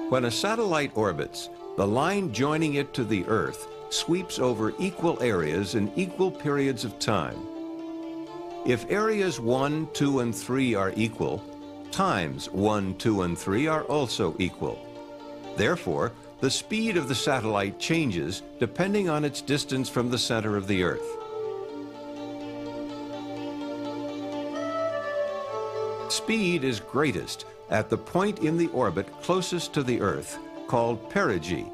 When a satellite orbits, the line joining it to the Earth sweeps over equal areas in equal periods of time. If areas 1, 2, and 3 are equal, times 1, 2, and 3 are also equal. Therefore, the speed of the satellite changes depending on its distance from the center of the Earth. Speed is greatest at the point in the orbit closest to the Earth, called perigee,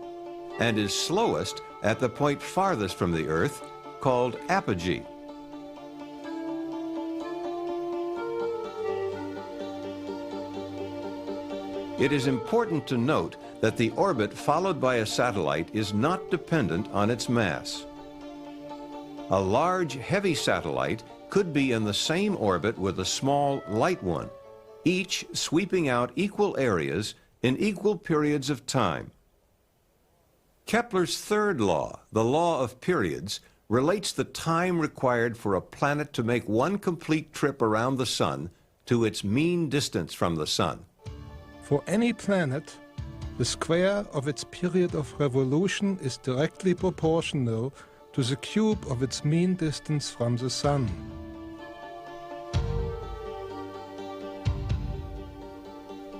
and is slowest at the point farthest from the Earth, called apogee. It is important to note that the orbit followed by a satellite is not dependent on its mass. A large, heavy satellite could be in the same orbit with a small, light one, each sweeping out equal areas in equal periods of time. Kepler's third law, the law of periods, relates the time required for a planet to make one complete trip around the Sun to its mean distance from the Sun. For any planet, the square of its period of revolution is directly proportional to the cube of its mean distance from the Sun.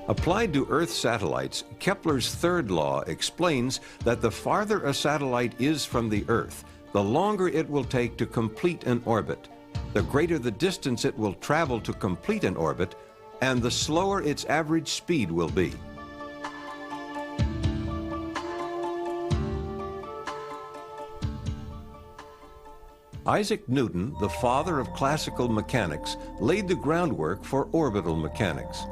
Applied to Earth satellites, Kepler's third law explains that the farther a satellite is from the Earth, the longer it will take to complete an orbit, the greater the distance it will travel to complete an orbit, and the slower its average speed will be. Isaac Newton, the father of classical mechanics, laid the groundwork for orbital mechanics.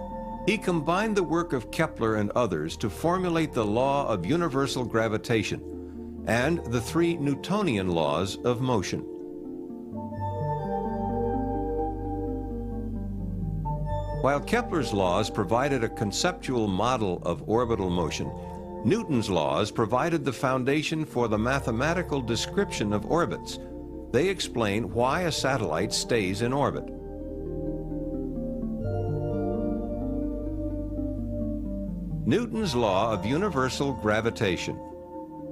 He combined the work of Kepler and others to formulate the law of universal gravitation and the three Newtonian laws of motion. While Kepler's laws provided a conceptual model of orbital motion, Newton's laws provided the foundation for the mathematical description of orbits. They explain why a satellite stays in orbit. Newton's law of universal gravitation.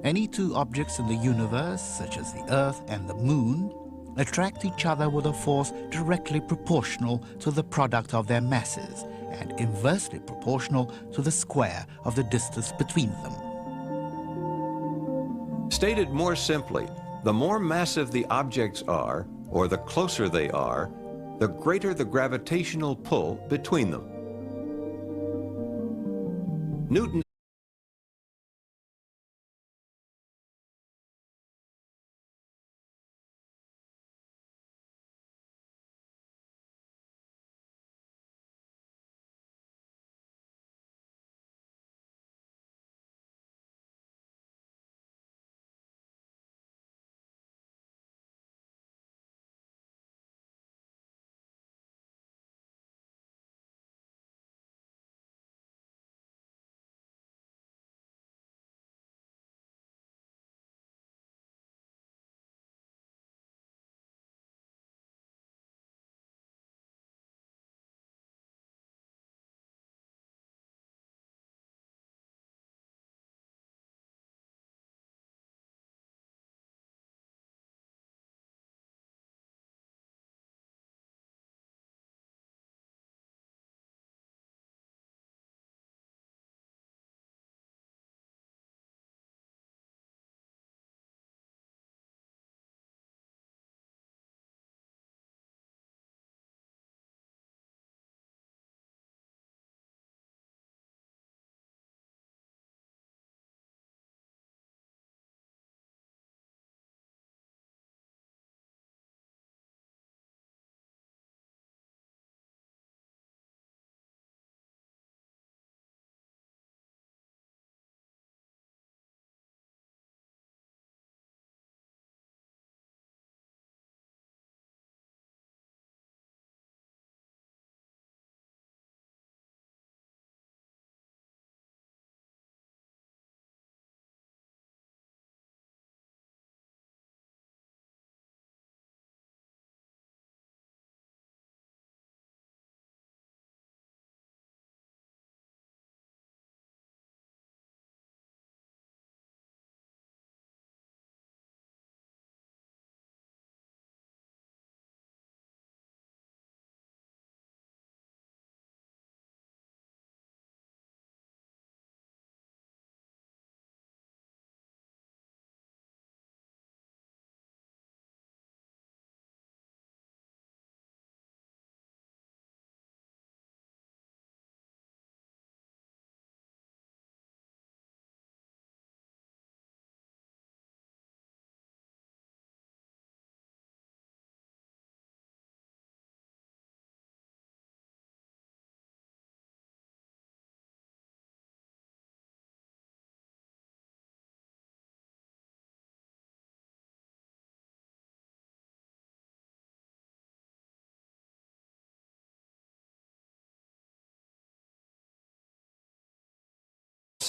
Any two objects in the universe, such as the Earth and the Moon, attract each other with a force directly proportional to the product of their masses and inversely proportional to the square of the distance between them. Stated more simply, the more massive the objects are, or the closer they are, the greater the gravitational pull between them. Newton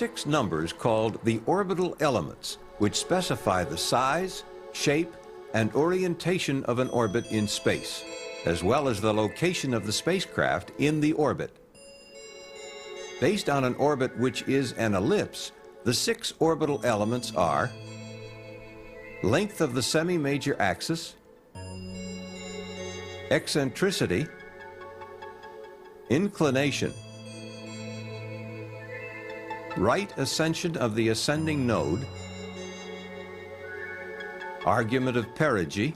6 numbers called the orbital elements, which specify the size, shape, and orientation of an orbit in space, as well as the location of the spacecraft in the orbit. Based on an orbit which is an ellipse, the 6 orbital elements are length of the semi-major axis, eccentricity, inclination, right ascension of the ascending node, argument of perigee,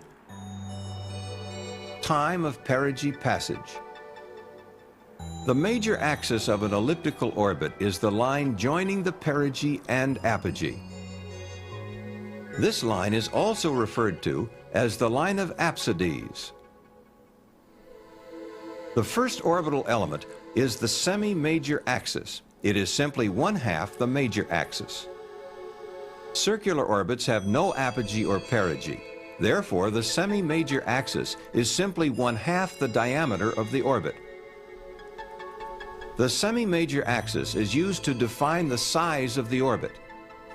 time of perigee passage. The major axis of an elliptical orbit is the line joining the perigee and apogee. This line is also referred to as the line of apsides. The first orbital element is the semi-major axis. It is simply 1/2 the major axis. Circular orbits have no apogee or perigee. Therefore, the semi-major axis is simply 1/2 the diameter of the orbit. The semi-major axis is used to define the size of the orbit.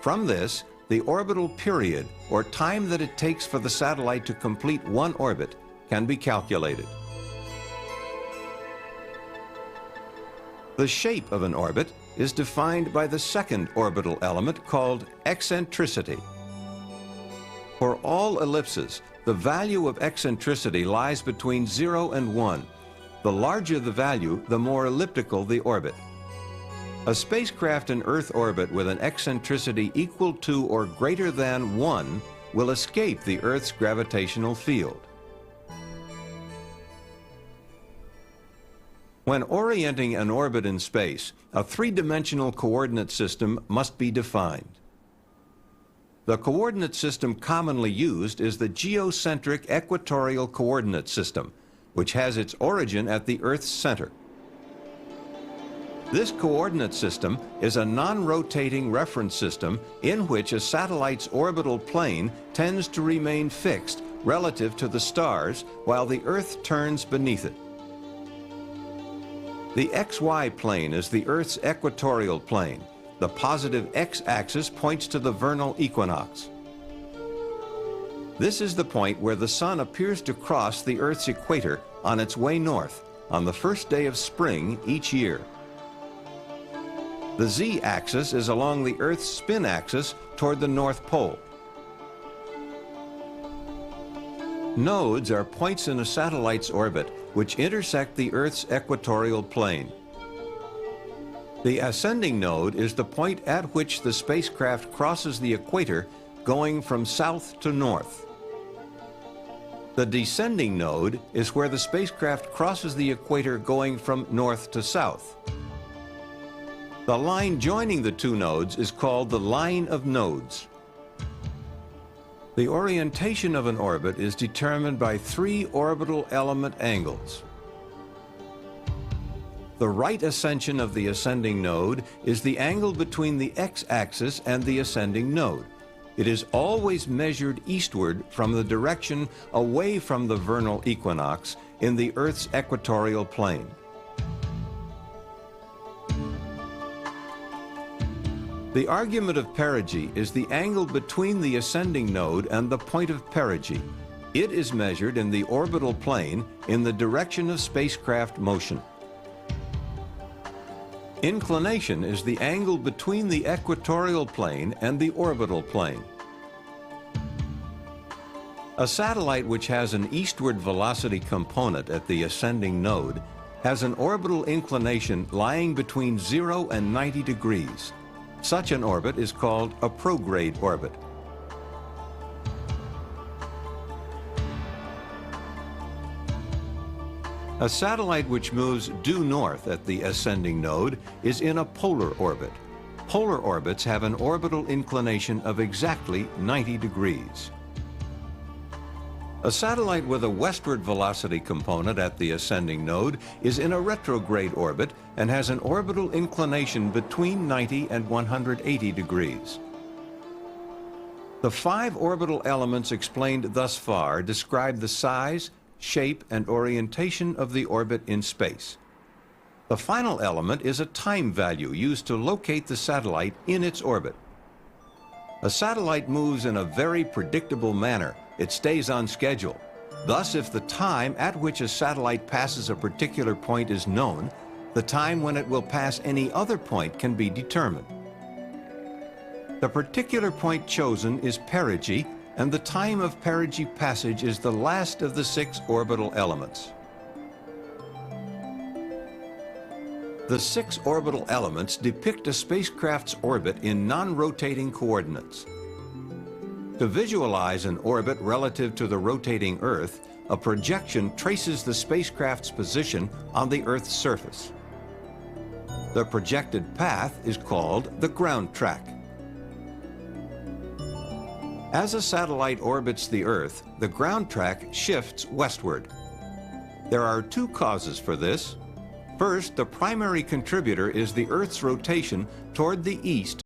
From this, the orbital period, or time that it takes for the satellite to complete one orbit, can be calculated. The shape of an orbit is defined by the second orbital element called eccentricity. For all ellipses, the value of eccentricity lies between 0 and 1. The larger the value, the more elliptical the orbit. A spacecraft in Earth orbit with an eccentricity equal to or greater than 1 will escape the Earth's gravitational field. When orienting an orbit in space, a 3-dimensional coordinate system must be defined. The coordinate system commonly used is the geocentric equatorial coordinate system, which has its origin at the Earth's center. This coordinate system is a non-rotating reference system in which a satellite's orbital plane tends to remain fixed relative to the stars while the Earth turns beneath it. The XY plane is the Earth's equatorial plane. The positive x-axis points to the vernal equinox. This is the point where the sun appears to cross the Earth's equator on its way north on the first day of spring each year. The z-axis is along the Earth's spin axis toward the North Pole. Nodes are points in a satellite's orbit which intersect the Earth's equatorial plane. The ascending node is the point at which the spacecraft crosses the equator going from south to north. The descending node is where the spacecraft crosses the equator going from north to south. The line joining the two nodes is called the line of nodes. The orientation of an orbit is determined by 3 orbital element angles. The right ascension of the ascending node is the angle between the x-axis and the ascending node. It is always measured eastward from the direction away from the vernal equinox in the Earth's equatorial plane. The argument of perigee is the angle between the ascending node and the point of perigee. It is measured in the orbital plane in the direction of spacecraft motion. Inclination is the angle between the equatorial plane and the orbital plane. A satellite which has an eastward velocity component at the ascending node has an orbital inclination lying between 0 and 90 degrees. Such an orbit is called a prograde orbit. A satellite which moves due north at the ascending node is in a polar orbit. Polar orbits have an orbital inclination of exactly 90 degrees. A satellite with a westward velocity component at the ascending node is in a retrograde orbit and has an orbital inclination between 90 and 180 degrees. The 5 orbital elements explained thus far describe the size, shape, and orientation of the orbit in space. The final element is a time value used to locate the satellite in its orbit. A satellite moves in a very predictable manner. It stays on schedule. Thus, if the time at which a satellite passes a particular point is known, the time when it will pass any other point can be determined. The particular point chosen is perigee, and the time of perigee passage is the last of the 6 orbital elements. The 6 orbital elements depict a spacecraft's orbit in non-rotating coordinates. To visualize an orbit relative to the rotating Earth, a projection traces the spacecraft's position on the Earth's surface. The projected path is called the ground track. As a satellite orbits the Earth, the ground track shifts westward. There are 2 causes for this. First, the primary contributor is the Earth's rotation toward the east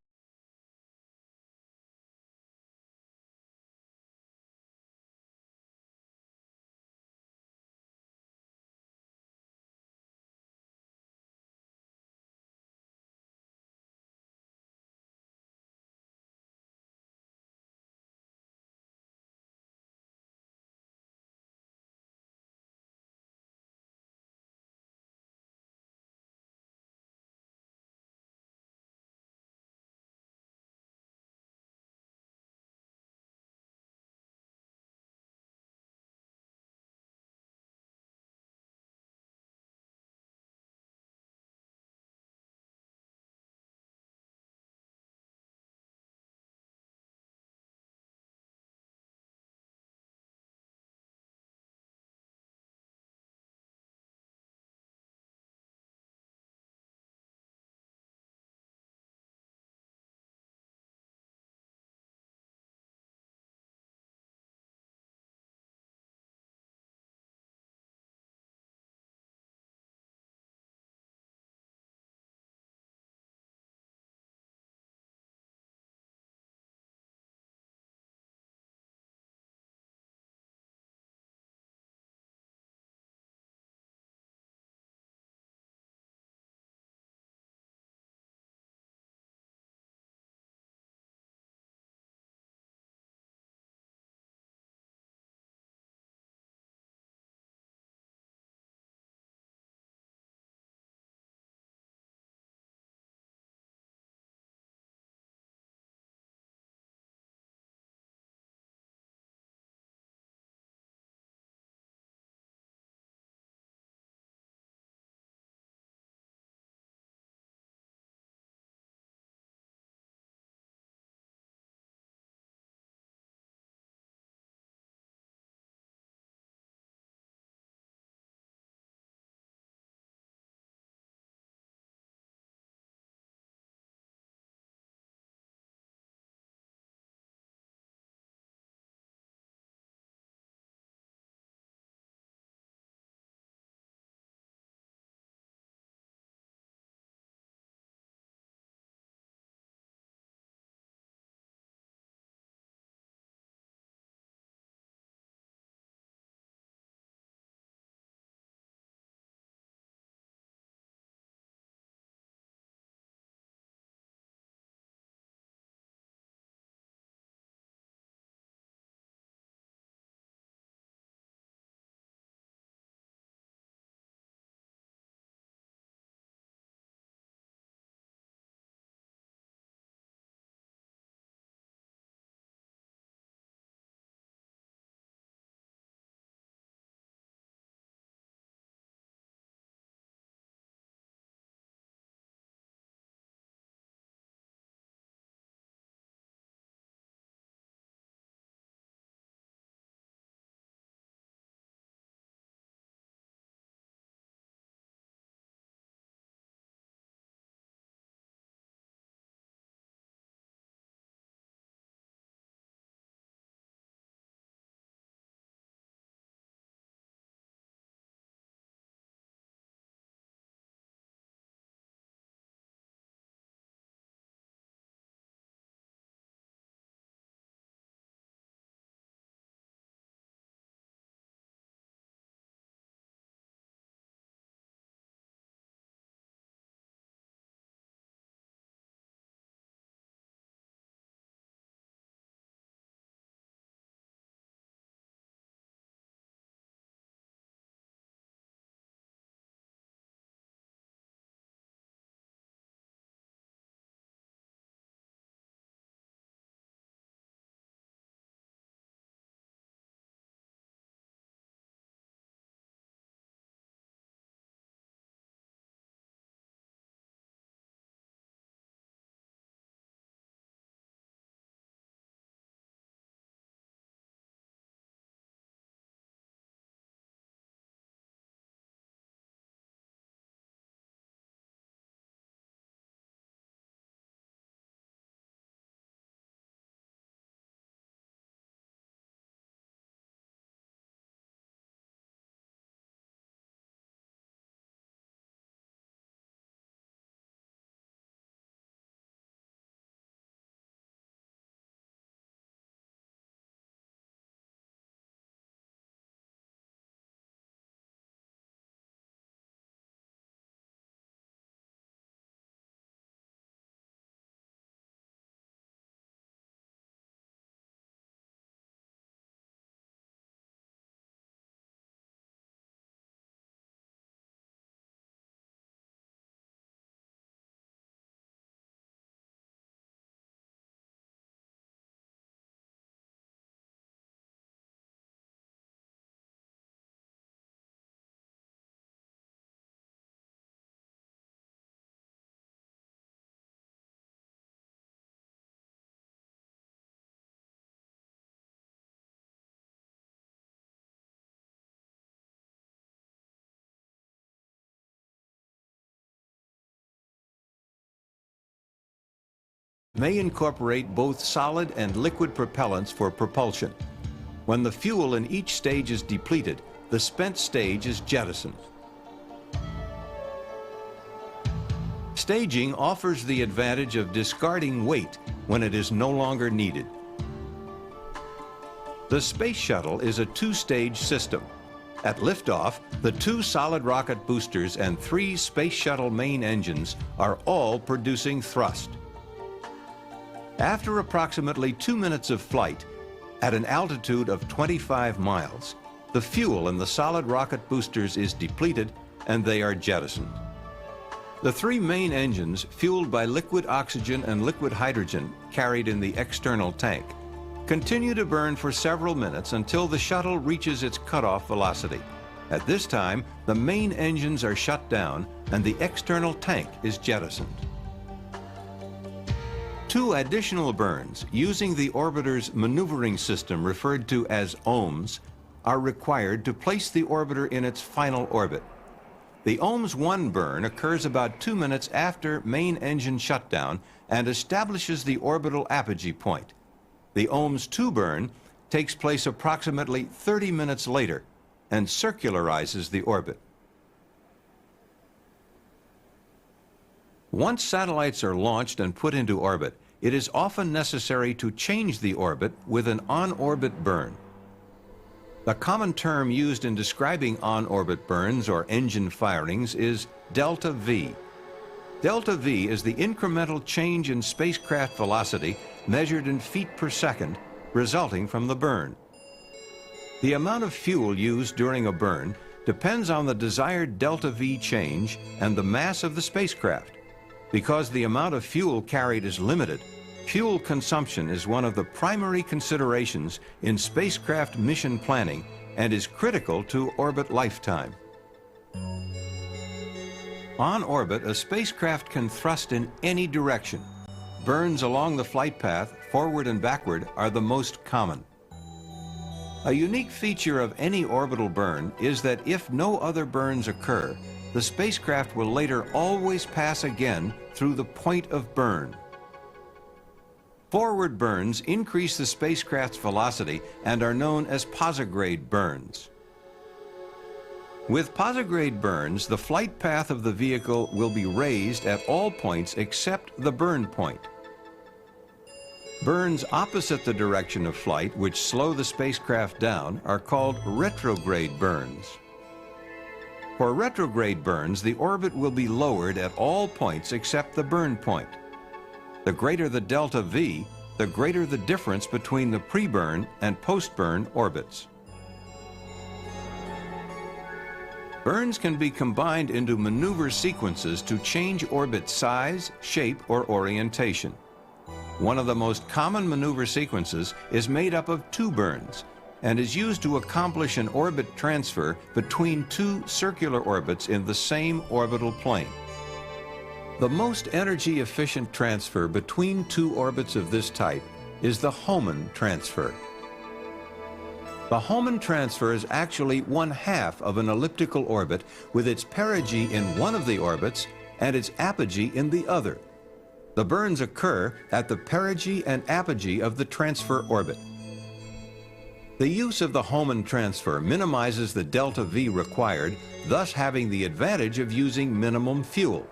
may incorporate both solid and liquid propellants for propulsion. When the fuel in each stage is depleted, the spent stage is jettisoned. Staging offers the advantage of discarding weight when it is no longer needed. The Space Shuttle is a two-stage system. At liftoff, the 2 solid rocket boosters and 3 Space Shuttle main engines are all producing thrust. After approximately 2 minutes of flight, at an altitude of 25 miles, the fuel in the solid rocket boosters is depleted and they are jettisoned. The 3 main engines, fueled by liquid oxygen and liquid hydrogen carried in the external tank, continue to burn for several minutes until the shuttle reaches its cutoff velocity. At this time, the main engines are shut down and the external tank is jettisoned. 2 additional burns using the orbiter's maneuvering system referred to as ohms are required to place the orbiter in its final orbit. The ohms 1 burn occurs about 2 minutes after main engine shutdown and establishes the orbital apogee point. The ohms 2 burn takes place approximately 30 minutes later and circularizes the orbit. Once satellites are launched and put into orbit, it is often necessary to change the orbit with an on-orbit burn. The common term used in describing on-orbit burns or engine firings is delta V. Delta V is the incremental change in spacecraft velocity measured in feet per second resulting from the burn. The amount of fuel used during a burn depends on the desired delta V change and the mass of the spacecraft. Because the amount of fuel carried is limited, fuel consumption is one of the primary considerations in spacecraft mission planning and is critical to orbit lifetime. On orbit, a spacecraft can thrust in any direction. Burns along the flight path, forward and backward, are the most common. A unique feature of any orbital burn is that if no other burns occur, the spacecraft will later always pass again through the point of burn. Forward burns increase the spacecraft's velocity and are known as posigrade burns. With posigrade burns, the flight path of the vehicle will be raised at all points except the burn point. Burns opposite the direction of flight, which slow the spacecraft down, are called retrograde burns. For retrograde burns, the orbit will be lowered at all points except the burn point. The greater the delta V, the greater the difference between the pre-burn and post-burn orbits. Burns can be combined into maneuver sequences to change orbit size, shape, or orientation. One of the most common maneuver sequences is made up of 2 burns and is used to accomplish an orbit transfer between 2 circular orbits in the same orbital plane. The most energy-efficient transfer between 2 orbits of this type is the Hohmann transfer. The Hohmann transfer is actually 1/2 of an elliptical orbit with its perigee in one of the orbits and its apogee in the other. The burns occur at the perigee and apogee of the transfer orbit. The use of the Hohmann transfer minimizes the delta V required, thus having the advantage of using minimum fuel.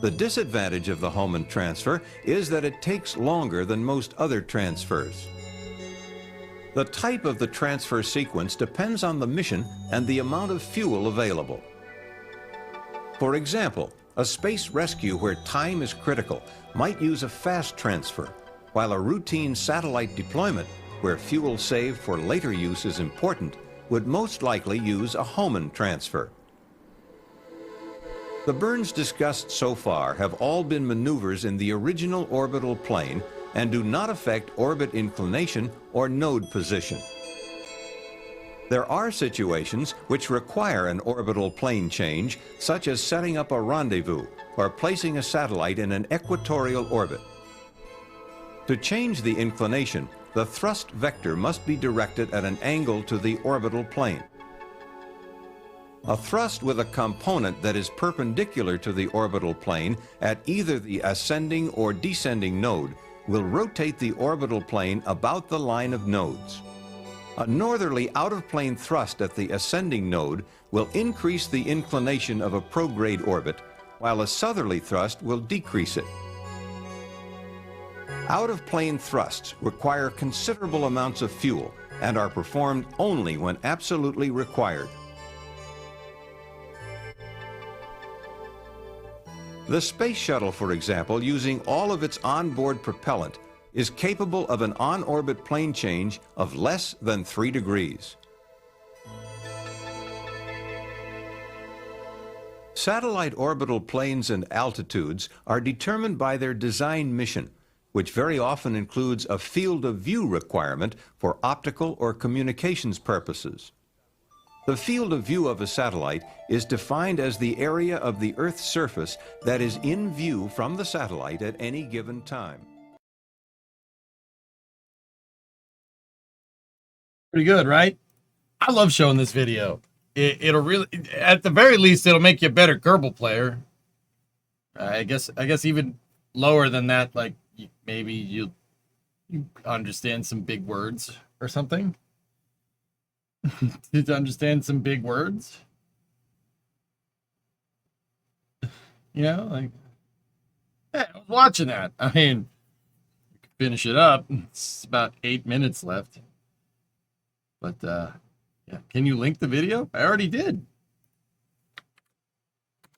The disadvantage of the Hohmann transfer is that it takes longer than most other transfers. The type of the transfer sequence depends on the mission and the amount of fuel available. For example, a space rescue where time is critical might use a fast transfer, while a routine satellite deployment where fuel saved for later use is important would most likely use a Hohmann transfer. The burns discussed so far have all been maneuvers in the original orbital plane and do not affect orbit inclination or node position. There are situations which require an orbital plane change, such as setting up a rendezvous or placing a satellite in an equatorial orbit. To change the inclination, the thrust vector must be directed at an angle to the orbital plane. A thrust with a component that is perpendicular to the orbital plane at either the ascending or descending node will rotate the orbital plane about the line of nodes. A northerly out-of-plane thrust at the ascending node will increase the inclination of a prograde orbit, while a southerly thrust will decrease it. Out-of-plane thrusts require considerable amounts of fuel and are performed only when absolutely required. The Space Shuttle, for example, using all of its onboard propellant, is capable of an on-orbit plane change of less than 3 degrees. Satellite orbital planes and altitudes are determined by their design mission, which very often includes a field of view requirement for optical or communications purposes. The field of view of a satellite is defined as the area of the Earth's surface that is in view from the satellite at any given time. Pretty good, right? I love showing this video. It'll really, at the very least, it'll make you a better Kerbal player. I guess even lower than that, like maybe you understand some big words or something. Did you understand some big words? You know, like, yeah, I was watching that. I mean, finish it up. It's about 8 minutes left. But, yeah, can you link the video? I already did.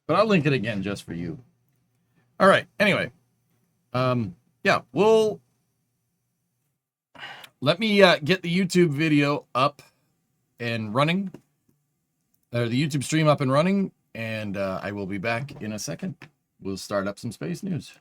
But I'll link it again just for you. All right, anyway. Yeah, let me get the YouTube video up and running, or the YouTube stream up and running, and I will be back in a second. We'll start up some space news.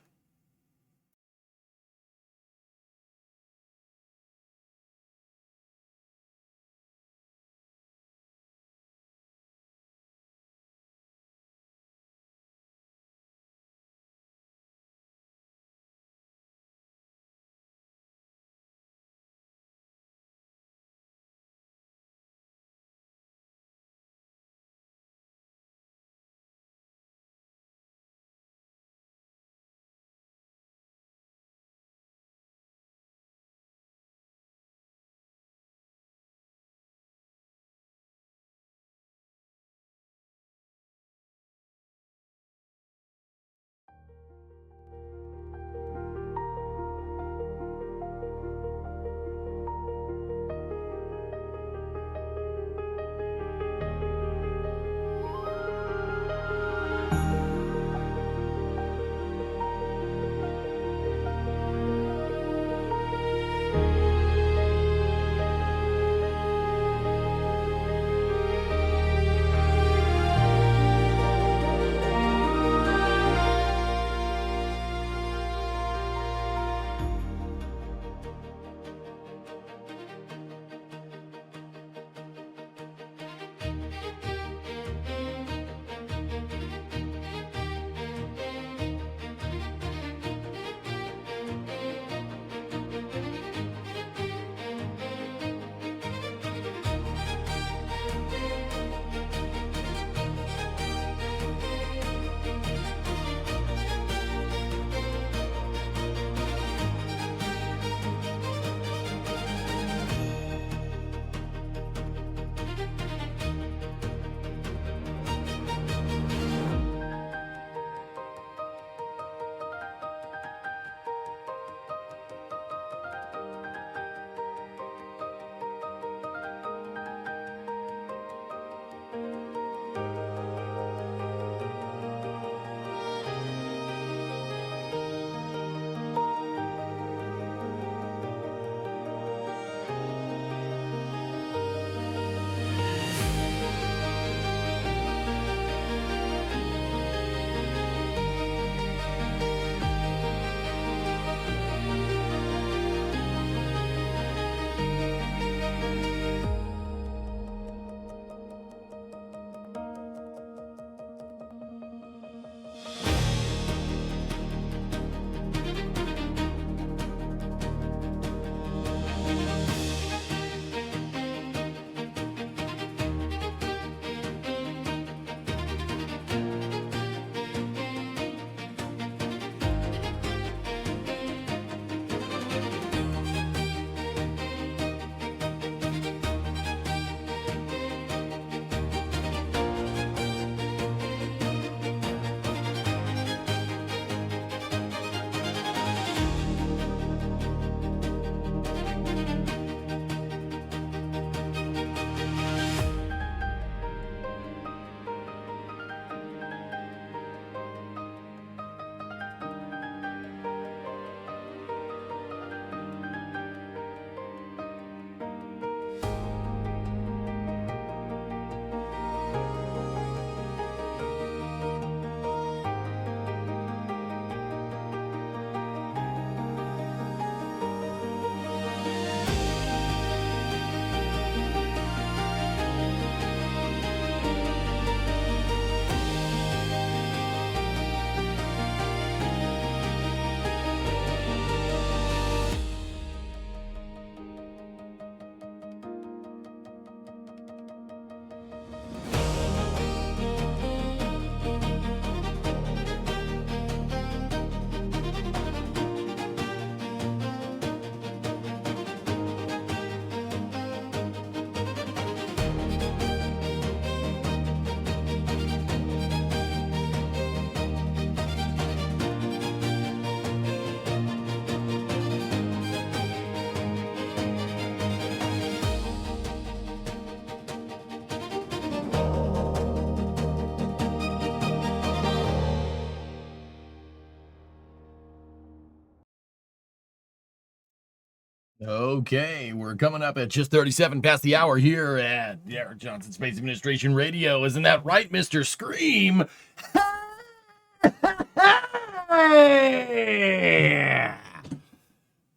Okay, we're coming up at just 37 past the hour here at Eric Johnson Space Administration Radio. Isn't that right, Mr. Scream?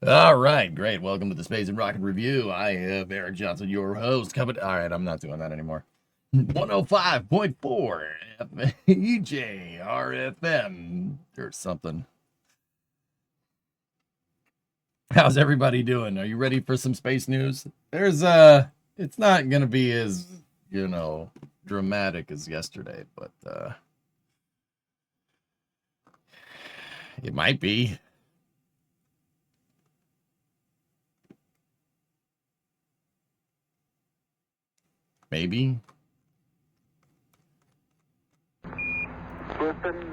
All right, great. Welcome to the Space and Rocket Review. I am Eric Johnson, your host. Coming. All right, I'm not doing that anymore. 105.4 EJRFM or something. How's everybody doing? Are you ready for some space news? It's not gonna be as, dramatic as yesterday, but it might be. Maybe. Houston,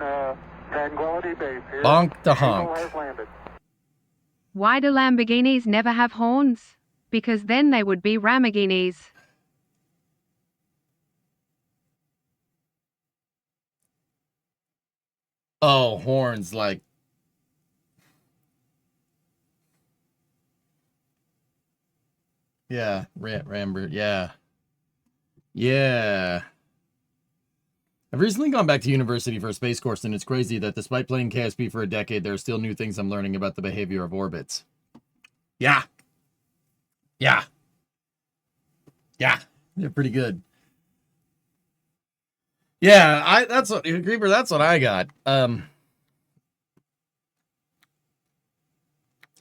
Tranquility Base here. Bonk the honk. Eagle has landed. Why do Lamborghinis never have horns? Because then they would be Ramaginis. Oh, horns like. Yeah, Rambert, yeah. Yeah. I've recently gone back to university for a space course, and it's crazy that despite playing KSP for a decade, there are still new things I'm learning about the behavior of orbits. Yeah. Yeah. Yeah. They're pretty good. Yeah, that's what I got. All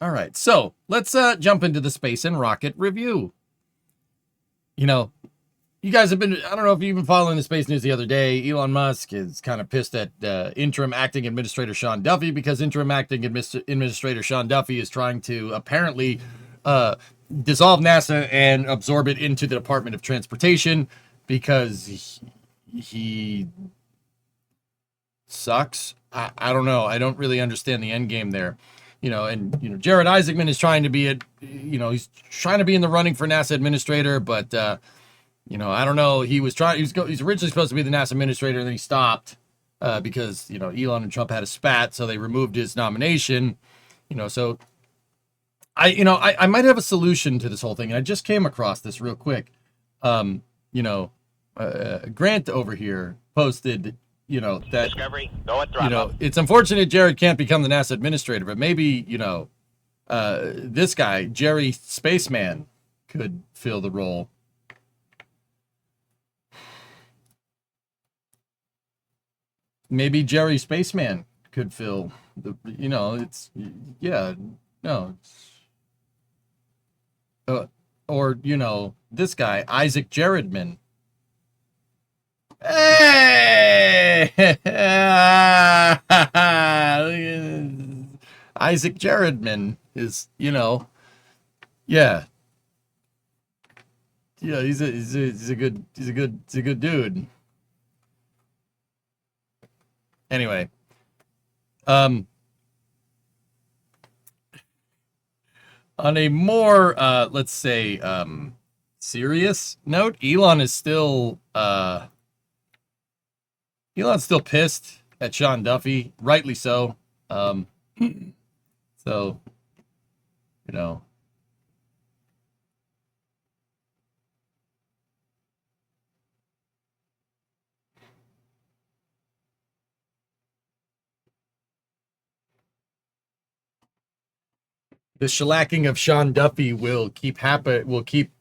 right, so let's jump into the space and rocket review. You guys have been, I don't know if you've been following the space news the other day. Elon Musk is kind of pissed at interim acting administrator Sean Duffy because interim acting administrator Sean Duffy is trying to apparently dissolve NASA and absorb it into the Department of Transportation because he sucks. I don't know. I don't really understand the end game there. Jared Isaacman is trying to be he's trying to be in the running for NASA administrator, but I don't know. He's originally supposed to be the NASA administrator, and then he stopped because Elon and Trump had a spat, so they removed his nomination. So I might have a solution to this whole thing, and I just came across this real quick. Grant over here posted that Discovery, go and it's unfortunate Jared can't become the NASA administrator, but maybe this guy Jerry Spaceman could fill the role. Maybe Jerry Spaceman could fill the, it's, yeah, no, it's, or, this guy, Isaac Jaredman. Hey! Isaac Jaredman is, yeah. Yeah, he's a good dude. Anyway, on a more let's say serious note, Elon's still pissed at Sean Duffy, rightly so. So, the shellacking of Sean Duffy will keep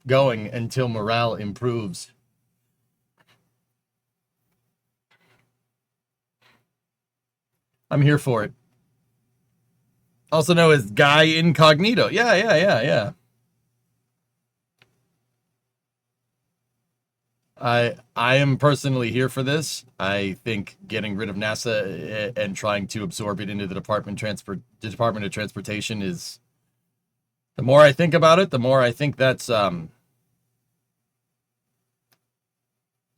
going until morale improves. I'm here for it. Also known as Guy Incognito. Yeah. I am personally here for this. I think getting rid of NASA and trying to absorb it into the Department of Transportation is, the more I think about it, the more I think that's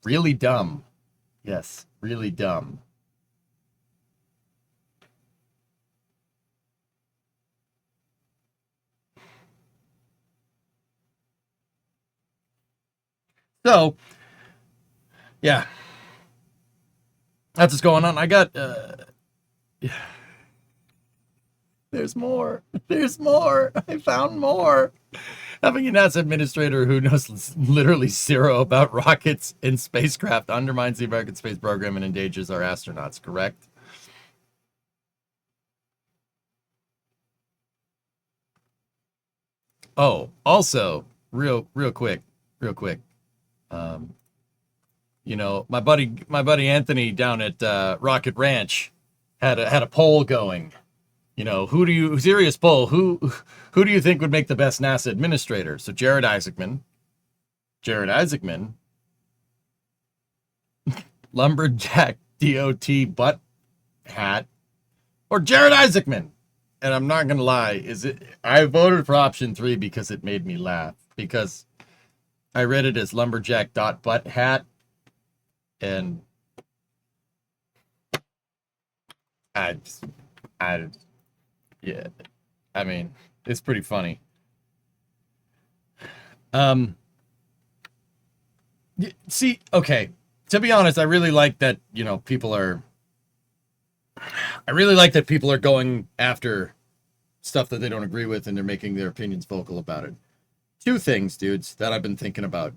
really dumb. Yes, really dumb. So, yeah, that's what's going on. I got, There's more. There's more. I found more. Having a NASA administrator who knows literally zero about rockets and spacecraft undermines the American space program and endangers our astronauts, correct? Oh, also, real quick. You know, my buddy Anthony down at Rocket Ranch had a poll going. You know, serious poll, who do you think would make the best NASA administrator? So Jared Isaacman, lumberjack DOT butt hat, or Jared Isaacman. And I'm not gonna lie, I voted for option 3 because it made me laugh. Because I read it as lumberjack dot butt hat, and yeah, I mean, it's pretty funny. See, okay, to be honest, I really like that, you know, people are going after stuff that they don't agree with, and they're making their opinions vocal about it. 2 things, dudes, that I've been thinking about.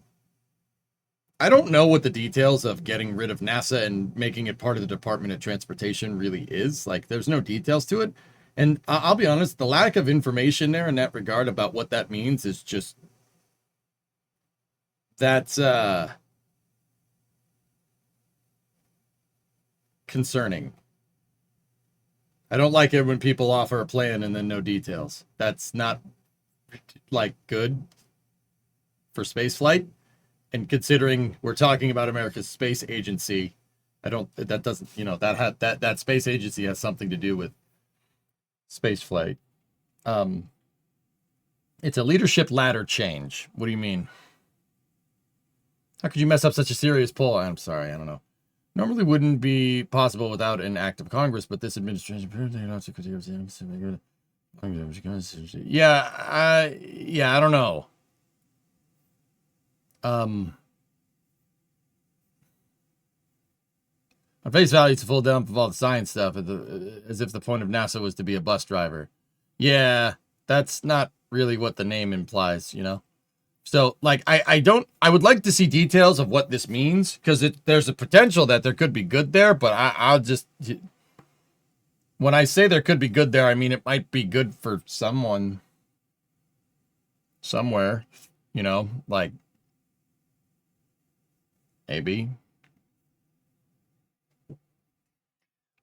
I don't know what the details of getting rid of NASA and making it part of the Department of Transportation really is. Like, there's no details to it. And I'll be honest, the lack of information there in that regard about what that means is just... That's concerning. I don't like it when people offer a plan and then no details. That's not, like, good for spaceflight. And considering we're talking about America's space agency, that doesn't, you know, that space agency has something to do with space flight. It's a leadership ladder change. What do you mean? How could you mess up such a serious poll? I'm sorry, I don't know. Normally wouldn't be possible without an act of Congress, but this administration apparently not to critique. Yeah, I don't know. On face value, it's a full dump of all the science stuff, as if the point of NASA was to be a bus driver. Yeah, that's not really what the name implies, you know? So, like, I would like to see details of what this means, because there's a potential that there could be good there, but I'll just... When I say there could be good there, I mean it might be good for someone somewhere, you know, like, maybe.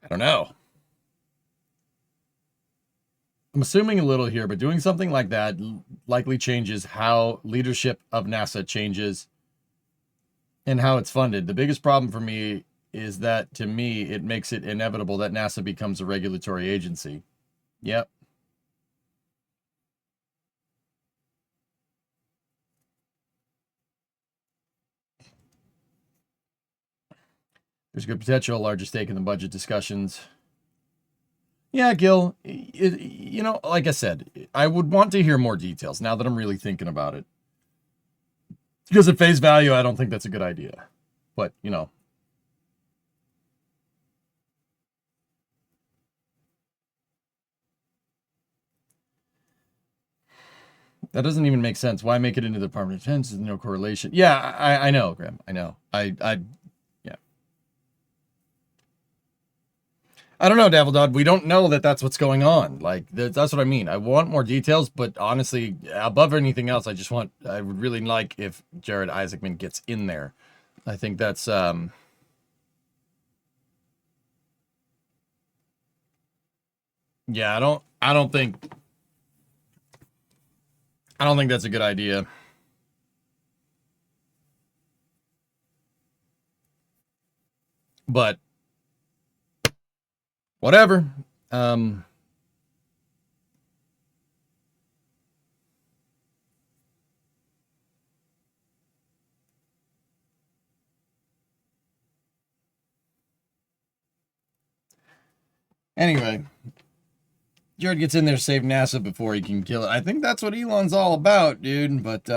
I don't know. I'm assuming a little here, but doing something like that likely changes how leadership of NASA changes and how it's funded. The biggest problem for me is that, to me, it makes it inevitable that NASA becomes a regulatory agency. Yep. There's good potential, larger stake in the budget discussions. Yeah, Gil, you know, like I said, I would want to hear more details now that I'm really thinking about it. Because at face value, I don't think that's a good idea. But, you know. That doesn't even make sense. Why make it into the Department of Defense? There's no correlation. Yeah, I know, Graham. I know. Yeah. I don't know, Daveldod. We don't know that that's what's going on. Like, that's what I mean. I want more details, but honestly, above anything else, I would really like if Jared Isaacman gets in there. I think that's, yeah, I don't think that's a good idea. But whatever. Anyway, Jared gets in there to save NASA before he can kill it. I think that's what Elon's all about, dude. But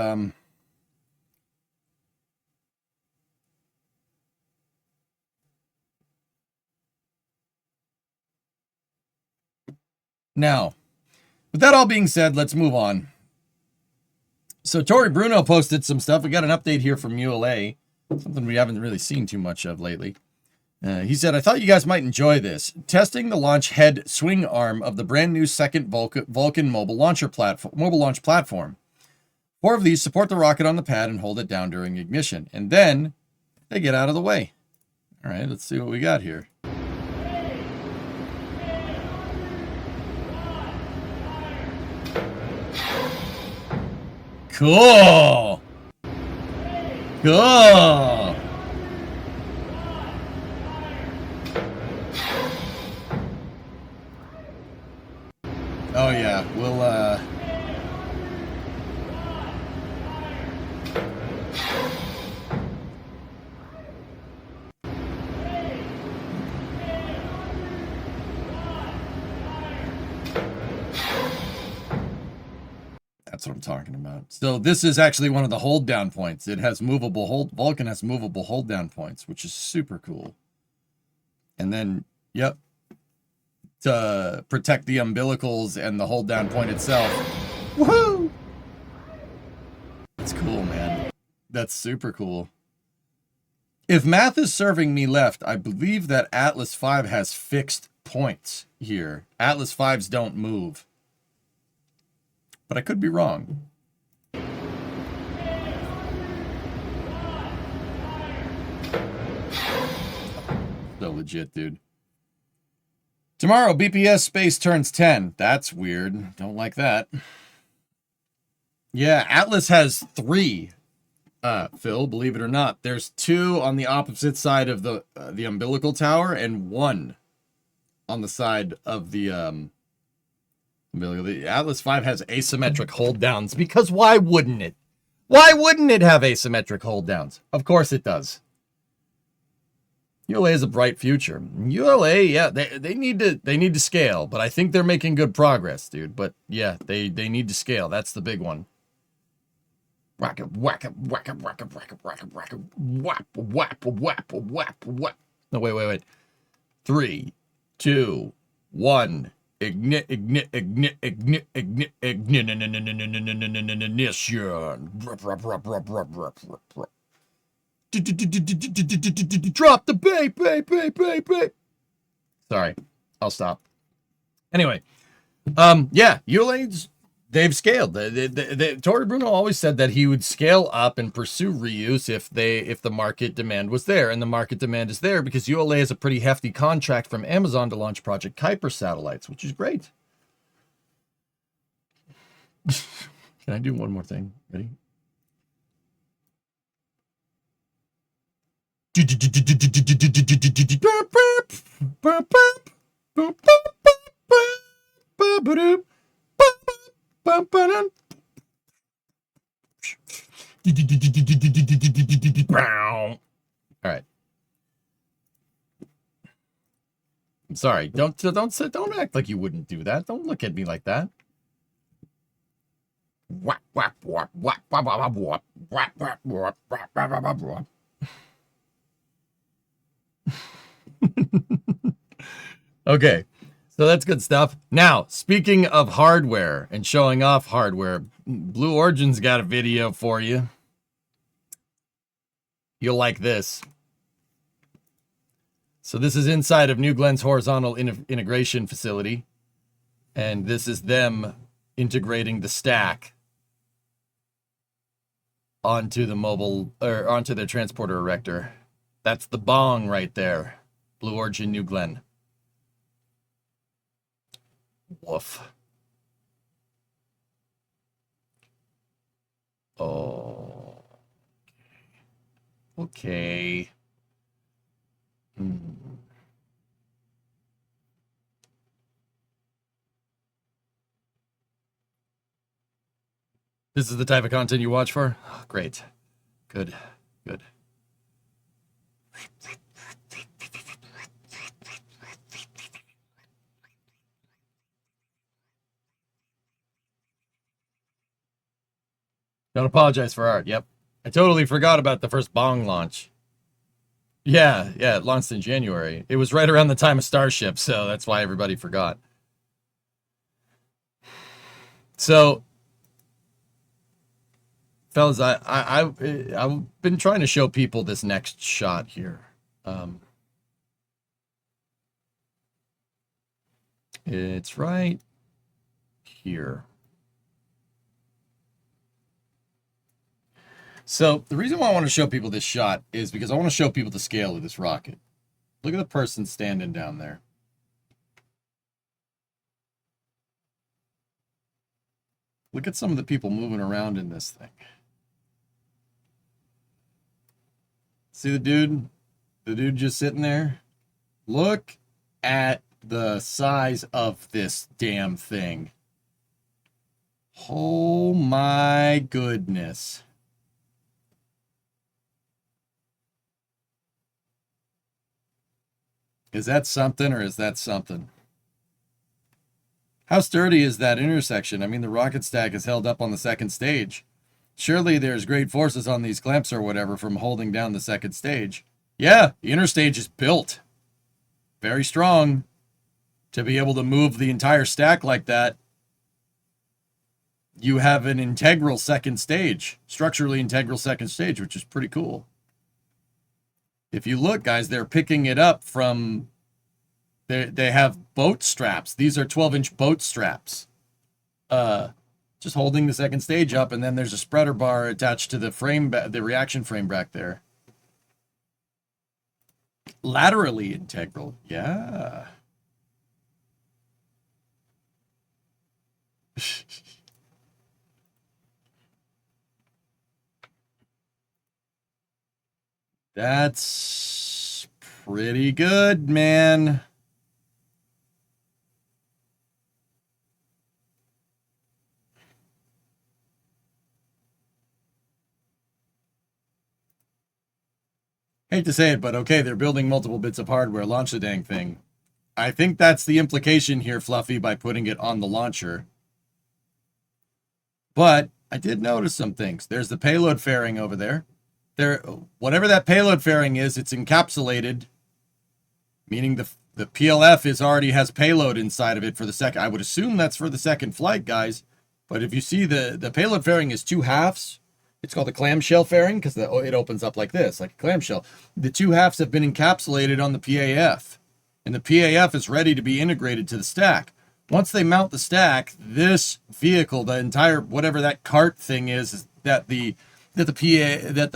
now, With that all being said, let's move on. So Tori Bruno posted some stuff. We got an update here from ULA, something we haven't really seen too much of lately. He said, I thought you guys might enjoy this. Testing the launch head swing arm of the brand new second Vulcan mobile launch platform. 4 of these support the rocket on the pad and hold it down during ignition. And then they get out of the way. All right, let's see what we got here. Cool. Cool. Oh yeah, we'll that's what I'm talking about. So this is actually one of the hold down points. It has Vulcan has movable hold down points, which is super cool. And then, yep, to protect the umbilicals and the hold down point itself. Woohoo! That's cool, man. That's super cool. If math is serving me left, I believe that Atlas V has fixed points here. Atlas V's don't move. But I could be wrong. So legit, dude. Tomorrow, BPS space turns 10. That's weird. Don't like that. Yeah, Atlas has 3. Phil, believe it or not. There's 2 on the opposite side of the umbilical tower and 1 on the side of the umbilical. The Atlas V has asymmetric hold downs because why wouldn't it? Why wouldn't it have asymmetric hold downs? Of course it does. ULA has a bright future. ULA, yeah, they need to scale, but I think they're making good progress, dude. But yeah, they need to scale. That's the big one. Whack it, whack it, whack it, whack it, whack it, whack it, whack it, whap, whap, whap, whap, whap. No, wait. 3, 2, 1. Ignition. Drop the bait. Sorry, I'll stop. Anyway, yeah, ULA's they've scaled. Tori Bruno always said that he would scale up and pursue reuse if the market demand was there, and the market demand is there because ULA has a pretty hefty contract from Amazon to launch Project Kuiper satellites, which is great. Can I do one more thing? Ready? All right. I'm sorry. Don't act like you wouldn't do that. Don't look at me like that. Okay, so that's good stuff. Now, speaking of hardware and showing off hardware, Blue Origin's got a video for you. You'll like this. So this is inside of New Glen's horizontal integration facility, and this is them integrating the stack onto the mobile, or onto their transporter erector. That's the bong right there. Blue Origin, New Glen. Woof. Oh. Okay. This is the type of content you watch for? Oh, great. Good. Don't apologize for art. Yep. I totally forgot about the first bong launch. Yeah, it launched in January. It was right around the time of Starship, so that's why everybody forgot. So, fellas, I've been trying to show people this next shot here. It's right here. So the reason why I want to show people this shot is because I want to show people the scale of this rocket. Look at the person standing down there. Look at some of the people moving around in this thing. See the dude? The dude just sitting there? Look at the size of this damn thing. Oh my goodness. Is that something or is that something? How sturdy is that intersection? I mean, the rocket stack is held up on the second stage. Surely there's great forces on these clamps or whatever from holding down the second stage. Yeah, the interstage is built. Very strong. To be able to move the entire stack like that, you have an integral second stage. Structurally integral second stage, which is pretty cool. If you look, guys, they're picking it up from... They have boat straps. These are 12-inch boat straps. Just holding the second stage up, and then there's a spreader bar attached to the frame, the reaction frame back there. Laterally integral, yeah. That's pretty good, man. Hate to say it, but okay, they're building multiple bits of hardware. Launch the dang thing. I think that's the implication here, Fluffy, by putting it on the launcher. But I did notice some things. There's the payload fairing over there. Whatever that payload fairing is, it's encapsulated, meaning the PLF already has payload inside of it for the second. I would assume that's for the second flight, guys. But if you see the payload fairing is 2 halves. It's called the clamshell fairing because it opens up like this, like a clamshell. The 2 halves have been encapsulated on the PAF, and the PAF is ready to be integrated to the stack. Once they mount the stack, this vehicle, the entire whatever that cart thing is that the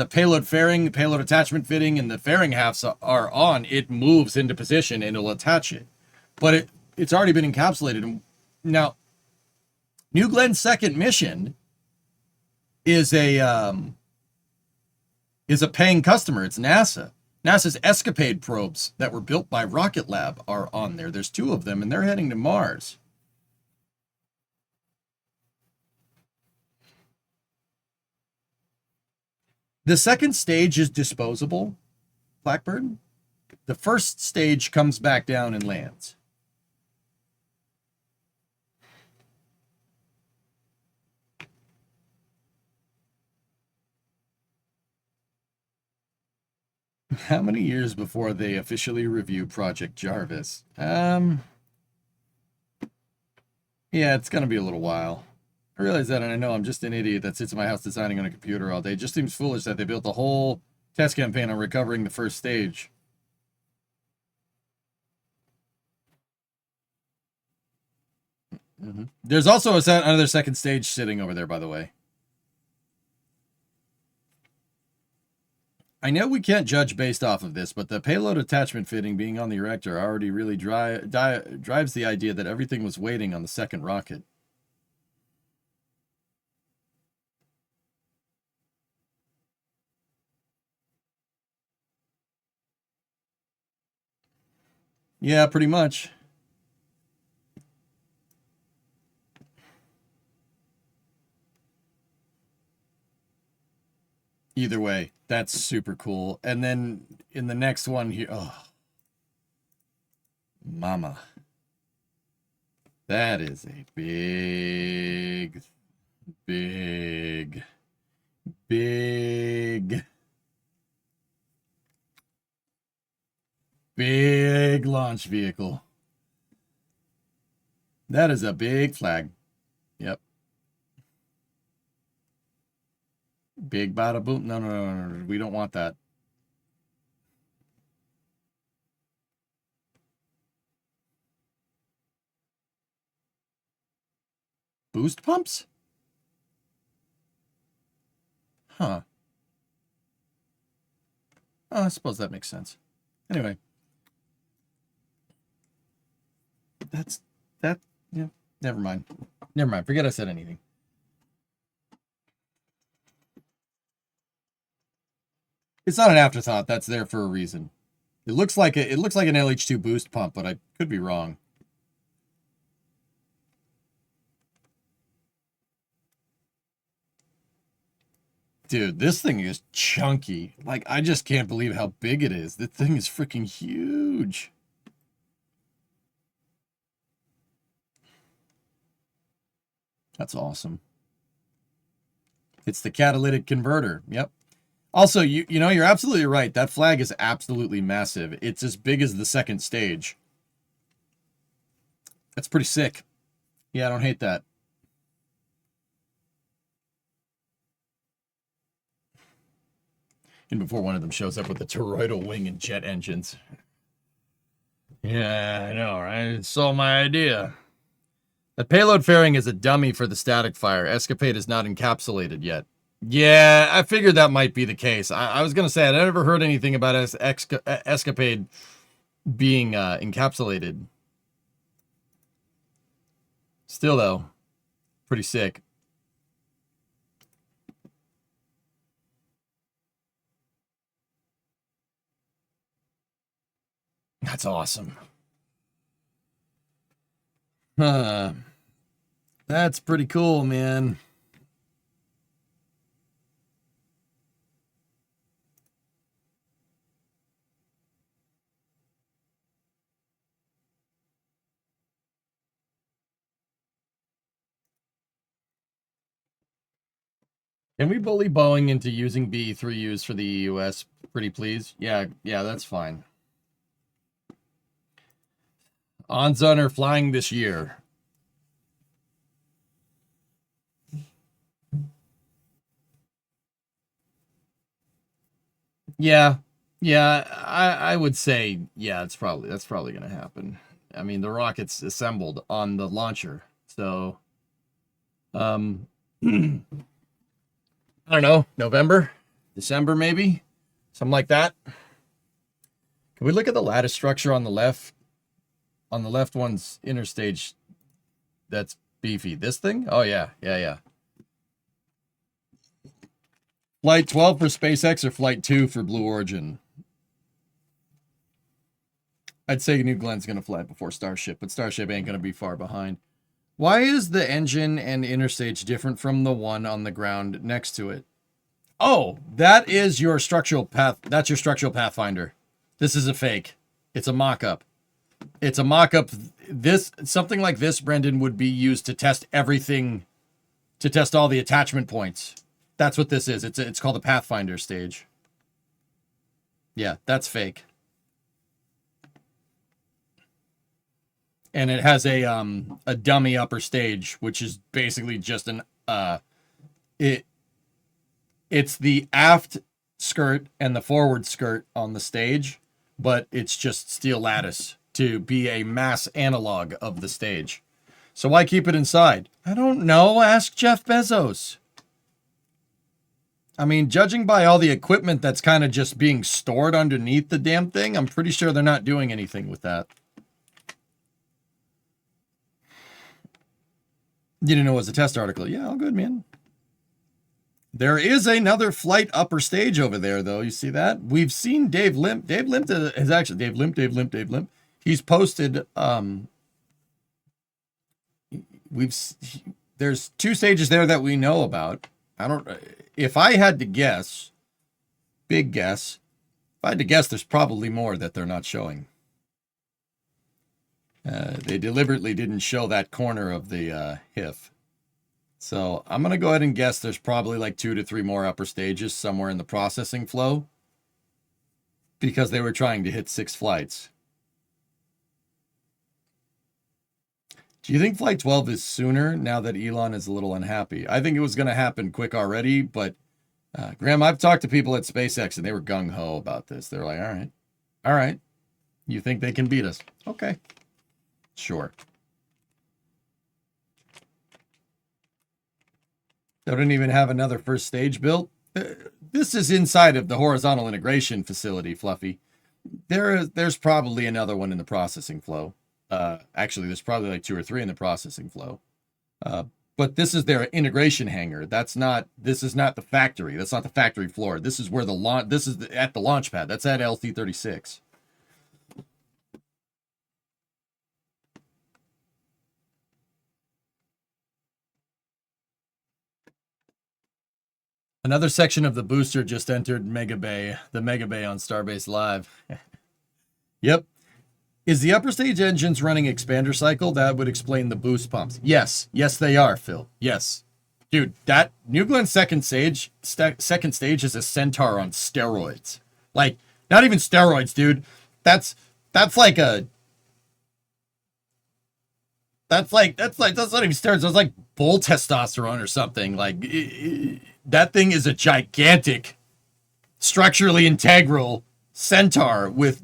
payload fairing, the payload attachment fitting, and the fairing halves are on, it moves into position and it'll attach it. But it's already been encapsulated. Now, New Glenn's second mission is a paying customer. It's NASA. NASA's Escapade probes that were built by Rocket Lab are on there. There's 2 of them, and they're heading to Mars. The second stage is disposable, Blackbird. The first stage comes back down and lands. How many years before they officially review Project Jarvis? Yeah, it's going to be a little while. I realize that, and I know I'm just an idiot that sits in my house designing on a computer all day. It just seems foolish that they built a whole test campaign on recovering the first stage. There's also another second stage sitting over there, by the way. I know we can't judge based off of this, but the payload attachment fitting being on the erector already really drives the idea that everything was waiting on the second rocket. Yeah, pretty much. Either way, that's super cool. And then in the next one here, oh, mama. That is a big, big, big, big launch vehicle. That is a big flag. Yep. Big bada boom. No, no, no, no, no. We don't want that. Boost pumps? Huh. Oh, I suppose that makes sense. Anyway. Yeah, never mind. Never mind. Forget I said anything. It's not an afterthought. That's there for a reason. It looks like an LH2 boost pump, but I could be wrong. Dude, this thing is chunky. Like, I just can't believe how big it is. This thing is freaking huge. That's awesome. It's the catalytic converter. Yep. Also, you know, you're absolutely right. That flag is absolutely massive. It's as big as the second stage. That's pretty sick. Yeah, I don't hate that. And before one of them shows up with the toroidal wing and jet engines. Yeah, I know, right? It's all my idea. The payload fairing is a dummy for the static fire. Escapade is not encapsulated yet. Yeah, I figured that might be the case. I was going to say, I never heard anything about Escapade being encapsulated. Still, though, pretty sick. That's awesome. That's pretty cool, man. Can we bully Boeing into using BE-3Us for the US, pretty please? Yeah, that's fine. Onzun are flying this year. Yeah, I would say, yeah, that's probably going to happen. I mean, the rocket's assembled on the launcher, so, I don't know, November, December, maybe, something like that. Can we look at the lattice structure on the left? On the left one's interstage, that's beefy. This thing? Oh, yeah. Flight 12 for SpaceX or Flight 2 for Blue Origin? I'd say New Glenn's going to fly before Starship, but Starship ain't going to be far behind. Why is the engine and interstage different from the one on the ground next to it? Oh, that is your structural path. That's your structural pathfinder. This is a fake. It's a mock-up. It's a mock-up. Something like this, Brendan, would be used to test everything, to test all the attachment points. That's what this is. It's called a Pathfinder stage. Yeah, that's fake. And it has a dummy upper stage, which is basically just an it's the aft skirt and the forward skirt on the stage, but it's just steel lattice to be a mass analog of the stage. So why keep it inside? I don't know. Ask Jeff Bezos. I mean, judging by all the equipment that's kind of just being stored underneath the damn thing, I'm pretty sure they're not doing anything with that. You didn't know it was a test article. Yeah, all good, man. There is another flight upper stage over there, though. You see that? We've seen Dave Limp. Dave Limp is actually Dave Limp. He's posted. There's two stages there that we know about. If I had to guess, big guess, if I had to guess, there's probably more that they're not showing. They deliberately didn't show that corner of the HIF. So I'm going to go ahead and guess there's probably like 2 to 3 more upper stages somewhere in the processing flow, because they were trying to hit 6 flights. Do you think Flight 12 is sooner now that Elon is a little unhappy? I think it was going to happen quick already, but Graham, I've talked to people at SpaceX and they were gung-ho about this. They're like, all right, you think they can beat us? Okay, sure. They don't even have another first stage built. This is inside of the horizontal integration facility, Fluffy. There's probably another one in the processing flow. Actually, there's probably like 2 or 3 in the processing flow. But this is their integration hangar. This is not the factory. That's not the factory floor. This is where at the launch pad. That's at LC-36. Another section of the booster just entered Mega Bay, the Mega Bay on Starbase Live. Yep. Is the upper stage engines running expander cycle? That would explain the boost pumps. Yes. Yes, they are, Phil. Yes. Dude, that New Glenn second stage is a Centaur on steroids. Like, not even steroids, dude. That's like a... That's not even steroids. That's like bull testosterone or something. Like, that thing is a gigantic, structurally integral Centaur with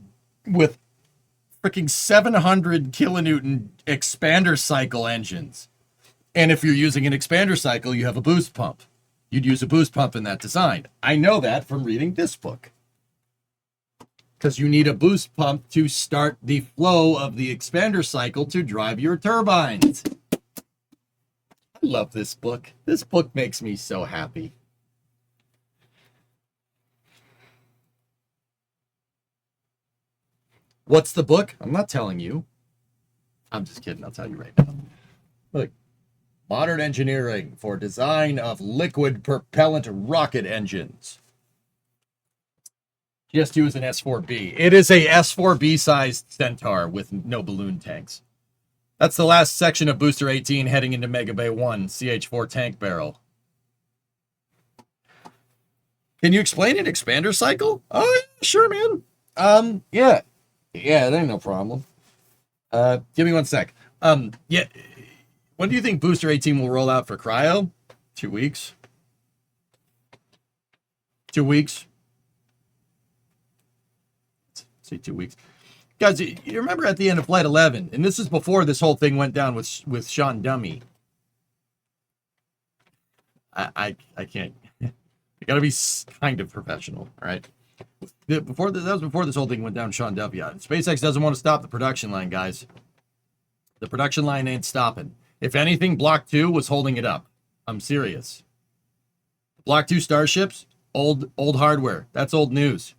freaking 700 kilonewton expander cycle engines. And if you're using an expander cycle, you have a boost pump. You'd use a boost pump in that design. I know that from reading this book. Because you need a boost pump to start the flow of the expander cycle to drive your turbines. I love this book. This book makes me so happy. What's the book? I'm not telling you. I'm just kidding. I'll tell you right now. Look. Modern Engineering for Design of Liquid Propellant Rocket Engines. Just use an S4B. It is a S4B sized Centaur with no balloon tanks. That's the last section of Booster 18 heading into Mega Bay 1 CH4 tank barrel. Can you explain an expander cycle? Oh, sure, man. Yeah, it ain't no problem. Give me one sec. Yeah. When do you think Booster 18 will roll out for cryo? 2 weeks. 2 weeks. Let's say 2 weeks. Guys, you remember at the end of Flight 11, and this is before this whole thing went down with Sean Dummy. I can't. You gotta be kind of professional, all right? That was before this whole thing went down, Sean Duffy. SpaceX doesn't want to stop the production line, guys. The production line ain't stopping. If anything, Block 2 was holding it up. I'm serious. Block 2 starships, old hardware. That's old news.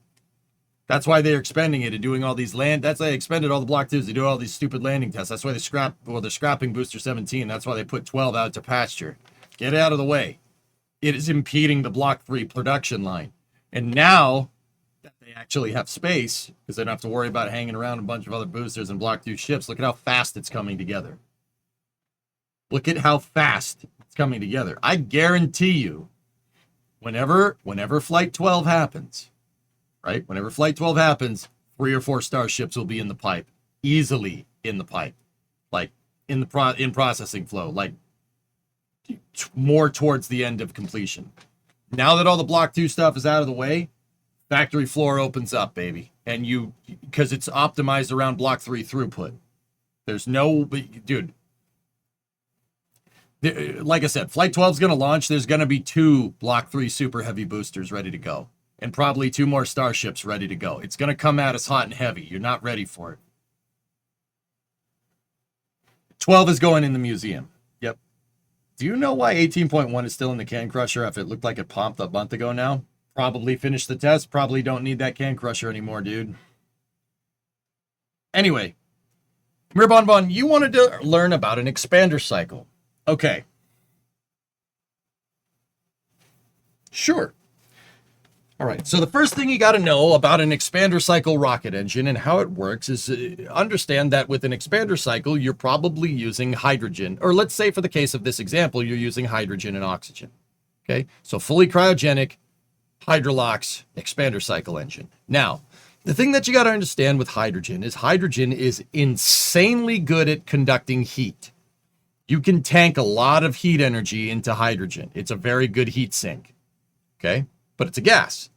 That's why they're expending it and doing all these that's why they expended all the Block 2s to do all these stupid landing tests. That's why they're scrapping Booster 17. That's why they put 12 out to pasture. Get it out of the way. It is impeding the Block 3 production line. And now that they actually have space, because they don't have to worry about hanging around a bunch of other boosters and Block 2 ships, look at how fast it's coming together. Look at how fast it's coming together. I guarantee you, whenever Flight 12 happens, right? Whenever Flight 12 happens, 3 or 4 starships will be in the pipe. Easily in the pipe. Like, in processing flow. Like, more towards the end of completion. Now that all the Block 2 stuff is out of the way, factory floor opens up, baby. And because it's optimized around Block 3 throughput. There's no, dude, like I said, Flight 12 is going to launch. There's going to be 2 Block 3 super heavy boosters ready to go. And probably 2 more starships ready to go. It's going to come at us hot and heavy. You're not ready for it. 12 is going in the museum. Yep. Do you know why 18.1 is still in the can crusher if it looked like it pumped a month ago now? Probably finished the test. Probably don't need that can crusher anymore, dude. Anyway. Mirbon, you wanted to learn about an expander cycle. Okay. Sure. All right. So the first thing you got to know about an expander cycle rocket engine and how it works is understand that with an expander cycle, you're probably using hydrogen. Or let's say for the case of this example, you're using hydrogen and oxygen. Okay. So fully cryogenic, hydrolox, expander cycle engine. Now, the thing that you got to understand with hydrogen is insanely good at conducting heat. You can tank a lot of heat energy into hydrogen. It's a very good heat sink. Okay? but it's a gas.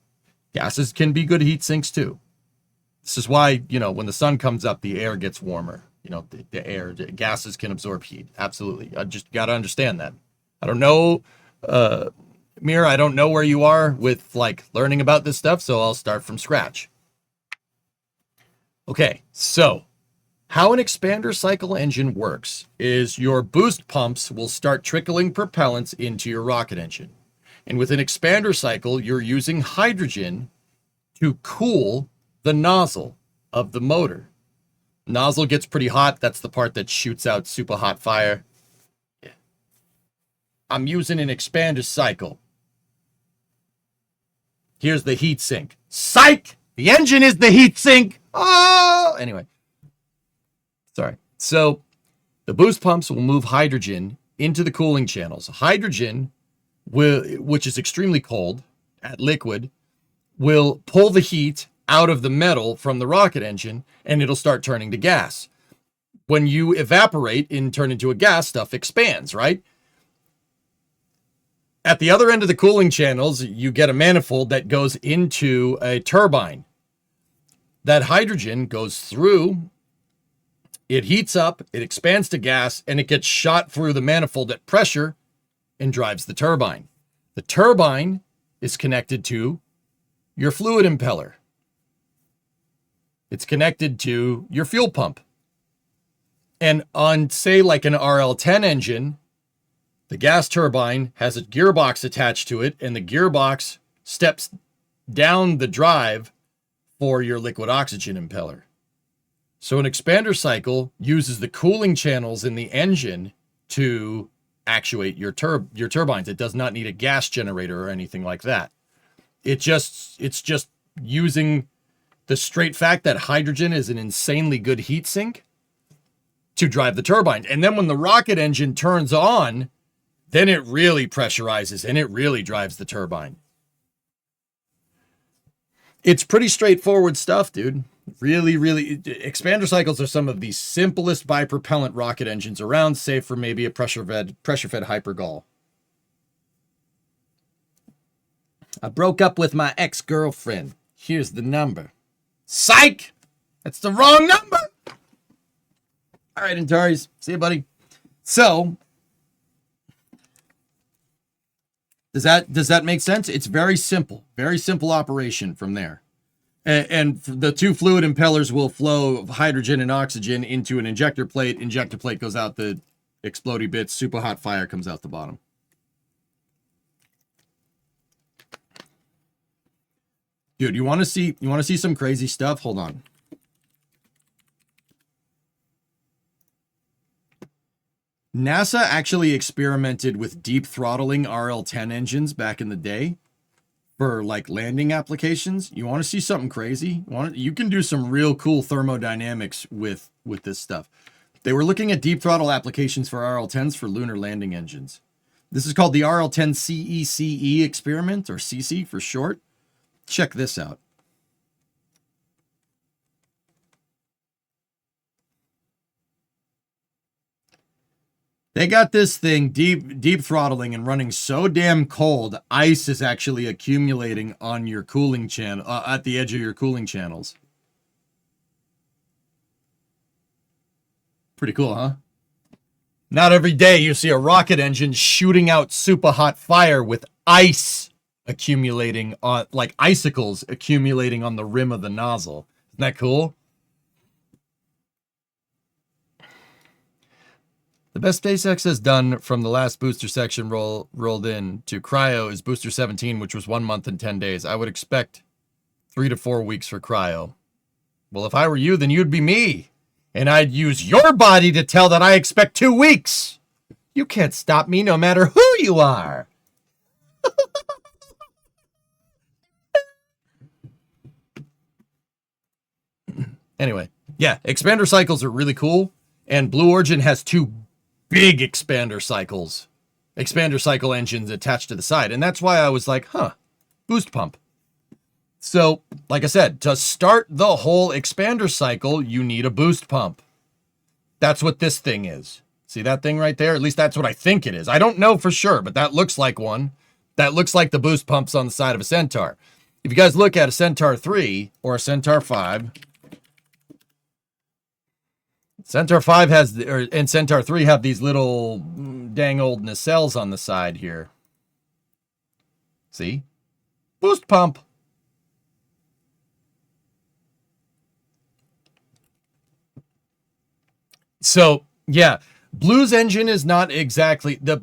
Gases can be good heat sinks too. This is why, you know, when the sun comes up, the air gets warmer. You know, the gases can absorb heat. Absolutely. I just got to understand that. I don't know, Mira, I don't know where you are with like learning about this stuff, so I'll start from scratch. Okay, so how an expander cycle engine works is your boost pumps will start trickling propellants into your rocket engine. And with an expander cycle, you're using hydrogen to cool the nozzle of the motor. Nozzle gets pretty hot. That's the part that shoots out super hot fire. Yeah. I'm using an expander cycle. Here's the heat sink. Psych! The engine is the heat sink. Oh! Anyway. Sorry. So the boost pumps will move hydrogen into the cooling channels. Hydrogen, which is extremely cold at liquid, will pull the heat out of the metal from the rocket engine, and it'll start turning to gas. When you evaporate and turn into a gas, stuff expands, right? At the other end of the cooling channels, you get a manifold that goes into a turbine. That hydrogen goes through, it heats up, it expands to gas, and it gets shot through the manifold at pressure and drives the turbine. The turbine is connected to your fluid impeller. It's connected to your fuel pump. And on, say, like an RL-10 engine, the gas turbine has a gearbox attached to it, and the gearbox steps down the drive for your liquid oxygen impeller. So an expander cycle uses the cooling channels in the engine to actuate your turbines. It does not need a gas generator or anything like that. It's just using the straight fact that hydrogen is an insanely good heat sink to drive the turbine. And then when the rocket engine turns on, then it really pressurizes and it really drives the turbine. It's pretty straightforward stuff, dude. Really, expander cycles are some of the simplest bipropellant rocket engines around, save for maybe a pressure-fed hypergol. I broke up with my ex-girlfriend. Here's the number. Psych! That's the wrong number! All right, Antares. See you, buddy. So, does that make sense? It's very simple operation from there. And the two fluid impellers will flow hydrogen and oxygen into an injector plate. Injector plate goes out the explodey bits. Super hot fire comes out the bottom. Dude, you want to see some crazy stuff? Hold on. NASA actually experimented with deep throttling RL-10 engines back in the day for like landing applications. You want to see something crazy? You can do some real cool thermodynamics with this stuff. They were looking at deep throttle applications for RL-10s for lunar landing engines. This is called the RL-10 CECE experiment, or CC for short. Check this out. They got this thing deep throttling and running so damn cold, ice is actually accumulating on your cooling channel, at the edge of your cooling channels. Pretty cool, huh? Not every day you see a rocket engine shooting out super hot fire with ice accumulating on, like icicles accumulating on the rim of the nozzle. Isn't that cool? The best SpaceX has done from the last booster section rolled in to cryo is booster 17, which was 1 month and 10 days. I would expect 3 to 4 weeks for cryo. Well, if I were you, then you'd be me. And I'd use your body to tell that I expect 2 weeks. You can't stop me no matter who you are. Anyway, yeah, expander cycles are really cool. And Blue Origin has 2 big expander cycle engines attached to the side. And that's why I was like, boost pump. So, like I said, to start the whole expander cycle, you need a boost pump. That's what this thing is. See that thing right there? At least that's what I think it is. I don't know for sure, but that looks like one. that looks like the boost pumps on the side of a Centaur. If you guys look at a Centaur 3 or a Centaur 5, Centaur 5 has, and Centaur 3 have these little dang old nacelles on the side here. See? Boost pump. So, yeah, Blue's engine is not exactly the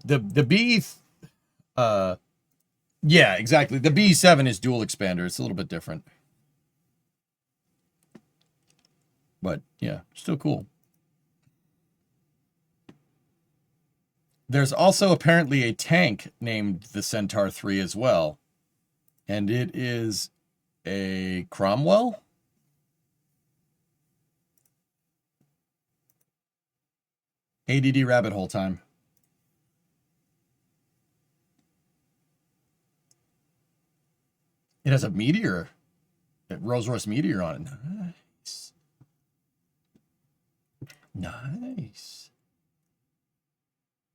B. Yeah, exactly. The B7 is dual expander. It's a little bit different. But, yeah, still cool. There's also apparently a tank named the Centaur 3 as well. And it is a Cromwell. ADD rabbit hole time. It has a Meteor. A Rolls-Royce Meteor on it. Nice. Nice.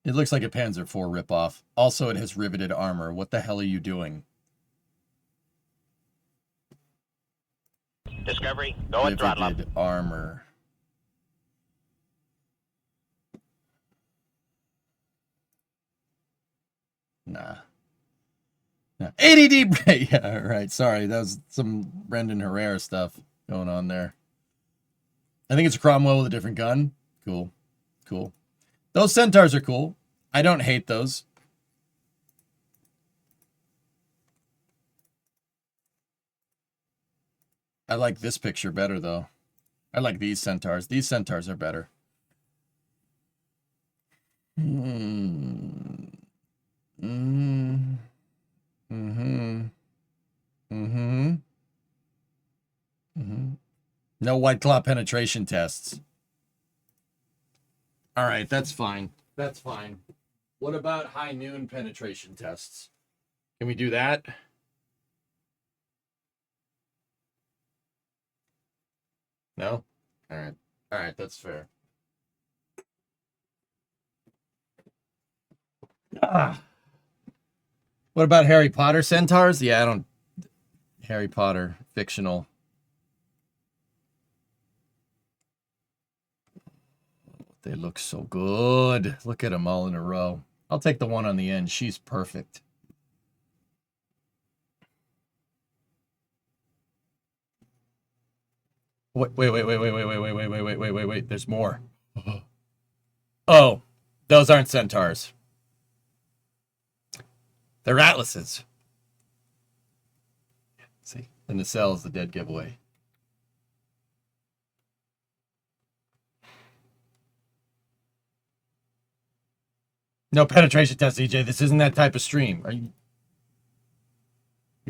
It looks like a Panzer IV ripoff. Also, it has riveted armor. What the hell are you doing? Discovery, go and throttle up. Riveted armor. Nah. ADD. Yeah, right. Sorry, that was some Brendan Herrera stuff going on there. I think it's a Cromwell with a different gun. Cool. Cool. Those Centaurs are cool. I don't hate those. I like this picture better, though. I like these Centaurs. These Centaurs are better. No White Claw penetration tests. All right, that's fine. That's fine. What about high noon penetration tests? Can we do that? No? All right. All right, that's fair. What about Harry Potter Centaurs? Yeah, I don't... Harry Potter, fictional. They look so good. Look at them all in a row. I'll take the one on the end. She's perfect. Wait. There's more. Oh, those aren't Centaurs. They're Atlases. See? And the cell is the dead giveaway. No penetration test, EJ. This isn't that type of stream. Are you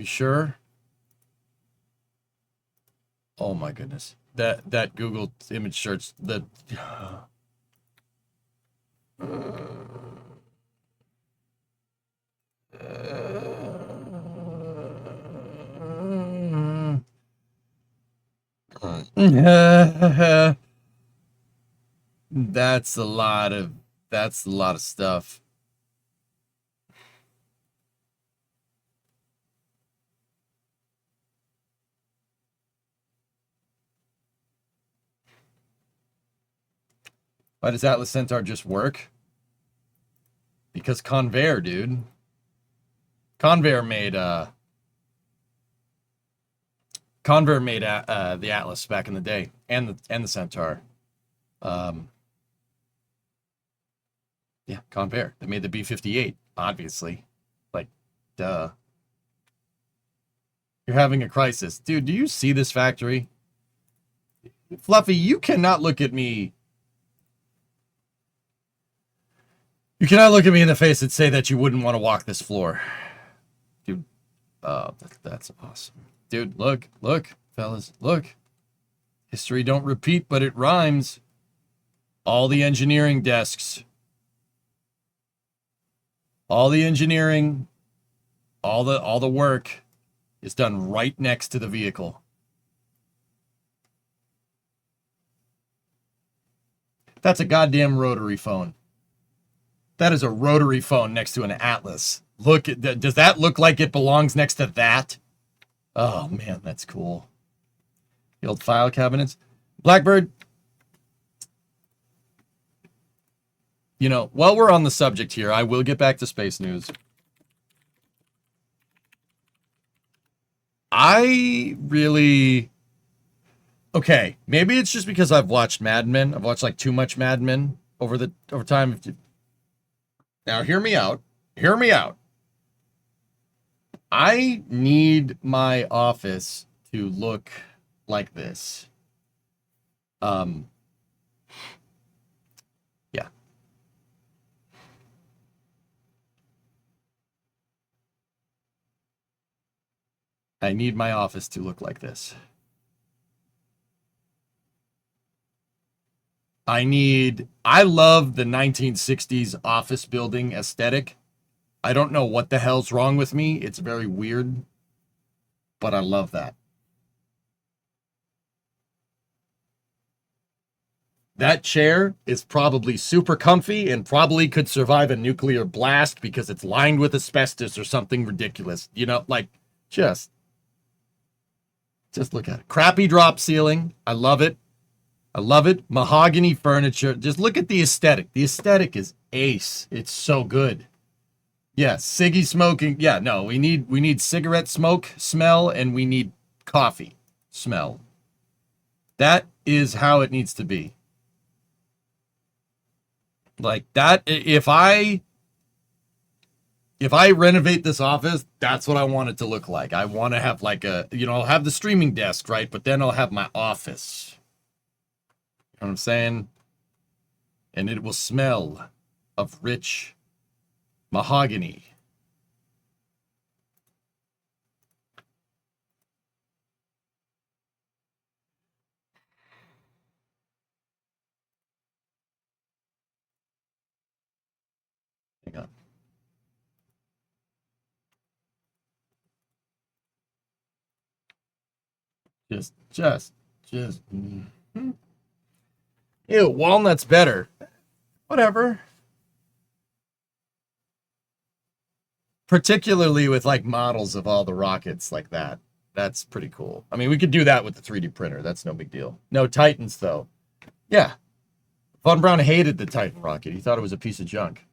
sure? Oh my goodness. That Google image search, the that's a lot of stuff. Why does Atlas Centaur just work? Because Convair, dude. Convair made the Atlas back in the day, and the Centaur. Yeah, Convair. They made the B-58, obviously. Like, duh. You're having a crisis. Dude, do you see this factory? Fluffy, you cannot look at me. You cannot look at me in the face and say that you wouldn't want to walk this floor. Dude, that's awesome. Dude, look, fellas, look. History don't repeat, but it rhymes. All the engineering desks. All the engineering, all the work is done right next to the vehicle. That's a goddamn rotary phone. That is a rotary phone next to an Atlas. Look at that. Does that look like it belongs next to that? Oh man, that's cool. The old file cabinets. Blackbird, you know, while we're on the subject here, I will get back to space news. I really... Okay, maybe it's just because I've watched Mad Men. I've watched like too much Mad Men over time. Now, hear me out. Hear me out. I need my office to look like this. Yeah. I need my office to look like this. I love the 1960s office building aesthetic. I don't know what the hell's wrong with me. It's very weird, but I love that. That chair is probably super comfy and probably could survive a nuclear blast because it's lined with asbestos or something ridiculous. You know, like, just look at it. Crappy drop ceiling. I love it. I love it. Mahogany furniture. Just look at the aesthetic. The aesthetic is ace. It's so good. Yeah, ciggy smoking. Yeah, no, we need cigarette smoke smell and we need coffee smell. That is how it needs to be. Like that, if I renovate this office, that's what I want it to look like. I want to have like a, you know, I'll have the streaming desk, right? But then I'll have my office. You know what I'm saying? And it will smell of rich mahogany. Hang on. Just. Ew, walnut's better. Whatever. Particularly with like models of all the rockets like that. That's pretty cool. I mean, we could do that with the 3D printer. That's no big deal. No Titans, though. Yeah. Von Braun hated the Titan rocket. He thought it was a piece of junk.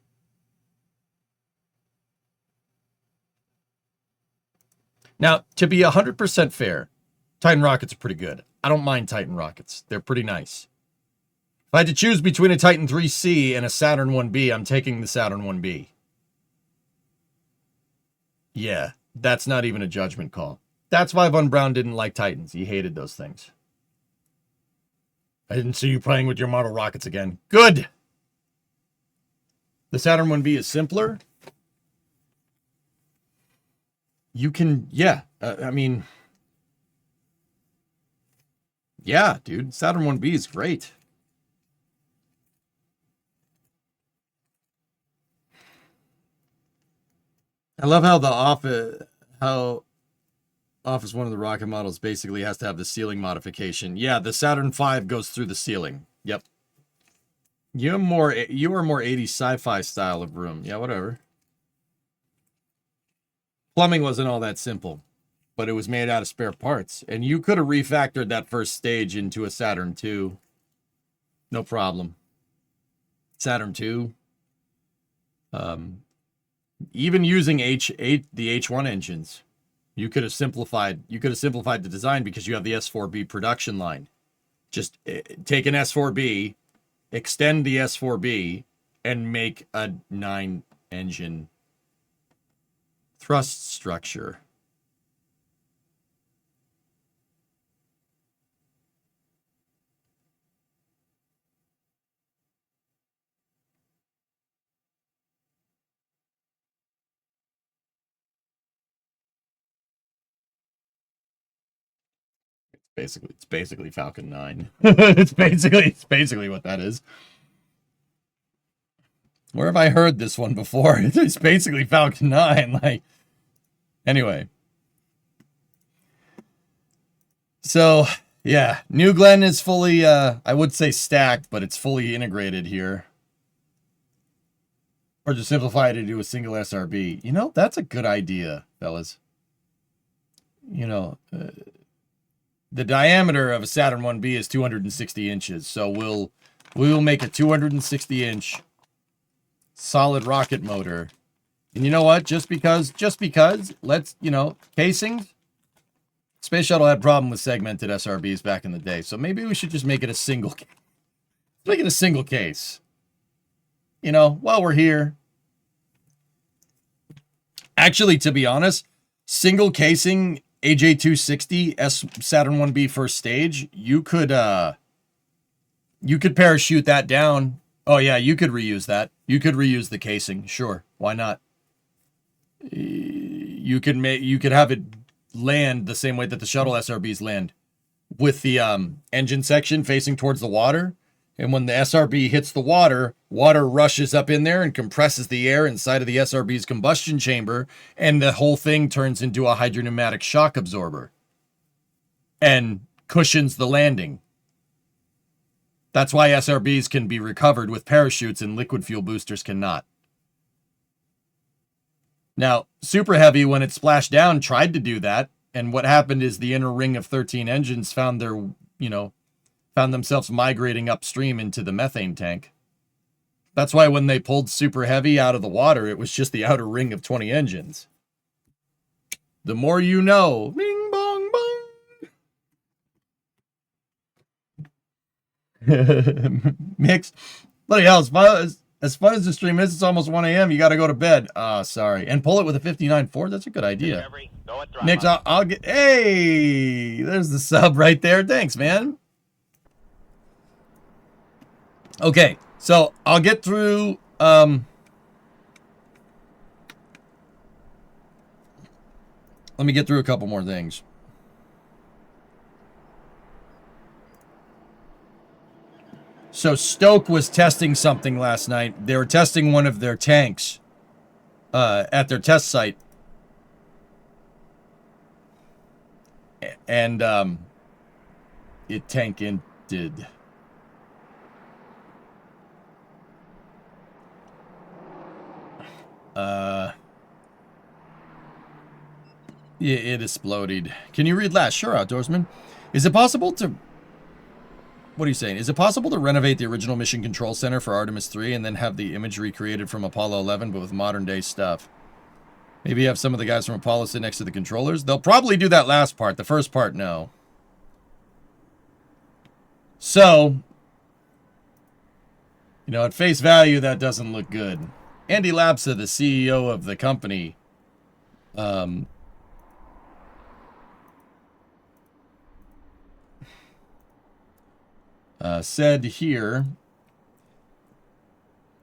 Now, to be 100% fair, Titan rockets are pretty good. I don't mind Titan rockets. They're pretty nice. If I had to choose between a Titan 3C and a Saturn 1B, I'm taking the Saturn 1B. Yeah, that's not even a judgment call. That's why Von Braun didn't like Titans. He hated those things. I didn't see you playing with your model rockets again. Good! The Saturn 1B is simpler. You can, yeah, I mean, yeah, dude, Saturn 1B is great. I love how Office one of the rocket models basically has to have the ceiling modification. Yeah, the Saturn V goes through the ceiling. Yep. You are more 80s sci-fi style of room. Yeah, whatever. Plumbing wasn't all that simple, but it was made out of spare parts. And you could have refactored that first stage into a Saturn II. No problem. Saturn II. Even using the H1 engines, you could have simplified the design because you have the S4B production line. Just take an S4B, extend the S4B, and make a 9-engine thrust structure. It's basically Falcon 9. it's basically what that is. Where have I heard this one before? It's basically Falcon 9. Like, anyway. So, yeah, New Glenn is fully, I would say stacked, but it's fully integrated here. Or just simplify it to do a single SRB. You know, that's a good idea, fellas. You know, the diameter of a Saturn 1B is 260 inches. So we will make a 260 inch solid rocket motor. And you know what? Just because, let's, you know, casings. Space Shuttle had a problem with segmented SRBs back in the day. So maybe we should just make it a single case. Make it a single case. You know, while we're here. Actually, to be honest, single casing AJ260 S Saturn 1B first stage, you could parachute that down. Oh yeah, you could reuse that. You could reuse the casing. Sure, why not? You could have it land the same way that the shuttle SRBs land, with the engine section facing towards the water. And when the SRB hits the water, water rushes up in there and compresses the air inside of the SRB's combustion chamber, and the whole thing turns into a hydropneumatic shock absorber and cushions the landing. That's why SRBs can be recovered with parachutes and liquid fuel boosters cannot. Now, Super Heavy, when it splashed down, tried to do that. And what happened is the inner ring of 13 engines found themselves migrating upstream into the methane tank. That's why when they pulled Super Heavy out of the water, it was just the outer ring of 20 engines. The more you know. Bing, bong, bong. Mix. Bloody hell, as fun as the stream is, it's almost 1 a.m. You got to go to bed. Sorry. And pull it with a 59 Ford. That's a good idea. Mix, I'll get... Hey! There's the sub right there. Thanks, man. Okay, so I'll get through, let me get through a couple more things. So Stoke was testing something last night. They were testing one of their tanks at their test site. And it tank-ended. It exploded. Can you read last? Sure, Outdoorsman. Is it possible to... What are you saying? Is it possible to renovate the original Mission Control Center for Artemis 3 and then have the imagery created from Apollo 11 but with modern day stuff? Maybe have some of the guys from Apollo sit next to the controllers? They'll probably do that last part. The first part, no. So, you know, at face value, that doesn't look good. Andy Lapsa, the CEO of the company, said here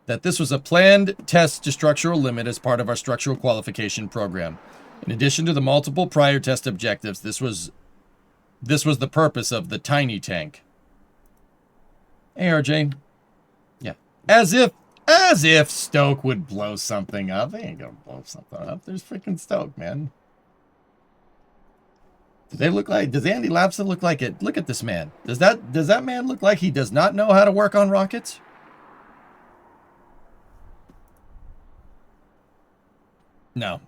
that this was a planned test to structural limit as part of our structural qualification program. In addition to the multiple prior test objectives, this was the purpose of the tiny tank. Hey, RJ. Yeah. As if Stoke would blow something up. They ain't gonna blow something up. There's freaking Stoke, man. Do they look like... Does Andy Lapsa look like it? Look at this man. Does that man look like he does not know how to work on rockets? No.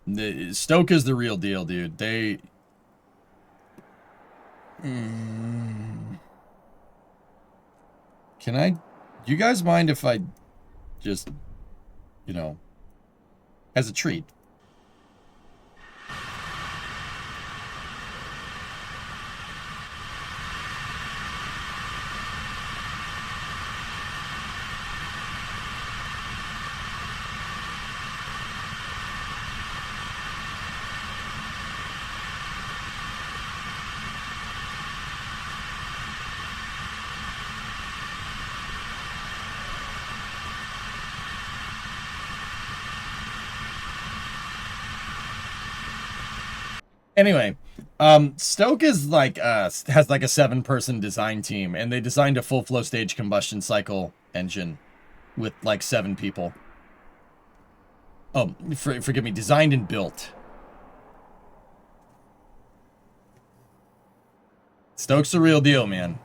Stoke is the real deal, dude. They... Can I... Do you guys mind if I just... You know... As a treat... Anyway, Stoke is like has like a 7-person design team, and they designed a full flow stage combustion cycle engine with like 7 people. Oh, forgive me, designed and built. Stoke's the real deal, man.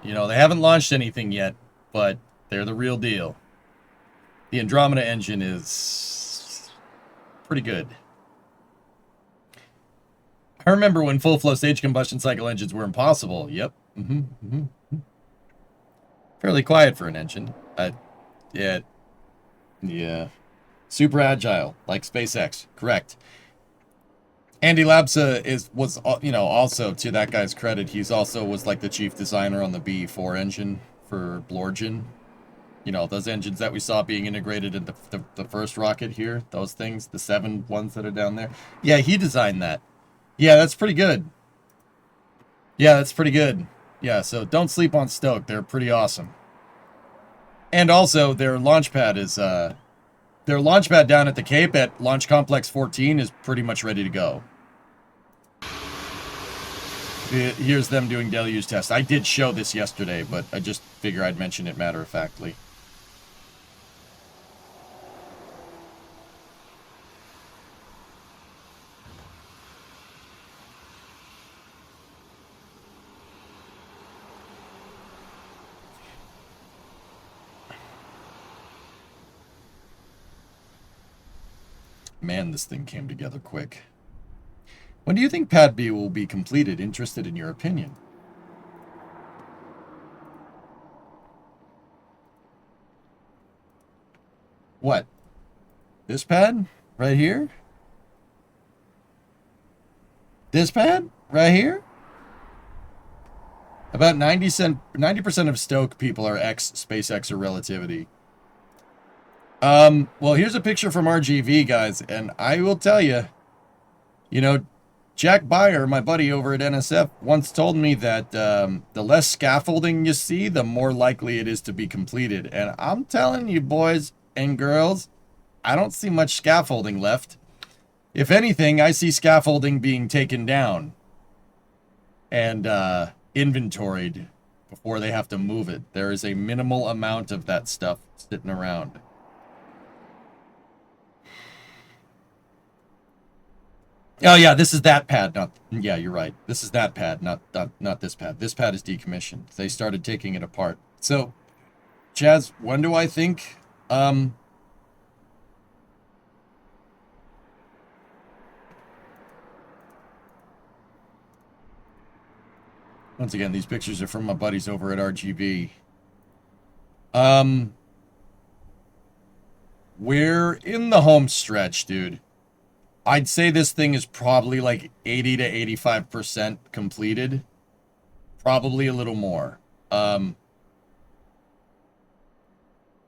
You know, they haven't launched anything yet, but they're the real deal. The Andromeda engine is pretty good. I remember when full flow stage combustion cycle engines were impossible. Yep. Fairly quiet for an engine. Yeah. Super agile, like SpaceX. Correct. Andy Labsa was also, to that guy's credit, he's also was like the chief designer on the BE4 engine for Blorgen. You know, those engines that we saw being integrated in the first rocket here, those things, the 7 ones that are down there. Yeah, he designed that. Yeah, that's pretty good. Yeah, so don't sleep on Stoke. They're pretty awesome. And also, their launch pad is, their launch pad down at the Cape at Launch Complex 14 is pretty much ready to go. Here's them doing deluge tests. I did show this yesterday, but I just figure I'd mention it matter-of-factly. Man, this thing came together quick. When do you think Pad B will be completed? Interested in your opinion. What? This pad? Right here? This pad? Right here? About 90% of Stoke people are ex-SpaceX or Relativity. Well, here's a picture from RGV, guys, and I will tell you, you know, Jack Beyer, my buddy over at NSF, once told me that the less scaffolding you see, the more likely it is to be completed. And I'm telling you, boys and girls, I don't see much scaffolding left. If anything, I see scaffolding being taken down and inventoried before they have to move it. There is a minimal amount of that stuff sitting around. Oh yeah, this is that pad. Yeah, you're right. This is that pad, not this pad. This pad is decommissioned. They started taking it apart. So, Chaz, when do I think? Once again, these pictures are from my buddies over at RGB. We're in the home stretch, dude. I'd say this thing is probably like 80 to 85% completed. Probably a little more.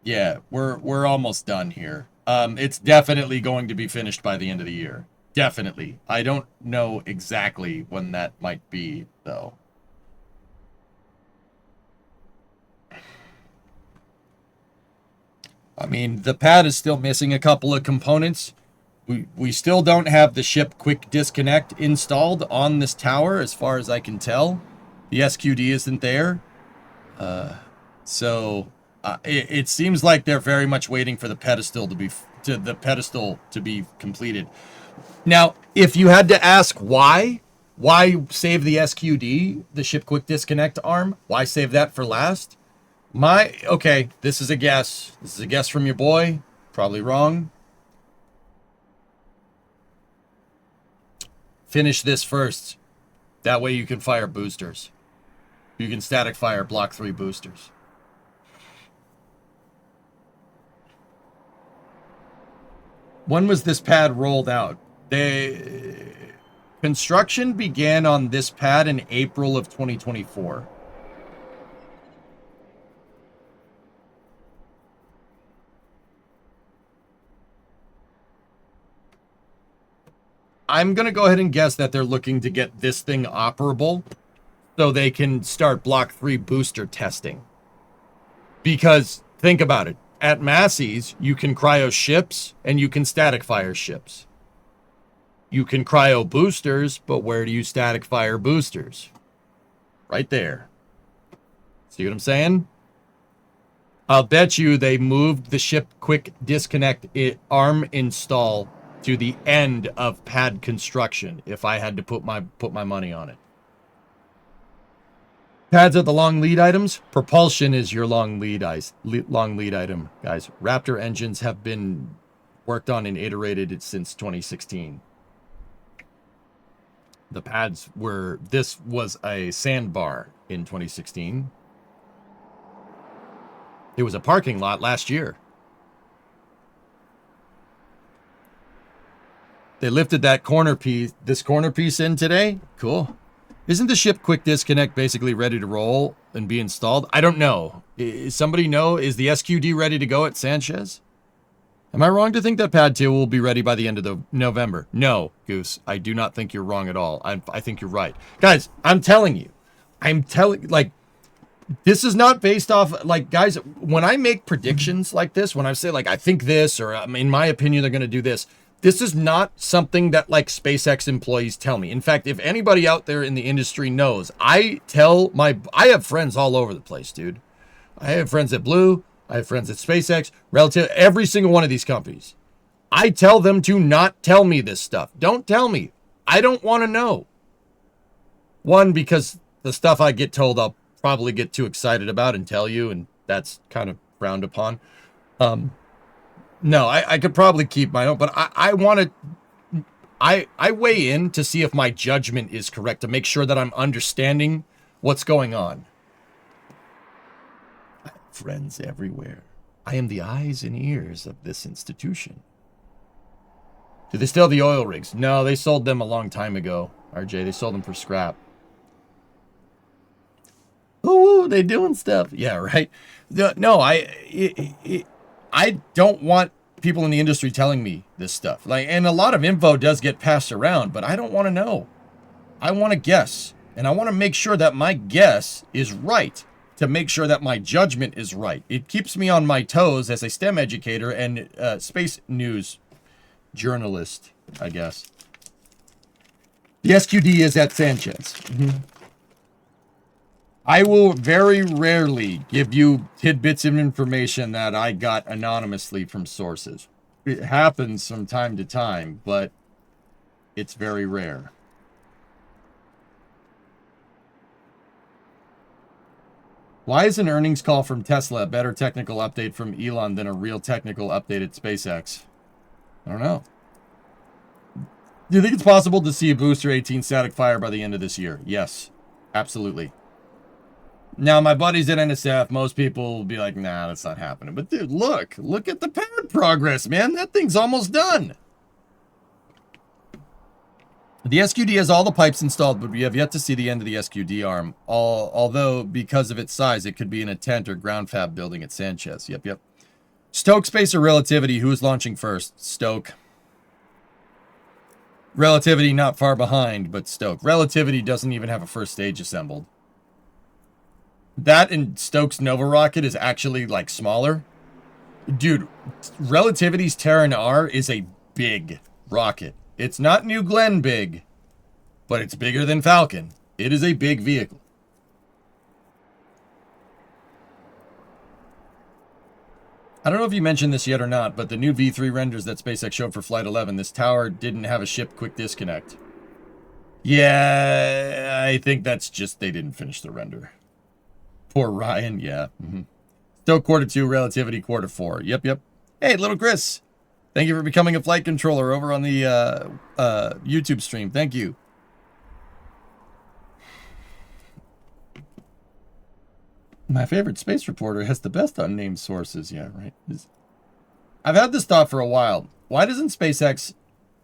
Yeah, we're almost done here. It's definitely going to be finished by the end of the year. Definitely. I don't know exactly when that might be, though. I mean, the pad is still missing a couple of components. We still don't have the ship quick disconnect installed on this tower, as far as I can tell. The SQD isn't there. So it seems like they're very much waiting for the pedestal to be completed. Now, if you had to ask why save the SQD, the ship quick disconnect arm? Why save that for last? Okay, this is a guess. This is a guess from your boy. Probably wrong. Finish this first. That way you can fire boosters. You can static fire Block 3 boosters. When was this pad rolled out? Construction began on this pad in April of 2024. I'm going to go ahead and guess that they're looking to get this thing operable so they can start Block 3 booster testing. Because, think about it. At Massey's, you can cryo ships and you can static fire ships. You can cryo boosters, but where do you static fire boosters? Right there. See what I'm saying? I'll bet you they moved the ship quick disconnect arm install to the end of pad construction if I had to put my money on it. Pads are the long lead items. Propulsion is your long lead item, guys. Raptor engines have been worked on and iterated since 2016. The pads were, this was a sandbar in 2016. It was a parking lot last year. They lifted that corner piece, this corner piece in today. Cool. Isn't the ship quick disconnect basically ready to roll and be installed? I don't know. Is somebody know? Is the SQD ready to go at Sanchez? Am I wrong to think that Pad 2 will be ready by the end of November? No, Goose. I do not think you're wrong at all. I think you're right. Guys, I'm telling you. Like, this is not based off, like, guys, when I make predictions like this, when I say, like, I think this, or in my opinion, they're going to do this, this is not something that, like, SpaceX employees tell me. In fact, if anybody out there in the industry knows, I have friends all over the place, dude. I have friends at Blue. I have friends at SpaceX, relative, every single one of these companies. I tell them to not tell me this stuff. Don't tell me. I don't want to know. One, because the stuff I get told, I'll probably get too excited about and tell you, and that's kind of frowned upon. No, I could probably keep my own, but I want to, I weigh in to see if my judgment is correct, to make sure that I'm understanding what's going on. I have friends everywhere. I am the eyes and ears of this institution. Do they still have the oil rigs? No, they sold them a long time ago, RJ. They sold them for scrap. Ooh, they doing stuff. Yeah, right. No, I don't want people in the industry telling me this stuff. Like, and a lot of info does get passed around, but I don't want to know. I want to guess, and I want to make sure that my guess is right, to make sure that my judgment is right. It keeps me on my toes as a STEM educator and space news journalist, I guess. The SQD is at Sanchez. I will very rarely give you tidbits of information that I got anonymously from sources. It happens from time to time, but it's very rare. Why is an earnings call from Tesla a better technical update from Elon than a real technical update at SpaceX? I don't know. Do you think it's possible to see a Booster 18 static fire by the end of this year? Yes, absolutely. Now, my buddies at NSF, most people will be like, nah, that's not happening. But dude, look at the pad progress, man. That thing's almost done. The SQD has all the pipes installed, but we have yet to see the end of the SQD arm. Although, because of its size, it could be in a tent or ground fab building at Sanchez. Yep. Stoke, Space, or Relativity? Who is launching first? Stoke. Relativity not far behind, but Stoke. Relativity doesn't even have a first stage assembled. That and Stoke's Nova rocket is actually, like, smaller. Dude, Relativity's Terran R is a big rocket. It's not New Glenn big, but it's bigger than Falcon. It is a big vehicle. I don't know if you mentioned this yet or not, but the new V3 renders that SpaceX showed for Flight 11, this tower didn't have a ship quick disconnect. Yeah, I think that's just they didn't finish the render. Poor Ryan, yeah. Stoke quarter 2, Relativity quarter 4. Yep. Hey, little Chris. Thank you for becoming a flight controller over on the YouTube stream. Thank you. My favorite space reporter has the best unnamed sources. Yeah, right. I've had this thought for a while. Why doesn't SpaceX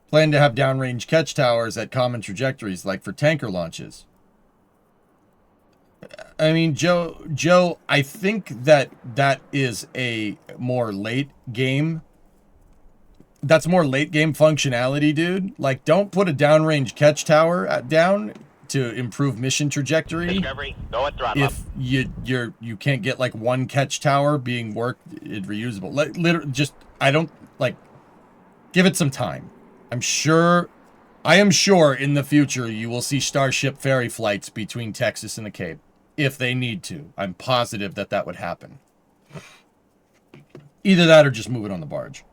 plan to have downrange catch towers at common trajectories, like for tanker launches? I mean, Joe, I think that is a more late game. That's more late game functionality, dude. Like, don't put a downrange catch tower down to improve mission trajectory. Discovery, go at throttle if you can't get like one catch tower being worked, reusable. Literally, just I don't like. Give it some time. I am sure in the future you will see Starship ferry flights between Texas and the Cape. If they need to. I'm positive that would happen. Either that or just move it on the barge.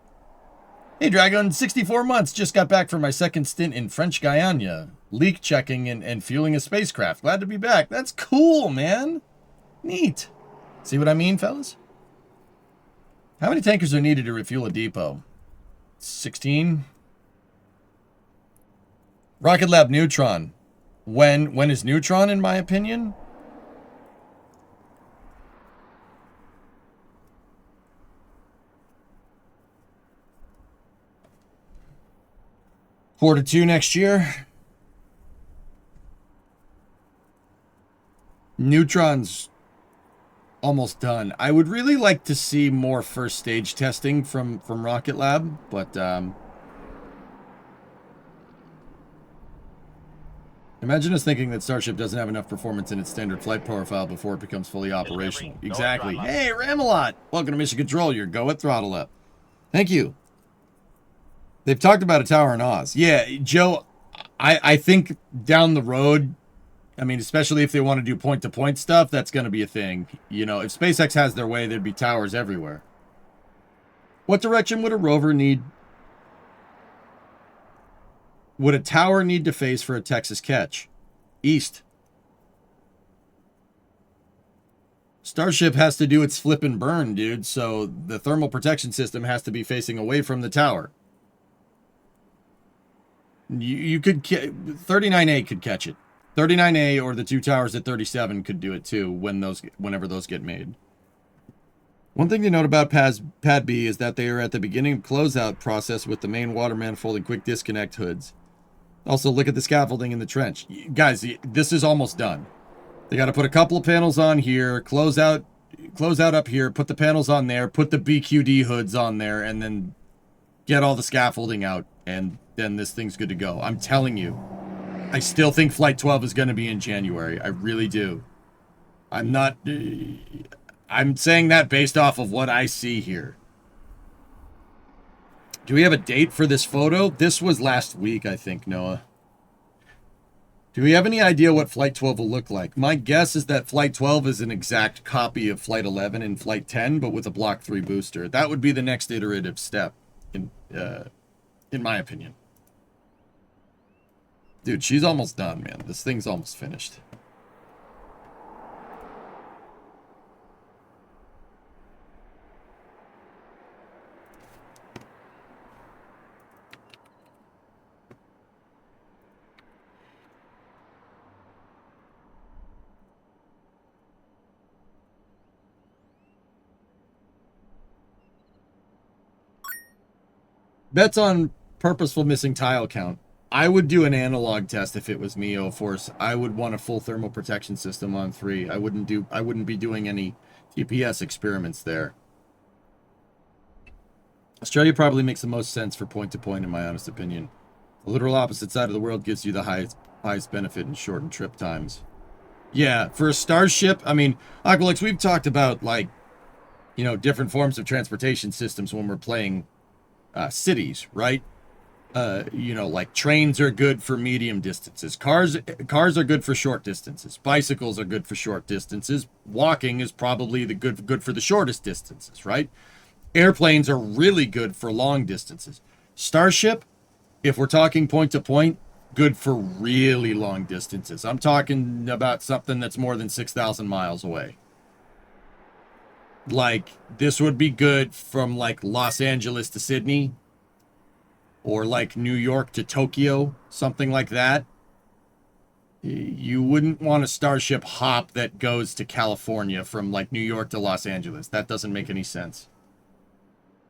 Hey, Dragon, 64 months. Just got back from my second stint in French Guyana. leak checking and fueling a spacecraft. Glad to be back. That's cool, man. Neat. See what I mean, fellas? How many tankers are needed to refuel a depot? 16? Rocket Lab Neutron. When is Neutron, in my opinion? Q2 next year. Neutron's almost done. I would really like to see more first stage testing from Rocket Lab, but imagine us thinking that Starship doesn't have enough performance in its standard flight profile before it becomes fully operational. Exactly. Hey, Ramalot! Welcome to Mission Control. Your go at throttle up. Thank you. They've talked about a tower in Oz. Yeah, Joe, I think down the road, I mean, especially if they want to do point-to-point stuff, that's going to be a thing. You know, if SpaceX has their way, there'd be towers everywhere. What direction would a rover need? Would a tower need to face for a Texas catch? East. Starship has to do its flip and burn, dude, so the thermal protection system has to be facing away from the tower. You could... 39A could catch it. 39A or the two towers at 37 could do it too whenever those get made. One thing to note about Pad B is that they are at the beginning of closeout process with the main water manifold and quick disconnect hoods. Also, look at the scaffolding in the trench. Guys, this is almost done. They got to put a couple of panels on here, close out up here, put the panels on there, put the BQD hoods on there, and then get all the scaffolding out, and then this thing's good to go. I'm telling you. I still think Flight 12 is going to be in January. I really do. I'm saying that based off of what I see here. Do we have a date for this photo? This was last week, I think, Noah. Do we have any idea what Flight 12 will look like? My guess is that Flight 12 is an exact copy of Flight 11 and Flight 10, but with a Block 3 booster. That would be the next iterative step, in my opinion. Dude, she's almost done, man. This thing's almost finished. Bets on purposeful missing tile count. I would do an analog test if it was me, O-Force. I would want a full thermal protection system on 3. I wouldn't be doing any TPS experiments there. Australia probably makes the most sense for point-to-point, in my honest opinion. The literal opposite side of the world gives you the highest benefit in shortened trip times. Yeah, for a Starship, I mean, Aqualix, we've talked about, like, you know, different forms of transportation systems when we're playing cities, right? You know, like trains are good for medium distances. Cars are good for short distances. Bicycles are good for short distances. Walking is probably the good for the shortest distances, right? Airplanes are really good for long distances. Starship, if we're talking point to point, good for really long distances. I'm talking about something that's more than 6,000 miles away. Like, this would be good from like Los Angeles to Sydney, or like New York to Tokyo, something like that. You wouldn't want a Starship hop that goes to California from like New York to Los Angeles. That doesn't make any sense.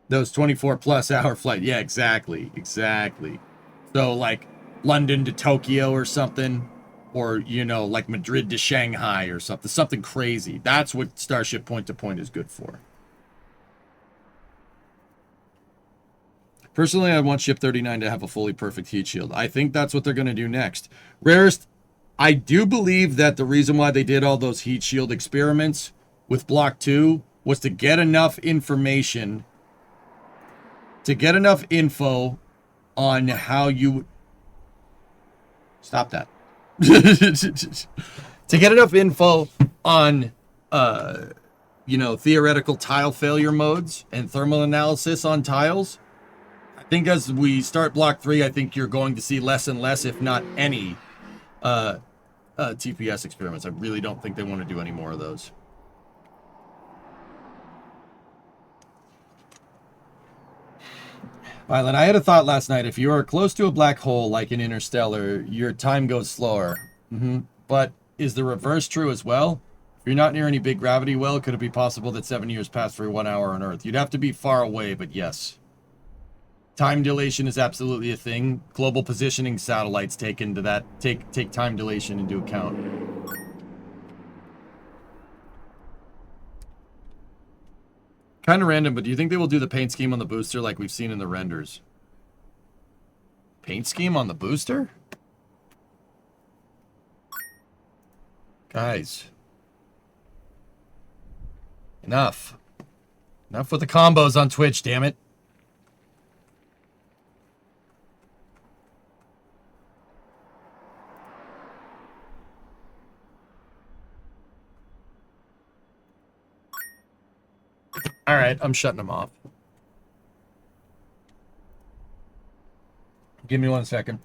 Those 24+ hour flight. Yeah, exactly. So like London to Tokyo or something, or, you know, like Madrid to Shanghai or something crazy. That's what Starship point to point is good for. Personally, I want Ship 39 to have a fully perfect heat shield. I think that's what they're going to do next. Rarest, I do believe that the reason why they did all those heat shield experiments with Block 2 was to get enough information, to get enough info on how you... Stop that. To get enough info on, you know, theoretical tile failure modes and thermal analysis on tiles. I think as we start Block 3, I think you're going to see less and less, if not any, TPS experiments. I really don't think they want to do any more of those. Violet, I had a thought last night. If you are close to a black hole, like in Interstellar, your time goes slower. But is the reverse true as well? If you're not near any big gravity well, could it be possible that 7 years pass for 1 hour on Earth? You'd have to be far away, but yes. Time dilation is absolutely a thing. Global positioning satellites take time dilation into account. Kind of random, but do you think they will do the paint scheme on the booster like we've seen in the renders? Paint scheme on the booster? Guys. Enough. Enough with the combos on Twitch, damn it. Alright, I'm shutting them off. Give me 1 second.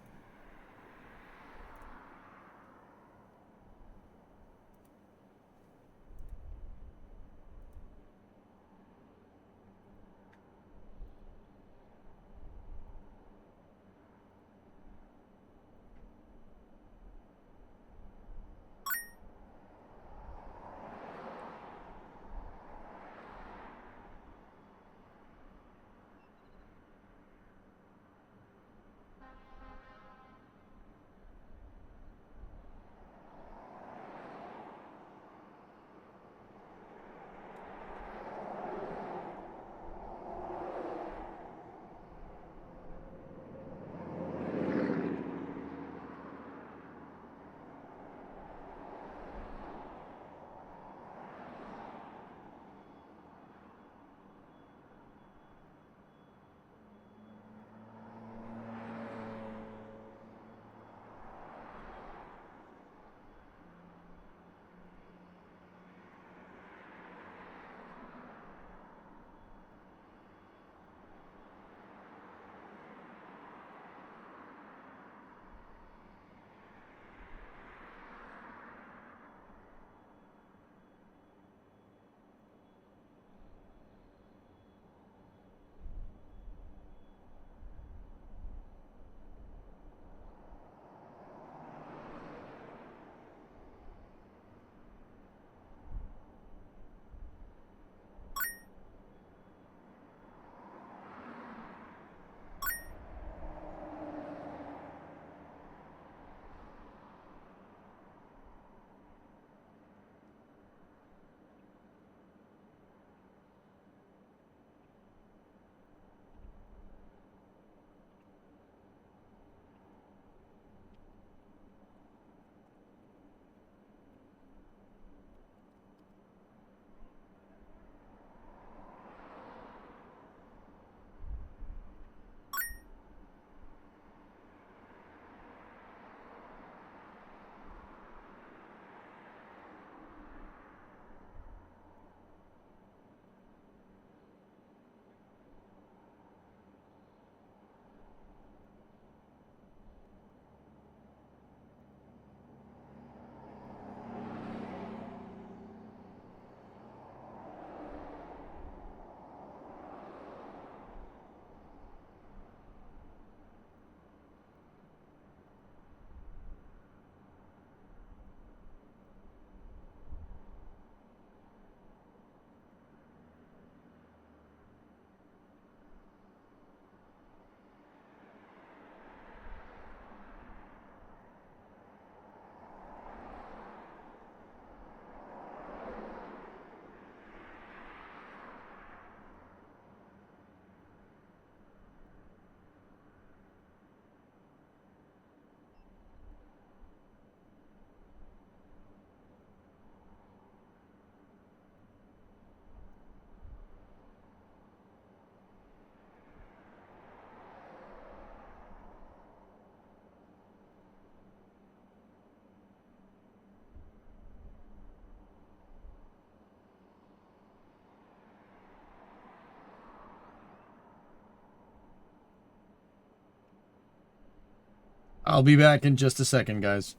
I'll be back in just a second, guys.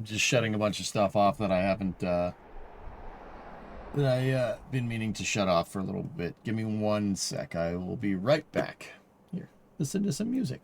I'm just shutting a bunch of stuff off that I haven't, been meaning to shut off for a little bit. Give me 1 sec. I will be right back. Here, listen to some music.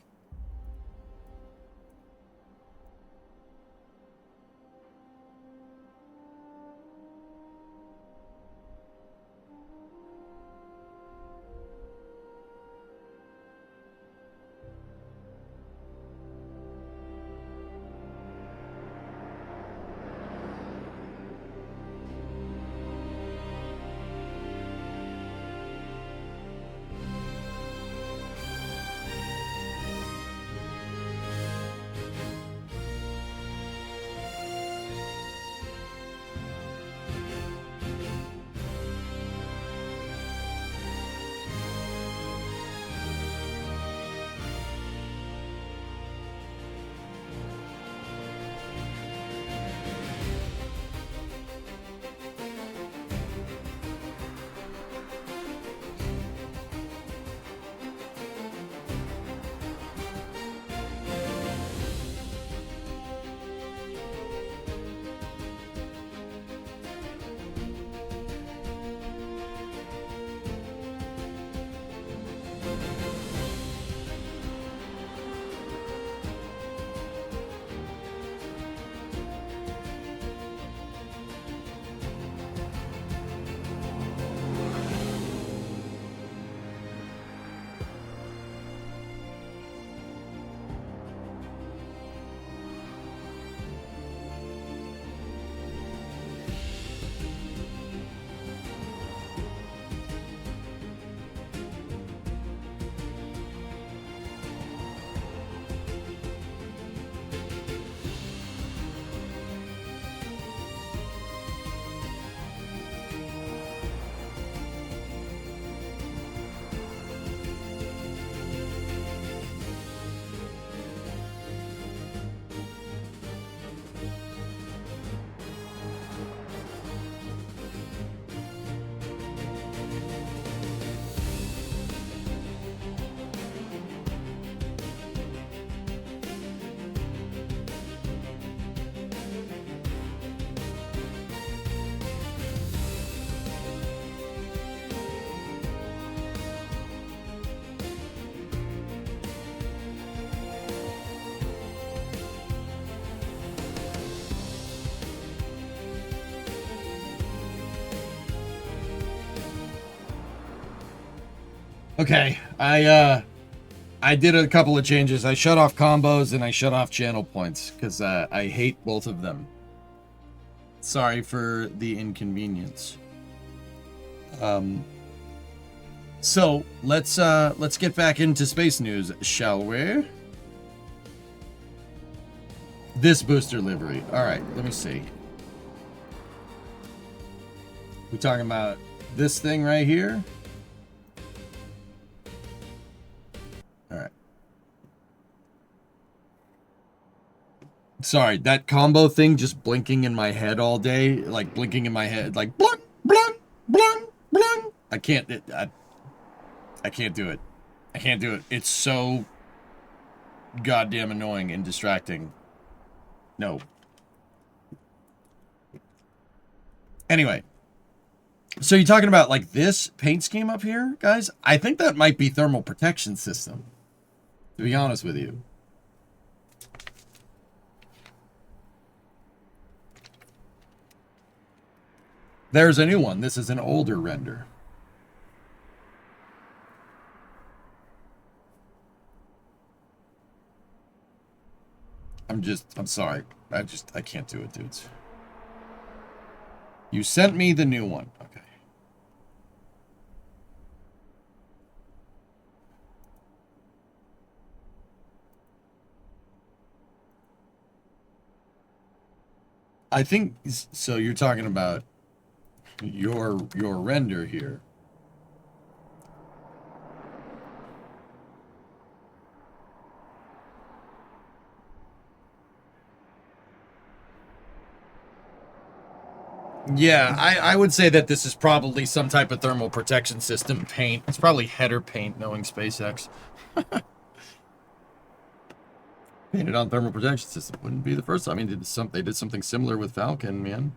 Okay, I did a couple of changes. I shut off combos and I shut off channel points because I hate both of them. Sorry for the inconvenience. So let's get back into space news, shall we? This booster livery. All right, let me see. We're talking about this thing right here. All right. Sorry, that combo thing just blinking in my head all day, like blinking in my head, like blunk, blunk, blunk, blunk. I can't do it. I can't do it. It's so goddamn annoying and distracting. No. Anyway. So you're talking about like this paint scheme up here, guys? I think that might be thermal protection system, to be honest with you. There's a new one. This is an older render. I'm sorry. I can't do it, dudes. You sent me the new one. Okay. I think so. You're talking about your render here. Yeah, I would say that this is probably some type of thermal protection system paint. It's probably header paint, knowing SpaceX. Painted on thermal protection system. Wouldn't be the first time. I mean, they did something similar with Falcon, man.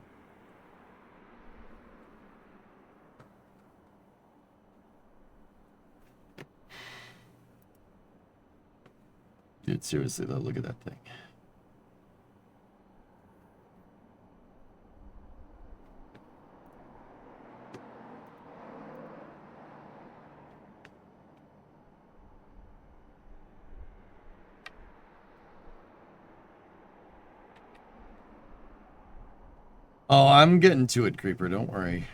Dude, seriously though, look at that thing. Oh, I'm getting to it, Creeper. Don't worry.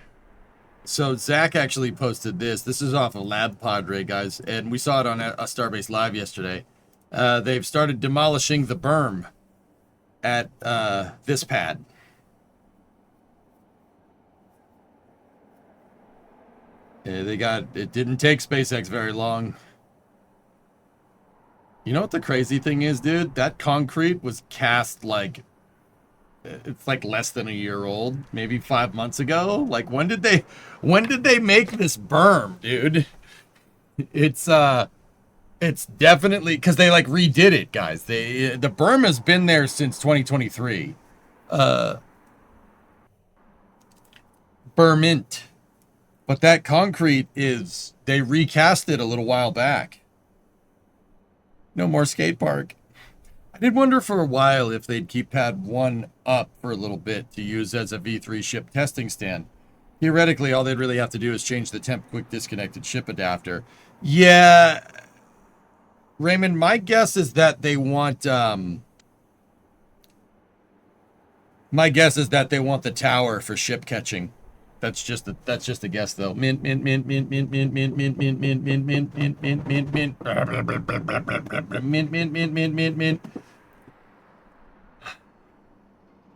So Zach actually posted this. This is off of Lab Padre, guys, and we saw it on a Starbase Live yesterday. They've started demolishing the berm at this pad. It didn't take SpaceX very long. You know what the crazy thing is, dude? That concrete was cast like, it's like less than a year old, maybe 5 months ago. Like, when did they make this berm, dude? It's definitely, because they like redid it, guys. The berm has been there since 2023. Bermint. But that concrete they recast it a little while back. No more skate park. I did wonder for a while if they'd keep pad 1 up for a little bit to use as a V3 ship testing stand. Theoretically, all they'd really have to do is change the temp quick disconnected ship adapter. Yeah, Raymond, my guess is that they want the tower for ship catching. That's just a guess though. Mint.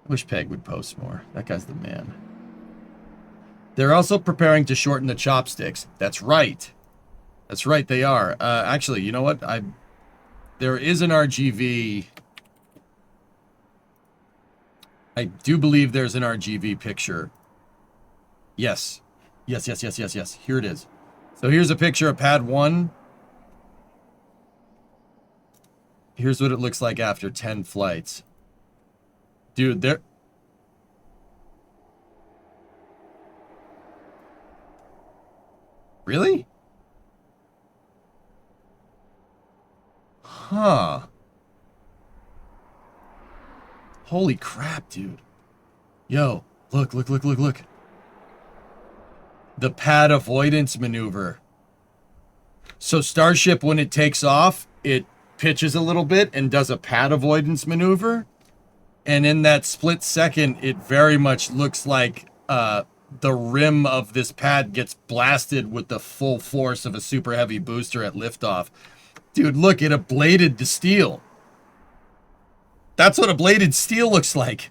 Wish Peg would post more. That guy's the man. They're also preparing to shorten the chopsticks. That's right. That's right, they are. Actually, you know what? There is an RGV. I do believe there's an RGV picture. Yes. Yes. Here it is. So here's a picture of pad 1. Here's what it looks like after 10 flights. Dude, there... Really? Huh. Holy crap, dude. Yo, look. The pad avoidance maneuver. So Starship, when it takes off, it pitches a little bit and does a pad avoidance maneuver. And in that split second, it very much looks like the rim of this pad gets blasted with the full force of a super heavy booster at liftoff. Dude, look, it ablated the steel. That's what ablated steel looks like.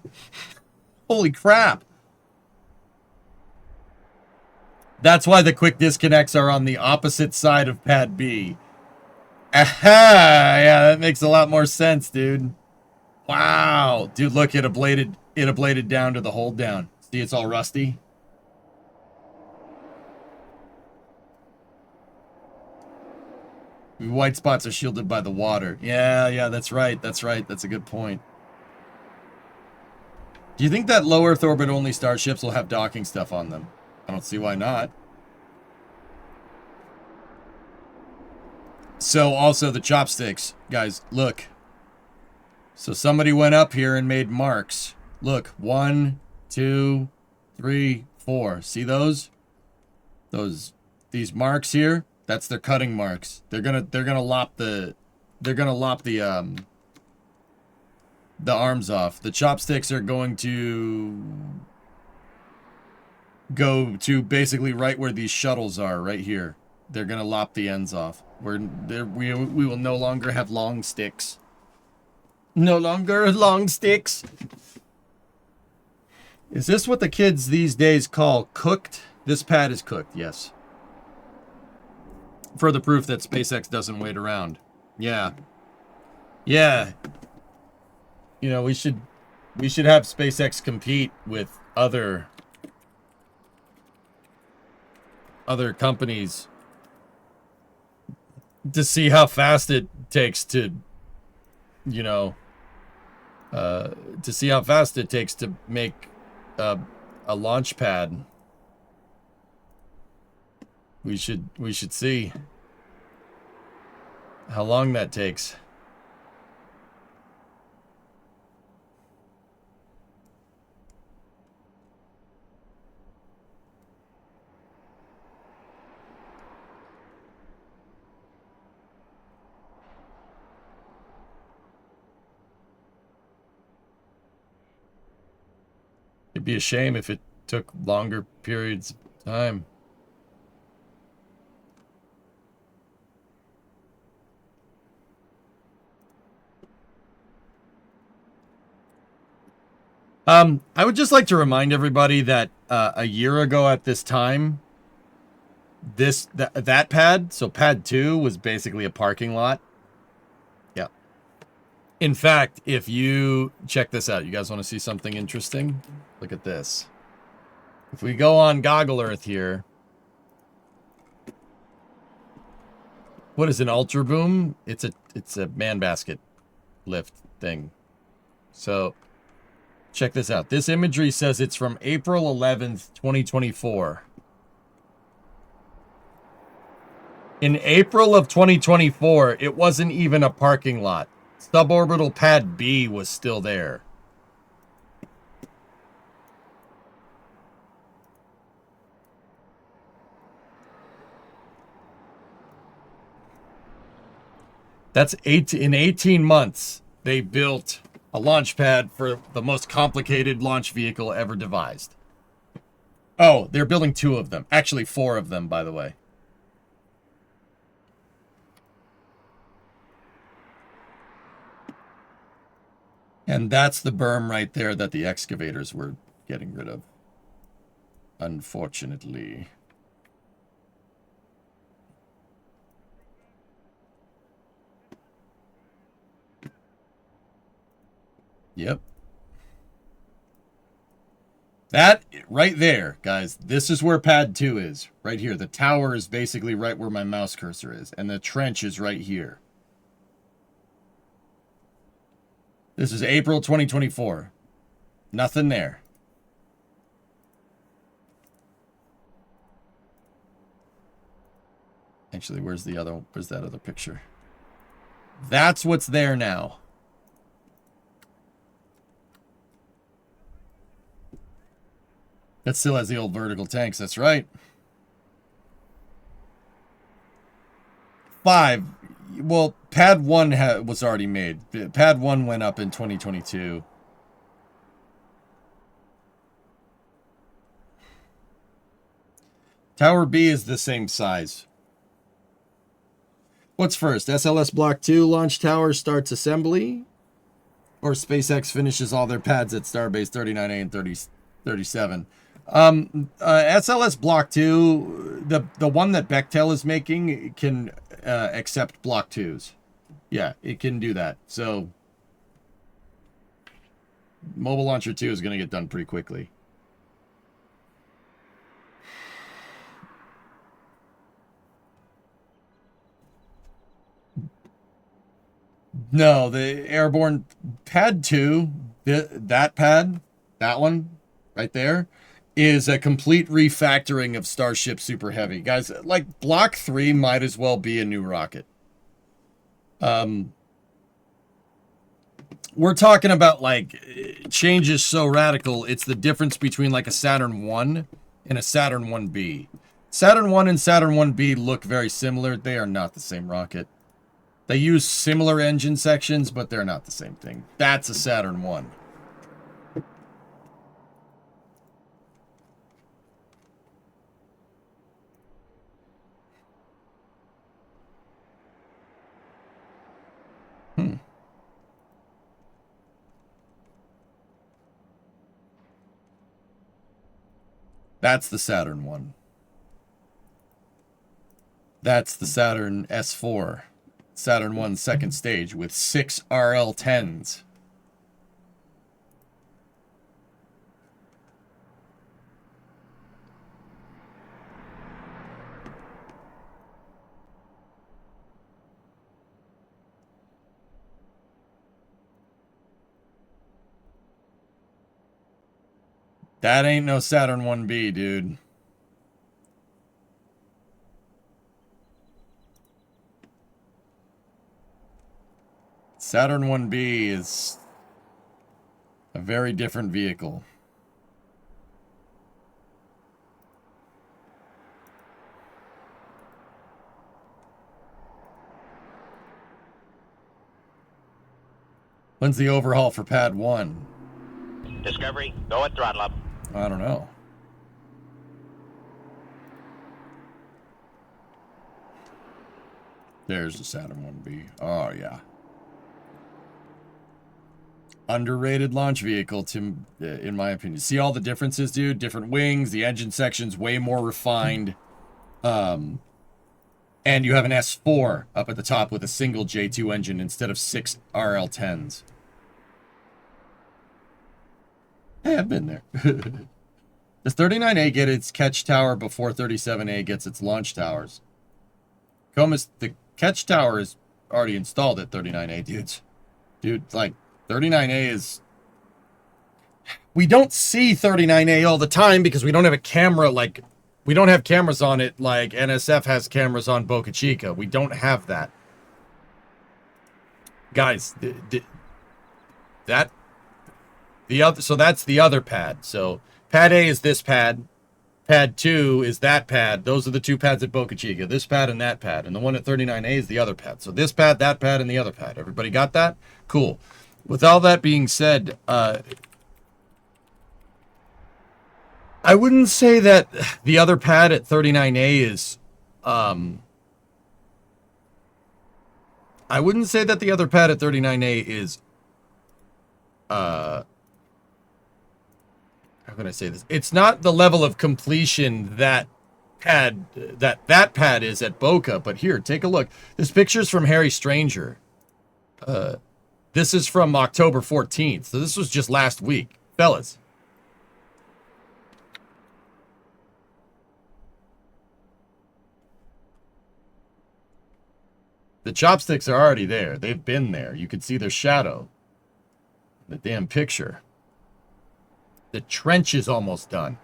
Holy crap. That's why the quick disconnects are on the opposite side of pad B. Aha! Yeah, that makes a lot more sense, dude. Wow. Dude, look, it ablated down to the hold down. See, it's all rusty. White spots are shielded by the water. Yeah, that's right. That's a good point. Do you think that low Earth orbit only starships will have docking stuff on them? I don't see why not. So also the chopsticks, guys, look. So somebody went up here and made marks. Look, 1, 2, 3, 4. See those? These marks here? That's their cutting marks. They're gonna lop the arms off. The chopsticks are going to go to basically right where these shuttles are, right here. They're gonna lop the ends off. We will no longer have long sticks. No longer long sticks. Is this what the kids these days call cooked? This pad is cooked, yes. Further proof that SpaceX doesn't wait around. Yeah. Yeah. You know, we should have SpaceX compete with other companies to see how fast it takes to you know, to see how fast it takes to make a launch pad. We should see how long that takes. It'd be a shame if it took longer periods of time. I would just like to remind everybody that a year ago at this time, that pad, so pad 2 was basically a parking lot. Yeah. In fact, if you check this out, you guys want to see something interesting? Look at this. If we go on Goggle Earth here, what is an Ultra Boom? It's a man basket lift thing. So check this out. This imagery says it's from April 11th, 2024. In April of 2024, it wasn't even a parking lot. Suborbital pad B was still there. That's in 18 months, they built a launch pad for the most complicated launch vehicle ever devised. Oh, they're building 2 of them. Actually, 4 of them, by the way. And that's the berm right there that the excavators were getting rid of. Unfortunately. Yep. That right there, guys, this is where pad 2 is. Right here. The tower is basically right where my mouse cursor is. And the trench is right here. This is April 2024. Nothing there. Actually, where's that other picture? That's what's there now. That still has the old vertical tanks, that's right. 5. Well, pad 1 was already made. Pad 1 went up in 2022. Tower B is the same size. What's first? SLS Block 2 launch tower starts assembly? Or SpaceX finishes all their pads at Starbase 39A and 37? SLS Block 2, the one that Bechtel is making can accept Block 2s. Yeah, it can do that. So Mobile Launcher 2 is going to get done pretty quickly. No, the Airborne Pad 2, that pad, that one right there, is a complete refactoring of Starship Super Heavy. Guys, like, Block 3 might as well be a new rocket. We're talking about, like, changes so radical, it's the difference between, like, a Saturn 1 and a Saturn 1B. Saturn 1 and Saturn 1B look very similar. They are not the same rocket. They use similar engine sections, but they're not the same thing. That's a Saturn 1. That's the Saturn 1. That's the Saturn S4. Saturn 1 second stage with 6 RL-10s. That ain't no Saturn 1B, dude. Saturn 1B is a very different vehicle. When's the overhaul for Pad 1? Discovery, go at throttle up. I don't know. There's the Saturn 1B. Oh, yeah. Underrated launch vehicle, Tim, in my opinion. See all the differences, dude? Different wings, the engine section's way more refined. And you have an S4 up at the top with a single J2 engine instead of 6 RL10s. Hey, I've been there. Does 39A get its catch tower before 37A gets its launch towers? Comus, the catch tower is already installed at 39A, dudes. Dude, like, 39A is... We don't see 39A all the time because we don't have a camera like... We don't have cameras on it like NSF has cameras on Boca Chica. We don't have that. Guys, so that's the other pad. So pad A is this pad. Pad 2 is that pad. Those are the two pads at Boca Chica. This pad and that pad. And the one at 39A is the other pad. So this pad, that pad, and the other pad. Everybody got that? Cool. With all that being said, I wouldn't say that the other pad at 39A is, I wouldn't say that the other pad at 39A is, how can I say this? It's not the level of completion that pad is at Boca, but here, take a look. This picture's from Harry Stranger. This is from October 14th, so this was just last week. Fellas. The chopsticks are already there. They've been there. You can see their shadow. The damn picture. The trench is almost done.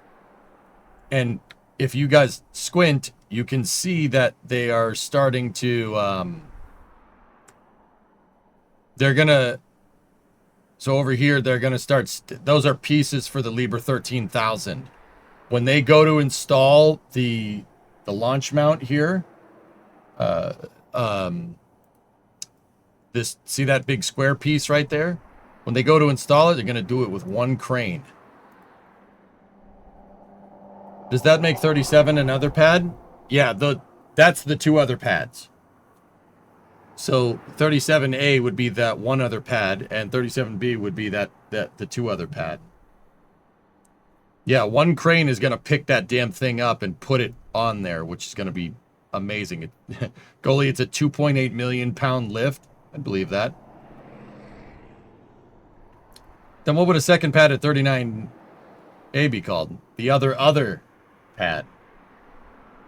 And if you guys squint, you can see that they are starting to... they're going to... So over here, they're going to start... Those are pieces for the Libre 13,000. When they go to install the launch mount here... see that big square piece right there? When they go to install it, they're going to do it with one crane. Does that make 37 another pad? Yeah, that's the two other pads. So 37A would be that one other pad, and 37B would be the two other pad. Yeah, one crane is going to pick that damn thing up and put it on there, which is going to be amazing. Goalie, it's a 2.8 million pound lift. I believe that. Then what would a second pad at 39A be called? The other pad.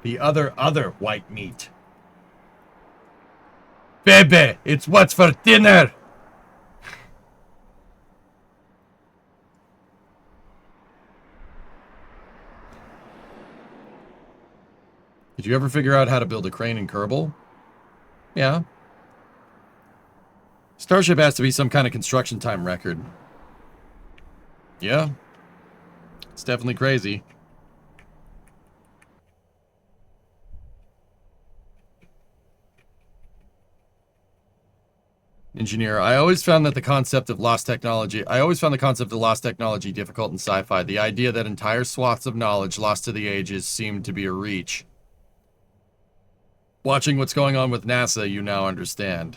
The other white meat. Bebe, it's what's for dinner. Did you ever figure out how to build a crane in Kerbal? Yeah. Starship has to be some kind of construction time record. Yeah. It's definitely crazy. Engineer, I always found the concept of lost technology difficult in sci-fi. The idea that entire swaths of knowledge lost to the ages seemed to be a reach. Watching what's going on with NASA, you now understand.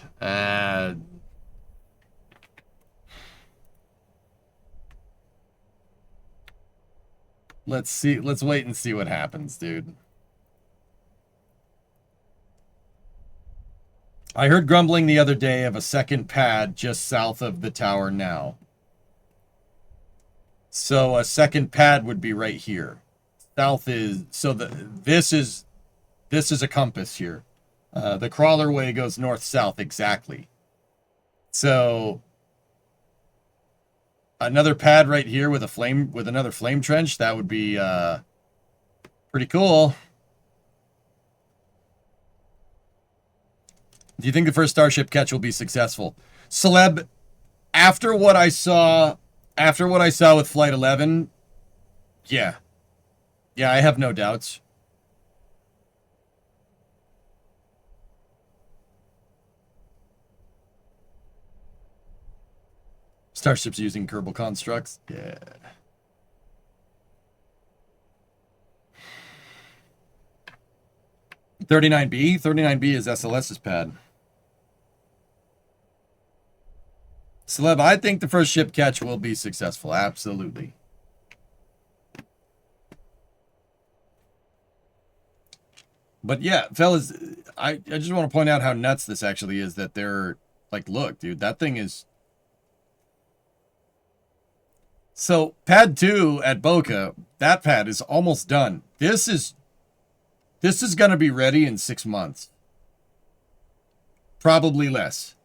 Let's see. Let's wait and see what happens, dude. I heard grumbling the other day of a second pad just south of the tower now. So a second pad would be right here. South is this is a compass here. The crawler way goes north-south exactly. So another pad right here with another flame trench, that would be pretty cool. Do you think the first Starship catch will be successful? Celeb, after what I saw with Flight 11, yeah. Yeah, I have no doubts. Starship's using Kerbal constructs. Yeah. $39B? $39B is SLS's pad. Celeb, I think the first ship catch will be successful. Absolutely. But yeah, fellas, I just want to point out how nuts this actually is that they're like, look, dude, that thing is... So, pad 2 at Boca, that pad is almost done. This is going to be ready in 6 months. Probably less.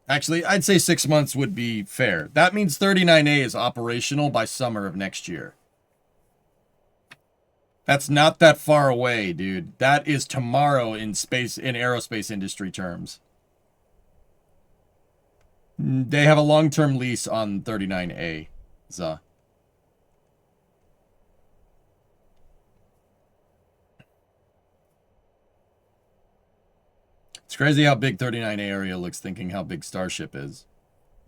Actually, I'd say 6 months would be fair. That means 39A is operational by summer of next year. That's not that far away, dude. That is tomorrow in aerospace industry terms. They have a long-term lease on 39A. Zuh. It's crazy how big 39A area looks, thinking how big Starship is.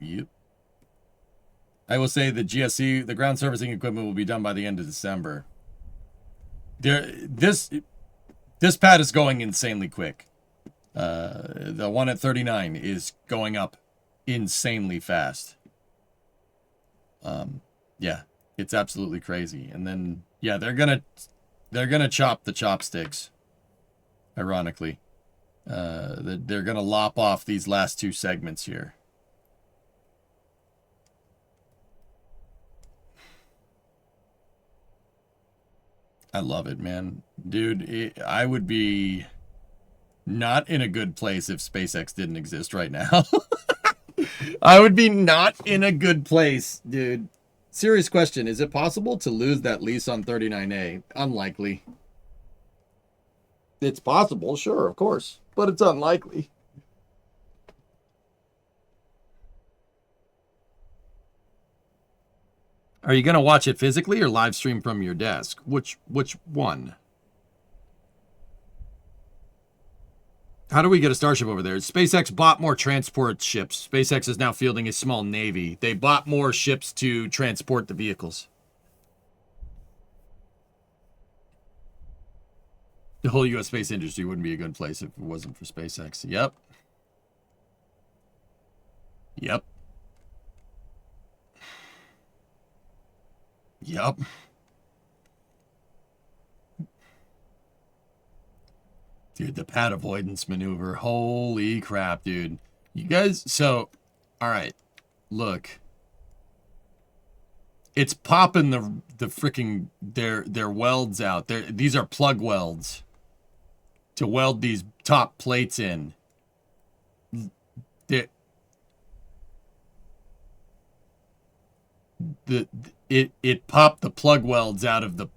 Yep. I will say the GSE, the ground servicing equipment, will be done by the end of December. This pad is going insanely quick. The one at 39 is going up insanely fast. Yeah, it's absolutely crazy. And then, yeah, they're gonna chop the chopsticks. Ironically. They're going to lop off these last 2 segments here. I love it, man. Dude, I would be not in a good place if SpaceX didn't exist right now. I would be not in a good place, dude. Serious question. Is it possible to lose that lease on 39A? Unlikely. It's possible, sure, of course. But it's unlikely. Are you going to watch it physically or live stream from your desk? Which one? How do we get a Starship over there? SpaceX bought more transport ships. SpaceX is now fielding a small navy. They bought more ships to transport the vehicles. The whole U.S. space industry wouldn't be a good place if it wasn't for SpaceX. Yep. Yep. Yep. Dude, the pad avoidance maneuver. Holy crap, dude. You guys, so, all right, look. It's popping the freaking, their welds out. These are plug welds to weld these top plates in. It popped the plug welds out of the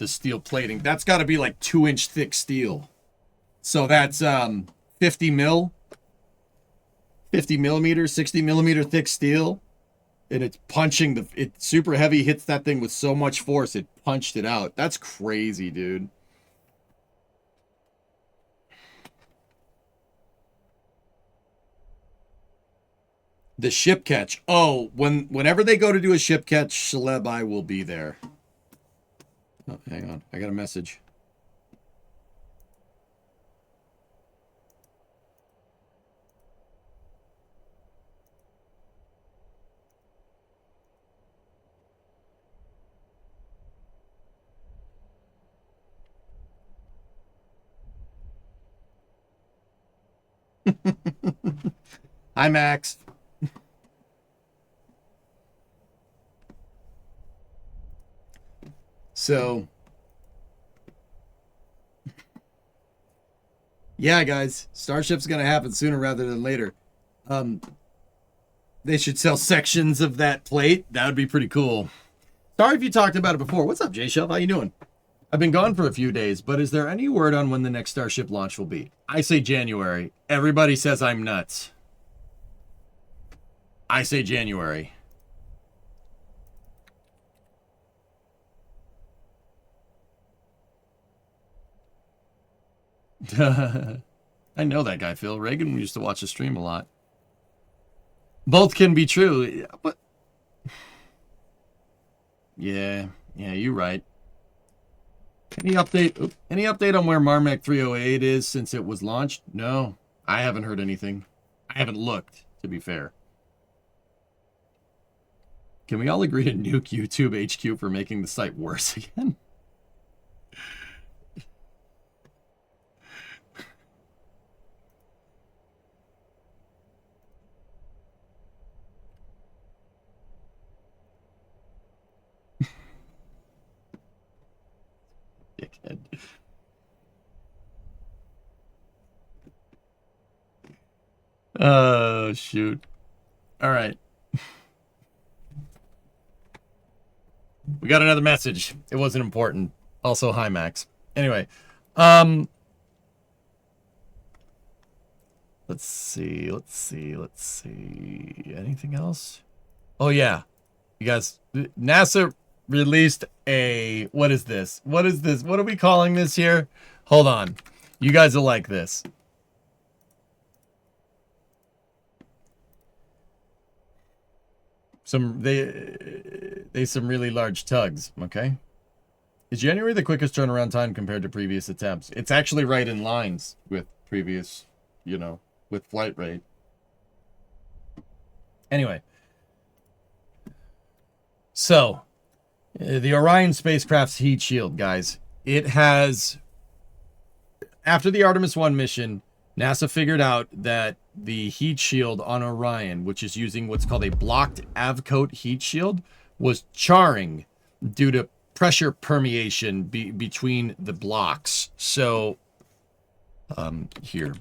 steel plating. That's got to be like 2-inch thick steel. So that's 50 millimeter, 60 millimeter thick steel. And it's punching it's super heavy, hits that thing with so much force, it punched it out. That's crazy, dude. The ship catch. Oh, whenever they go to do a ship catch, Celeb, I will be there. Oh, hang on. I got a message. Hi, Max. So, yeah, guys, Starship's going to happen sooner rather than later. They should sell sections of that plate. That would be pretty cool. Sorry if you talked about it before. What's up, J Shelf? How you doing? I've been gone for a few days, but is there any word on when the next Starship launch will be? I say January. Everybody says I'm nuts. I say January. I know that guy, Phil. Reagan used to watch the stream a lot. Both can be true, but yeah, you're right. Any update? Any update on where Marmac 308 is since it was launched? No, I haven't heard anything. I haven't looked, to be fair. Can we all agree to nuke YouTube HQ for making the site worse again? Dickhead. Oh, shoot. All right. We got another message. It wasn't important. Also, hi, Max. Anyway, let's see. Anything else? Oh, yeah. You guys, NASA released a, what is this? What are we calling this here? Hold on. You guys will like this. Some really large tugs, okay? Is January the quickest turnaround time compared to previous attempts? It's actually right in lines with previous, with flight rate. Anyway. So, the Orion spacecraft's heat shield, guys. It has, after the Artemis 1 mission, NASA figured out that the heat shield on Orion, which is using what's called a blocked Avcoat heat shield, was charring due to pressure permeation between the blocks. So, here.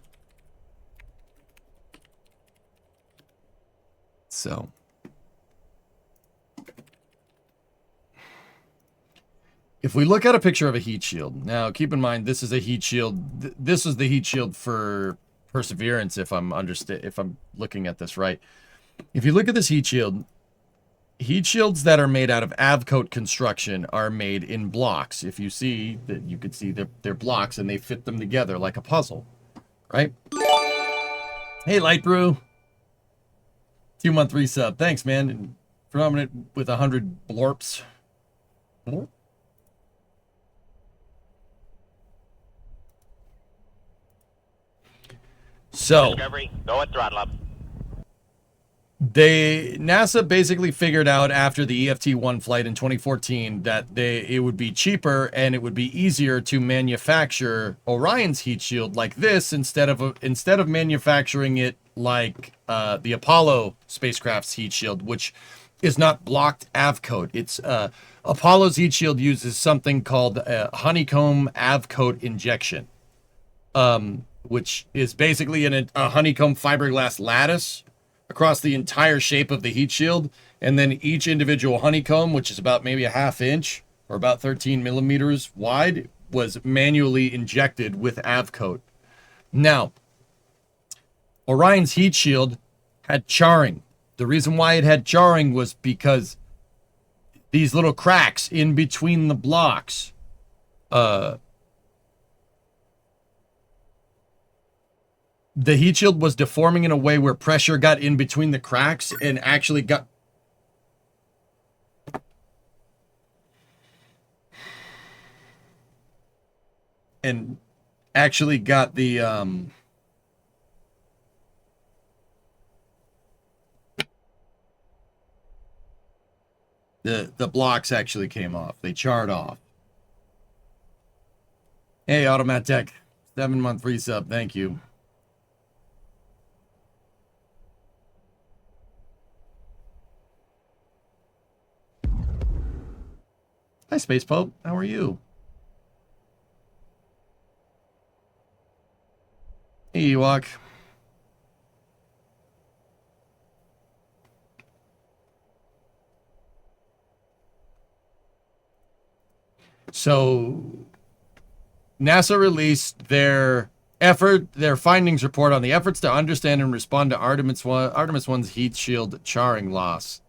So, if we look at a picture of a heat shield, now keep in mind this is a heat shield. This is the heat shield for Perseverance, if I'm looking at this right. If you look at this heat shield, heat shields that are made out of Avcoat construction are made in blocks. If you see that, you could see they're blocks and they fit them together like a puzzle, right? Hey, Light Brew. 2-month resub. Thanks, man. Phenomenal with 100 blorps. Blorp? So, Discovery, go at throttle up. NASA basically figured out after the EFT-1 flight in 2014 that it would be cheaper and it would be easier to manufacture Orion's heat shield like this instead of manufacturing it like the Apollo spacecraft's heat shield, which is not blocked Avcoat. It's Apollo's heat shield uses something called honeycomb Avcoat injection. Which is basically a honeycomb fiberglass lattice across the entire shape of the heat shield. And then each individual honeycomb, which is about maybe a ½ inch or about 13 millimeters wide, was manually injected with Avcoat. Now, Orion's heat shield had charring. The reason why it had charring was because these little cracks in between the blocks, the heat shield was deforming in a way where pressure got in between the cracks and actually got... And actually got the blocks actually came off. They charred off. Hey, Automatic. 7-month resub. Thank you. Hi, Space Pope. How are you? Hey, Ewok. So NASA released their findings report on the efforts to understand and respond to Artemis 1's heat shield charring loss.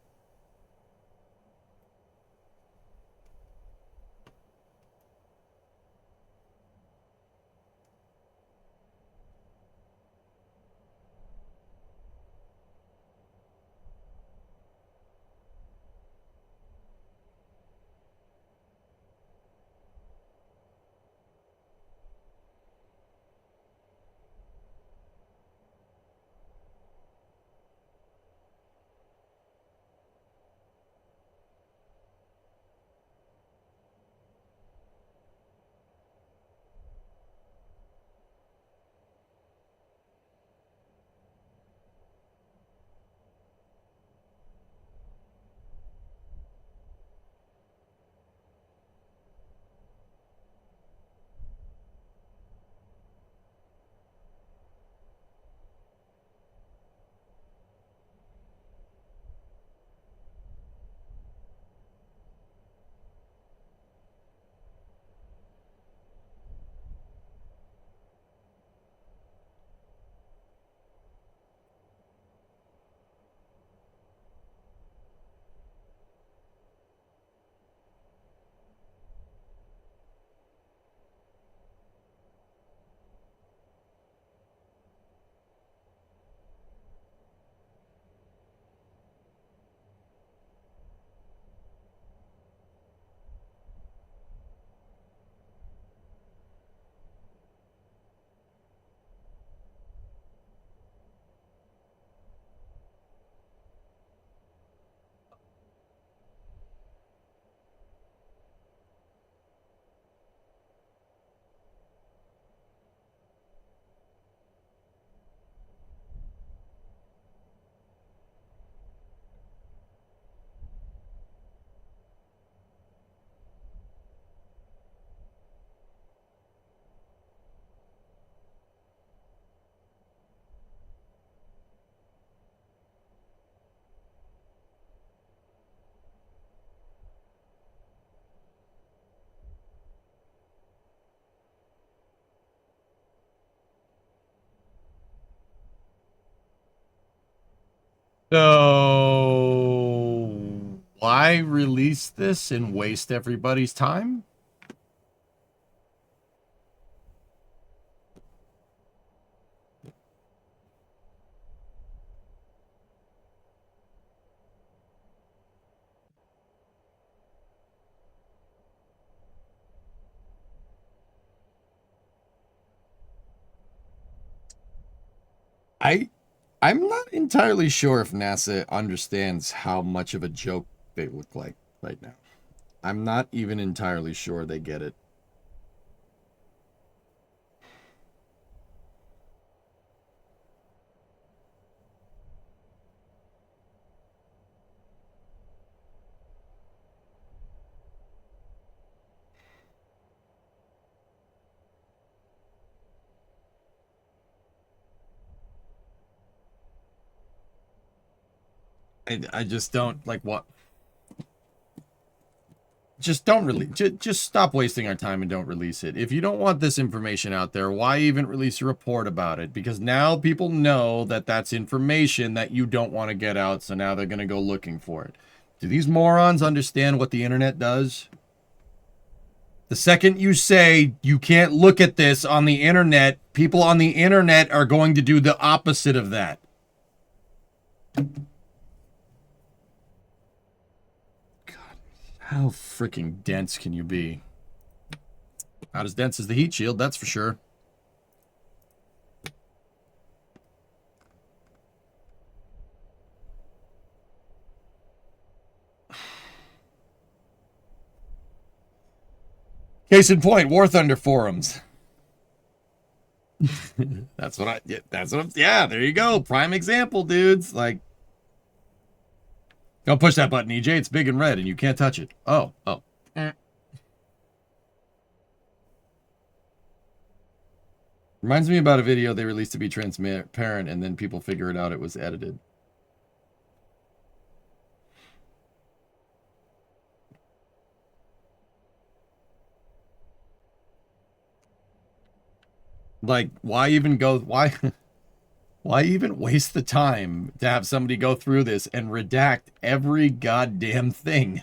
So why release this and waste everybody's time? I'm not entirely sure if NASA understands how much of a joke they look like right now. I'm not even entirely sure they get it. I just don't like what. Just don't release. Just stop wasting our time and don't release it. If you don't want this information out there, why even release a report about it? Because now people know that that's information that you don't want to get out, so now they're going to go looking for it. Do these morons understand what the internet does? The second you say you can't look at this on the internet, people on the internet are going to do the opposite of that. How freaking dense can you be? Not as dense as the heat shield, that's for sure. Case in point, War Thunder forums. Yeah, there you go. Prime example, dudes. Like, don't push that button, EJ. It's big and red and you can't touch it. Oh. Reminds me about a video they released to be transparent and then people figure it out it was edited. Like, why even go? Why even waste the time to have somebody go through this and redact every goddamn thing?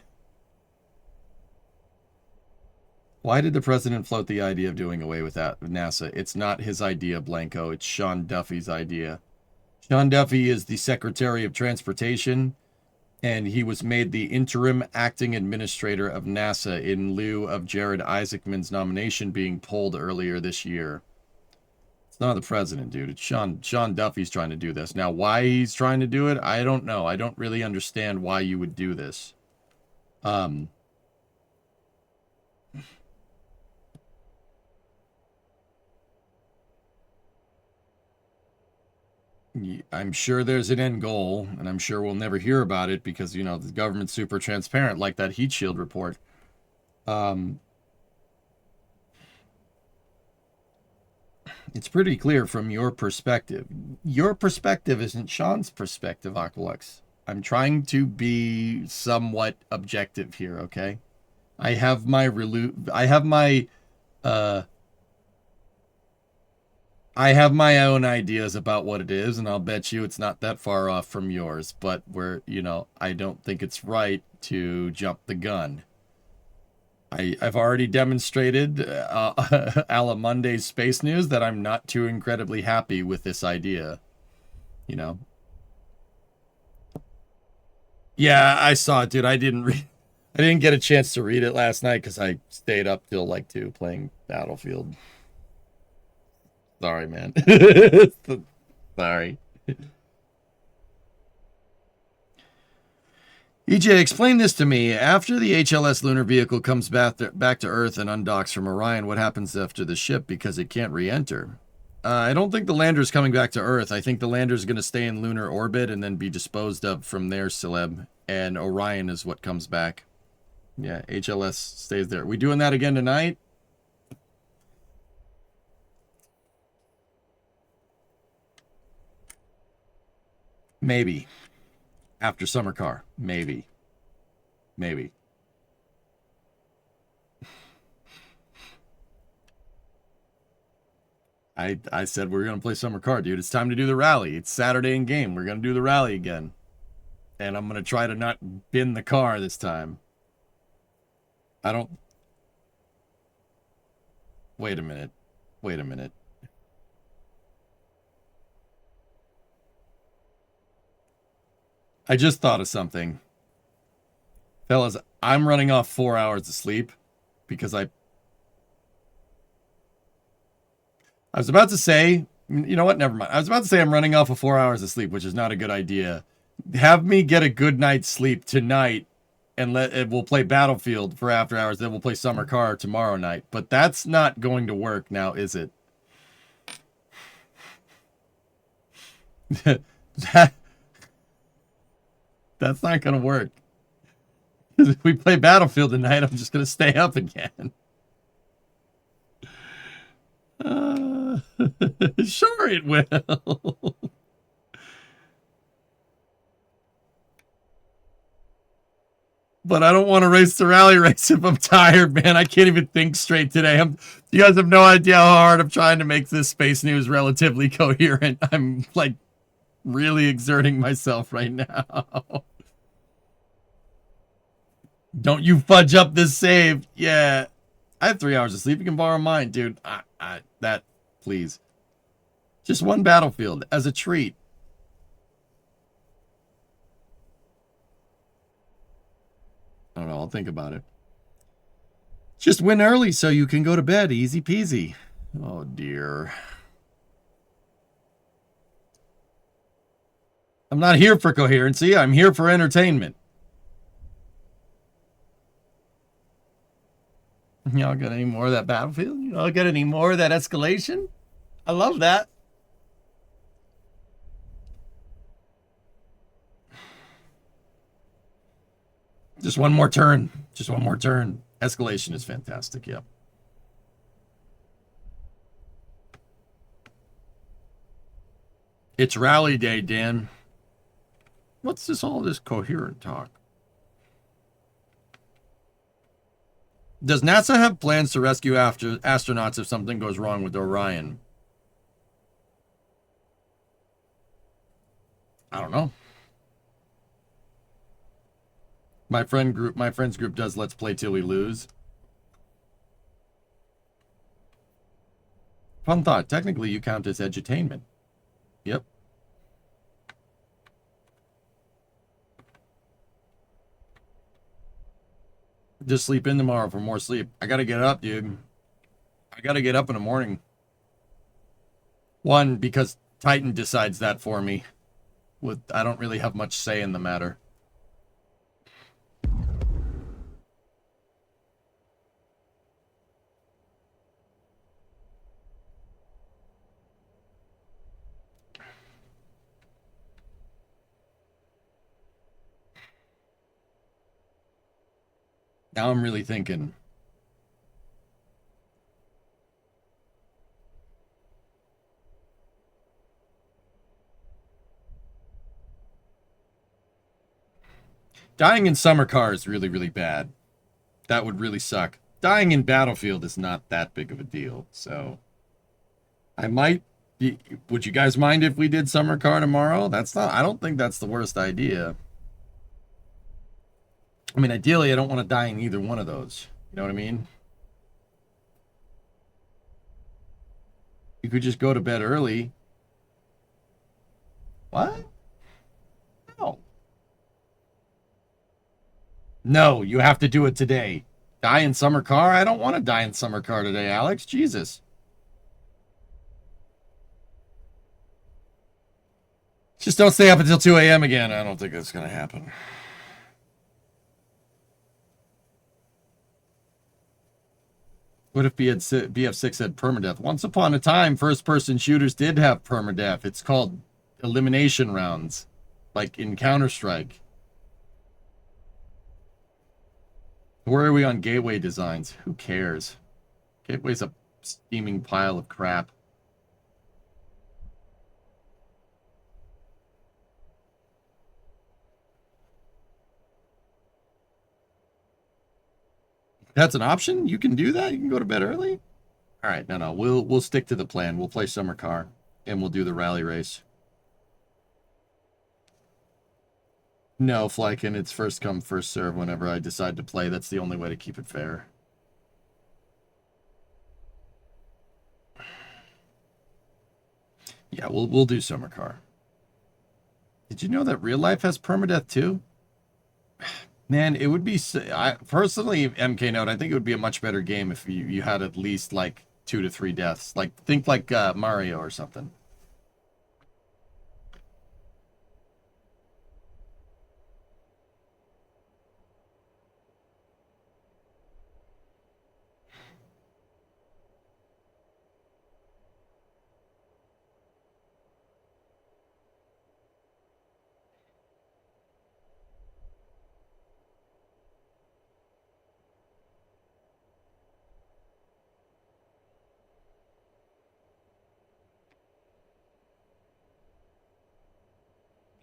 Why did the president float the idea of doing away with that with NASA? It's not his idea, Blanco. It's Sean Duffy's idea. Sean Duffy is the Secretary of Transportation, and he was made the interim acting administrator of NASA in lieu of Jared Isaacman's nomination being pulled earlier this year. It's not the president, dude. It's Sean Duffy's trying to do this. Now, why he's trying to do it, I don't know. I don't really understand why you would do this. I'm sure there's an end goal, and I'm sure we'll never hear about it because, you know, the government's super transparent, like that heat shield report. It's pretty clear from your perspective. Your perspective isn't Sean's perspective, Aqualux. I'm trying to be somewhat objective here, okay? I have my own ideas about what it is, and I'll bet you it's not that far off from yours, but I don't think it's right to jump the gun. I've already demonstrated a la Monday's Space News that I'm not too incredibly happy with this idea. You know? Yeah, I saw it, dude. I didn't get a chance to read it last night because I stayed up till like 2 playing Battlefield. Sorry, man. Sorry. EJ, explain this to me. After the HLS lunar vehicle comes back to Earth and undocks from Orion, what happens after the ship because it can't re-enter? I don't think the lander's coming back to Earth. I think the lander's going to stay in lunar orbit and then be disposed of from there, Celeb. And Orion is what comes back. Yeah, HLS stays there. We doing that again tonight? Maybe. After Summer Car. Maybe. Maybe. I said we're going to play Summer Car, dude. It's time to do the rally. It's Saturday in game. We're going to do the rally again. And I'm going to try to not bin the car this time. I don't... Wait a minute. Wait a minute. I just thought of something. Fellas, I'm running off 4 hours of sleep because I was about to say, you know what? Never mind. I was about to say I'm running off of 4 hours of sleep, which is not a good idea. Have me get a good night's sleep tonight and we'll play Battlefield for after hours. Then we'll play Summer Car tomorrow night. But that's not going to work now, is it? That's not going to work. If we play Battlefield tonight, I'm just going to stay up again. Sure it will. But I don't want to race the rally race if I'm tired, man. I can't even think straight today. You guys have no idea how hard I'm trying to make this Space News relatively coherent. I'm like really exerting myself right now. Don't you fudge up this save. Yeah. I have 3 hours of sleep. You can borrow mine, dude. Please. Just one Battlefield as a treat. I don't know. I'll think about it. Just win early so you can go to bed. Easy peasy. Oh, dear. I'm not here for coherency. I'm here for entertainment. Y'all got any more of that Battlefield? Y'all got any more of that escalation? I love that. Just one more turn. Just one more turn. Escalation is fantastic, yep. It's rally day, Dan. What's all this coherent talk? Does NASA have plans to rescue astronauts if something goes wrong with Orion? I don't know. My friends group does Let's Play Till We Lose. Fun thought. Technically, you count as edutainment. Yep. Just sleep in tomorrow for more sleep. I gotta get up, dude. I gotta get up in the morning. One, because Titan decides that for me. I don't really have much say in the matter. Now I'm really thinking. Dying in summer car is really, really bad. That would really suck. Dying in Battlefield is not that big of a deal, so I might be, would you guys mind if we did summer car tomorrow? I don't think that's the worst idea. I mean, ideally, I don't want to die in either one of those. You know what I mean? You could just go to bed early. What? No. No, you have to do it today. Die in summer car? I don't want to die in summer car today, Alex. Jesus. Just don't stay up until 2 a.m. again. I don't think that's going to happen. What if BF6 had permadeath? Once upon a time, first-person shooters did have permadeath. It's called elimination rounds, like in Counter-Strike. Where are we on gateway designs? Who cares? Gateway's a steaming pile of crap. That's an option? You can do that? You can go to bed early? All right, no. We'll stick to the plan. We'll play summer car, and we'll do the rally race. No, Flykin, it's first come, first serve whenever I decide to play. That's the only way to keep it fair. Yeah, we'll do summer car. Did you know that real life has permadeath too? Man, it would be... personally, MK Note, I think it would be a much better game if you had at least, like, 2 to 3 deaths. Like, think like Mario or something.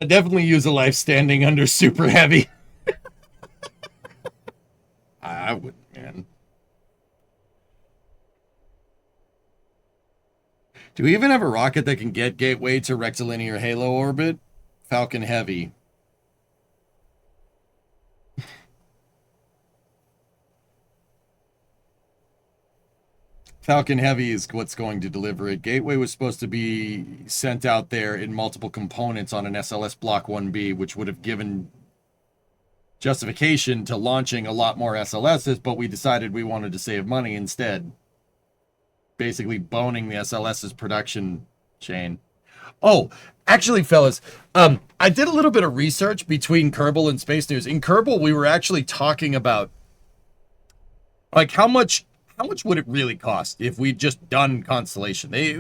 I definitely use a life standing under super heavy. I wouldn't, man. Do we even have a rocket that can get gateway to rectilinear halo orbit? Falcon Heavy. Falcon Heavy is what's going to deliver it. Gateway was supposed to be sent out there in multiple components on an SLS Block 1B, which would have given justification to launching a lot more SLSs, but we decided we wanted to save money instead. Basically boning the SLS's production chain. Oh, actually, fellas, I did a little bit of research between Kerbal and Space News. In Kerbal, we were actually talking about, like, how much would it really cost if we'd just done Constellation? They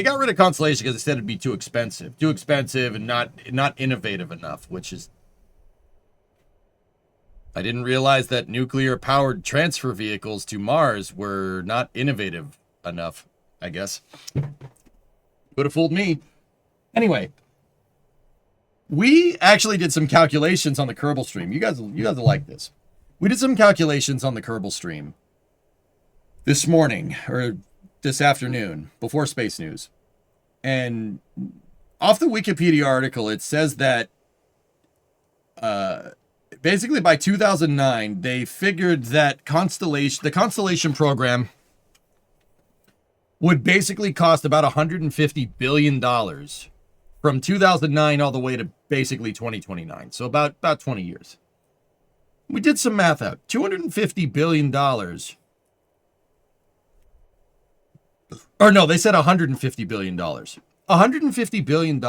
got rid of Constellation because they said it'd be too expensive and not innovative enough, which is... I didn't realize that nuclear-powered transfer vehicles to Mars were not innovative enough, I guess. Would have fooled me. Anyway, we actually did some calculations on the Kerbal stream. You guys will like this. We did some calculations on the Kerbal stream this morning, or this afternoon, before Space News. And off the Wikipedia article, it says that basically by 2009, they figured that the Constellation program would basically cost about $150 billion from 2009 all the way to basically 2029. So about 20 years. We did some math out. $250 billion. Or no, they said $150 billion. $150 billion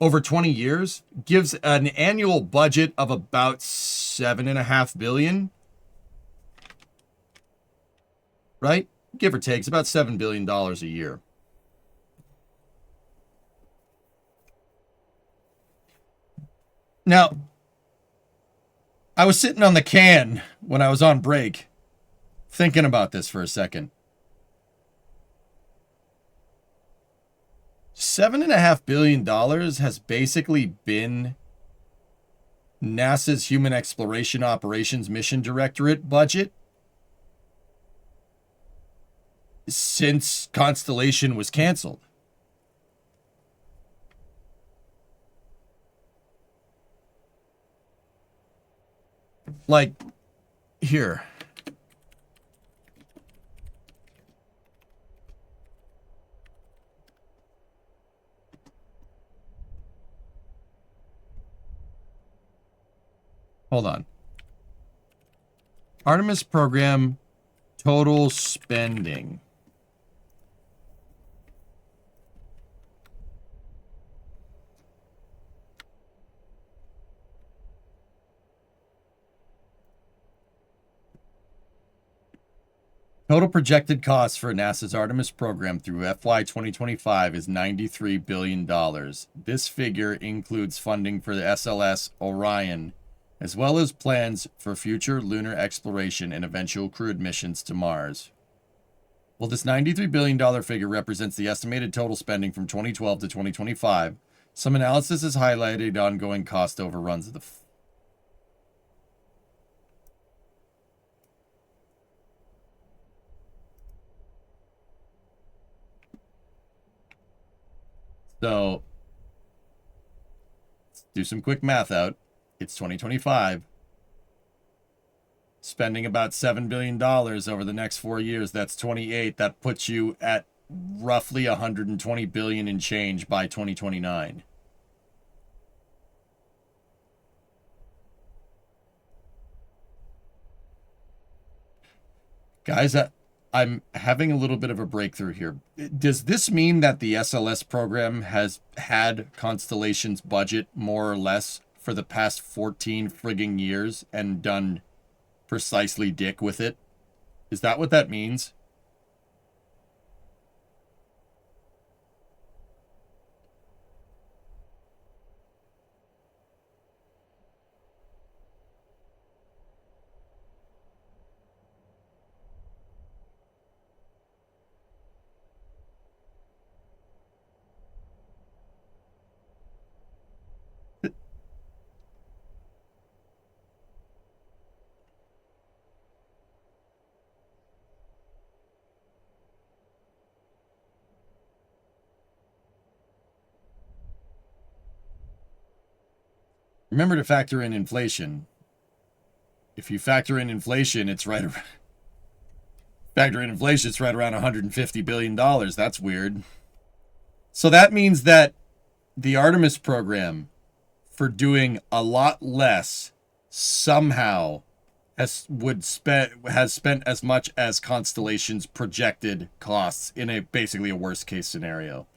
over 20 years gives an annual budget of about $7.5 billion. Right? Give or take, it's about $7 billion a year. Now, I was sitting on the can when I was on break, thinking about this for a second. $7.5 billion has basically been NASA's Human Exploration Operations Mission Directorate budget since Constellation was canceled. Like, here. Hold on. Artemis program total spending. Total projected costs for NASA's Artemis program through FY 2025 is $93 billion. This figure includes funding for the SLS Orion, as well as plans for future lunar exploration and eventual crewed missions to Mars. While this $93 billion figure represents the estimated total spending from 2012 to 2025, some analysis has highlighted ongoing cost overruns of the So, let's do some quick math out. It's 2025. Spending about $7 billion over the next 4 years. That's 28. That puts you at roughly $120 billion in change by 2029. Guys, I'm having a little bit of a breakthrough here. Does this mean that the SLS program has had Constellation's budget more or less for the past 14 frigging years and done precisely dick with it? Is that what that means? Remember to factor in inflation. If you factor in inflation, it's right around $150 billion. That's weird. So that means that the Artemis program, for doing a lot less, somehow has spent as much as Constellation's projected costs in basically a worst case scenario.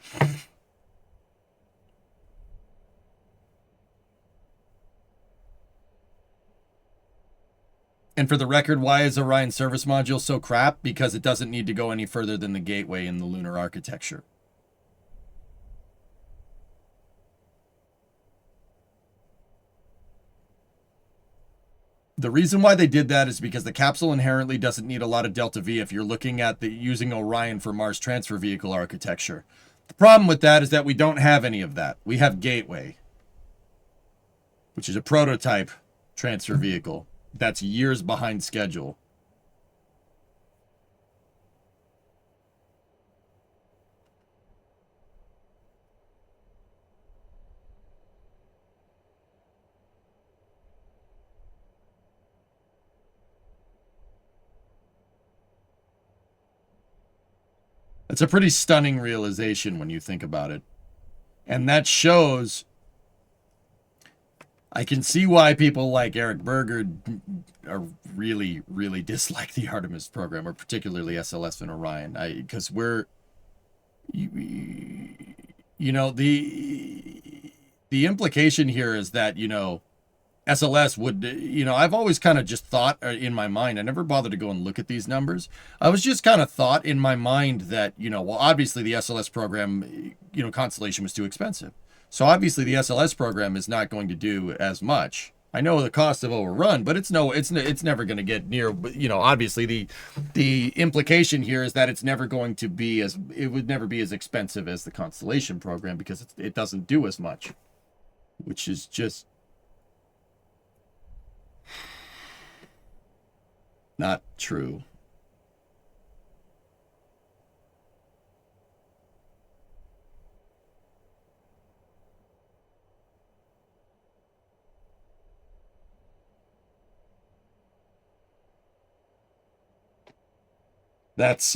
And for the record, why is Orion's service module so crap? Because it doesn't need to go any further than the gateway in the lunar architecture. The reason why they did that is because the capsule inherently doesn't need a lot of delta V if you're looking at using Orion for Mars transfer vehicle architecture. The problem with that is that we don't have any of that. We have Gateway, which is a prototype transfer vehicle that's years behind schedule. That's a pretty stunning realization when you think about it. And that shows, I can see why people like Eric Berger are really, really dislike the Artemis program, or particularly SLS and Orion. Because you know, the implication here is that, you know, SLS would, you know, I've always kind of just thought in my mind, I never bothered to go and look at these numbers. I was just kind of thought in my mind that, you know, well, obviously the SLS program, you know, Constellation was too expensive. So obviously the SLS program is not going to do as much. I know the costs have overrun, but it's never going to get near, you know, obviously the implication here is that it's never going to be it would never be as expensive as the Constellation program because it doesn't do as much, which is just not true. That's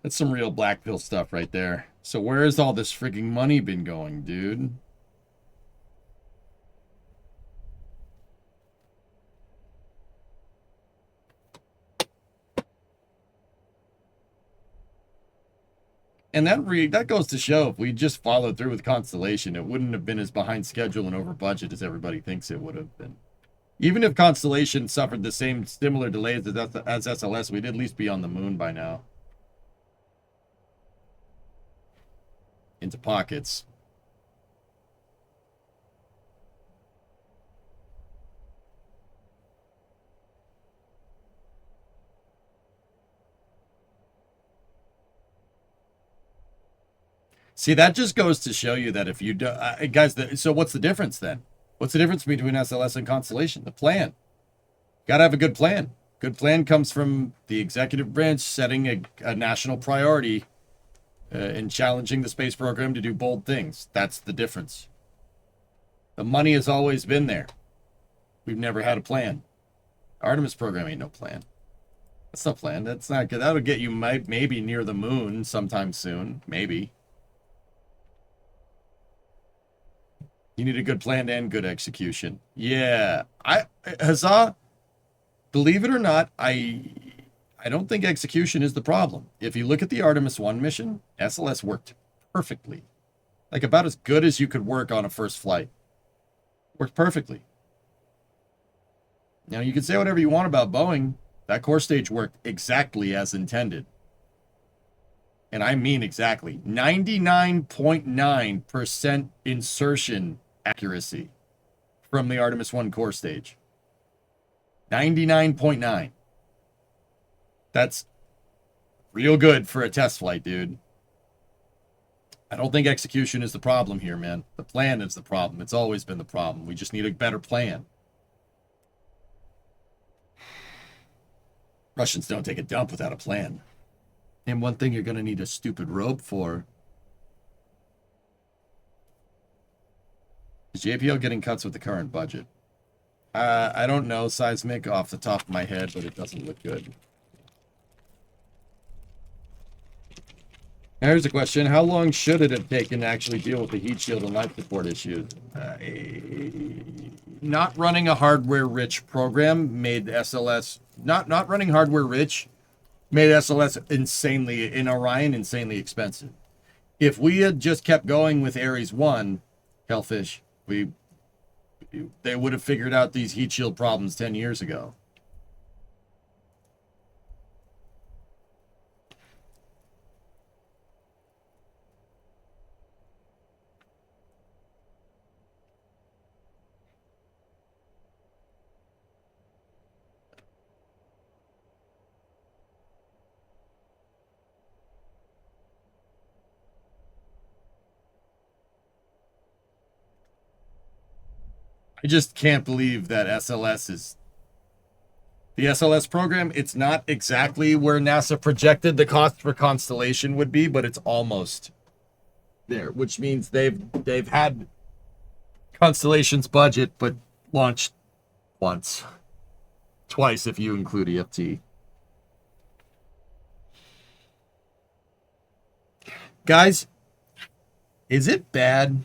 some real black pill stuff right there. So where's all this freaking money been going, dude? And that goes to show if we just followed through with Constellation, it wouldn't have been as behind schedule and over budget as everybody thinks it would have been. Even if Constellation suffered the same similar delays as SLS, we'd at least be on the moon by now. Into pockets. See, that just goes to show you that if you do, guys, so what's the difference then? What's the difference between SLS and Constellation? The plan. Got to have a good plan. Good plan comes from the executive branch setting a national priority and challenging the space program to do bold things. That's the difference. The money has always been there. We've never had a plan. Artemis program ain't no plan. That's no plan. That's not good. That'll get you maybe near the moon sometime soon. Maybe. You need a good plan and good execution. Yeah. Huzzah, believe it or not, I don't think execution is the problem. If you look at the Artemis 1 mission, SLS worked perfectly. Like about as good as you could work on a first flight. Worked perfectly. Now, you can say whatever you want about Boeing. That core stage worked exactly as intended. And I mean exactly. 99.9% insertion accuracy from the Artemis 1 core stage. 99.9. That's real good for a test flight, dude. I don't think execution is the problem here, man. The plan is the problem. It's always been the problem. We just need a better plan. Russians don't take a dump without a plan. And one thing you're going to need a stupid rope for is JPL getting cuts with the current budget. I don't know, Seismic, off the top of my head, but it doesn't look good. Here's a question. How long should it have taken to actually deal with the heat shield and life support issues? Not running a hardware-rich program made SLS... Not running hardware-rich made SLS insanely, in Orion, insanely expensive. If we had just kept going with Ares 1, Hellfish, they would have figured out these heat shield problems 10 years ago. I just can't believe that SLS is... The SLS program, it's not exactly where NASA projected the cost for Constellation would be, but it's almost there, which means they've had Constellation's budget, but launched once. Twice if you include EFT. Guys, is it bad?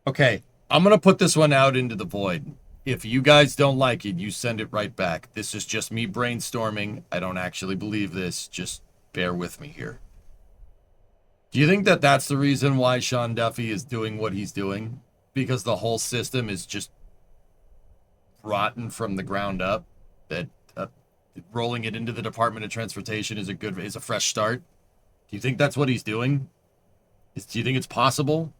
Okay, I'm going to put this one out into the void. If you guys don't like it, you send it right back. This is just me brainstorming. I don't actually believe this. Just bear with me here. Do you think that that's the reason why Sean Duffy is doing what he's doing? Because the whole system is just rotten from the ground up? That rolling it into the Department of Transportation is a fresh start? Do you think that's what he's doing? Do you think it's possible?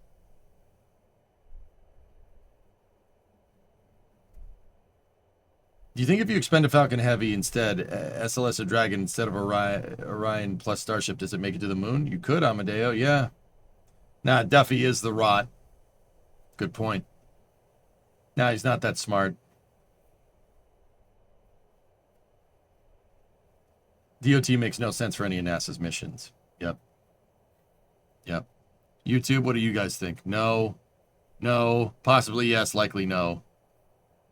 Do you think if you expend a Falcon Heavy instead, SLS or Dragon instead of Orion plus Starship, does it make it to the moon? You could, Amadeo, yeah. Nah, Duffy is the rot. Good point. Nah, he's not that smart. DOT makes no sense for any of NASA's missions. Yep. Yep. YouTube, what do you guys think? No. No. Possibly yes, likely no.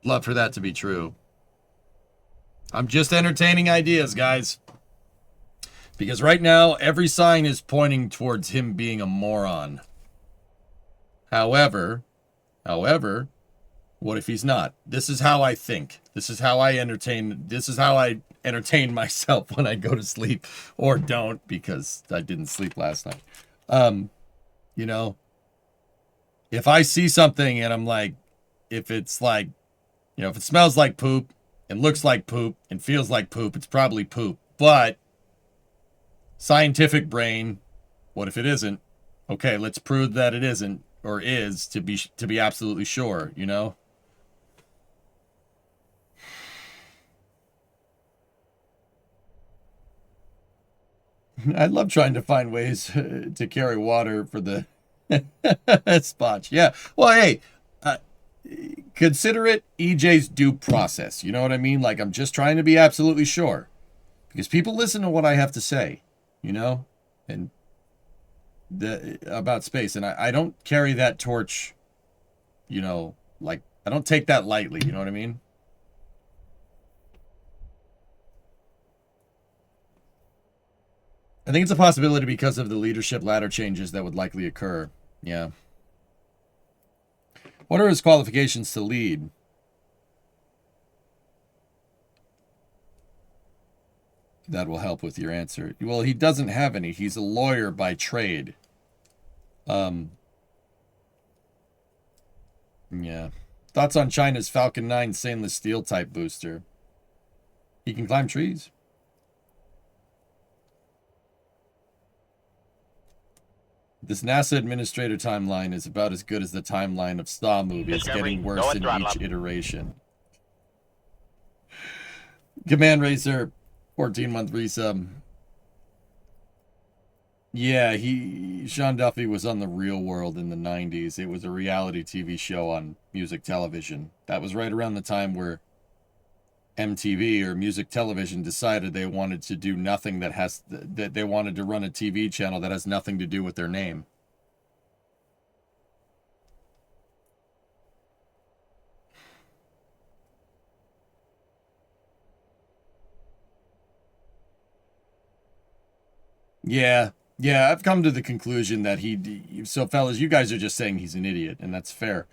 Love for that to be true. I'm just entertaining ideas, guys. Because right now, every sign is pointing towards him being a moron. However, what if he's not? This is how I think. This is how I entertain. This is how I entertain myself when I go to sleep. Or don't, because I didn't sleep last night. You know, if I see something and I'm like, if it's like, you know, if it smells like poop, and looks like poop, and feels like poop, it's probably poop. But scientific brain, what if it isn't? Okay, let's prove that it isn't, or is, to be absolutely sure, you know? I love trying to find ways to carry water for the spots. Yeah. Well, hey, consider it EJ's due process. You know what I mean? Like, I'm just trying to be absolutely sure. Because people listen to what I have to say, you know? And about space. And I don't carry that torch, you know, like, I don't take that lightly. You know what I mean? I think it's a possibility because of the leadership ladder changes that would likely occur. Yeah. What are his qualifications to lead? That will help with your answer. Well, he doesn't have any. He's a lawyer by trade. Yeah. Thoughts on China's Falcon 9 stainless steel type booster? He can climb trees. This NASA administrator timeline is about as good as the timeline of Saw movies, getting worse in each iteration. Command Racer, 14-month resub. Yeah, Sean Duffy was on The Real World in the 90s. It was a reality TV show on music television. That was right around the time where MTV or music television decided they wanted to do nothing that they wanted to run a TV channel that has nothing to do with their name. Yeah, I've come to the conclusion that so fellas, you guys are just saying he's an idiot, and that's fair.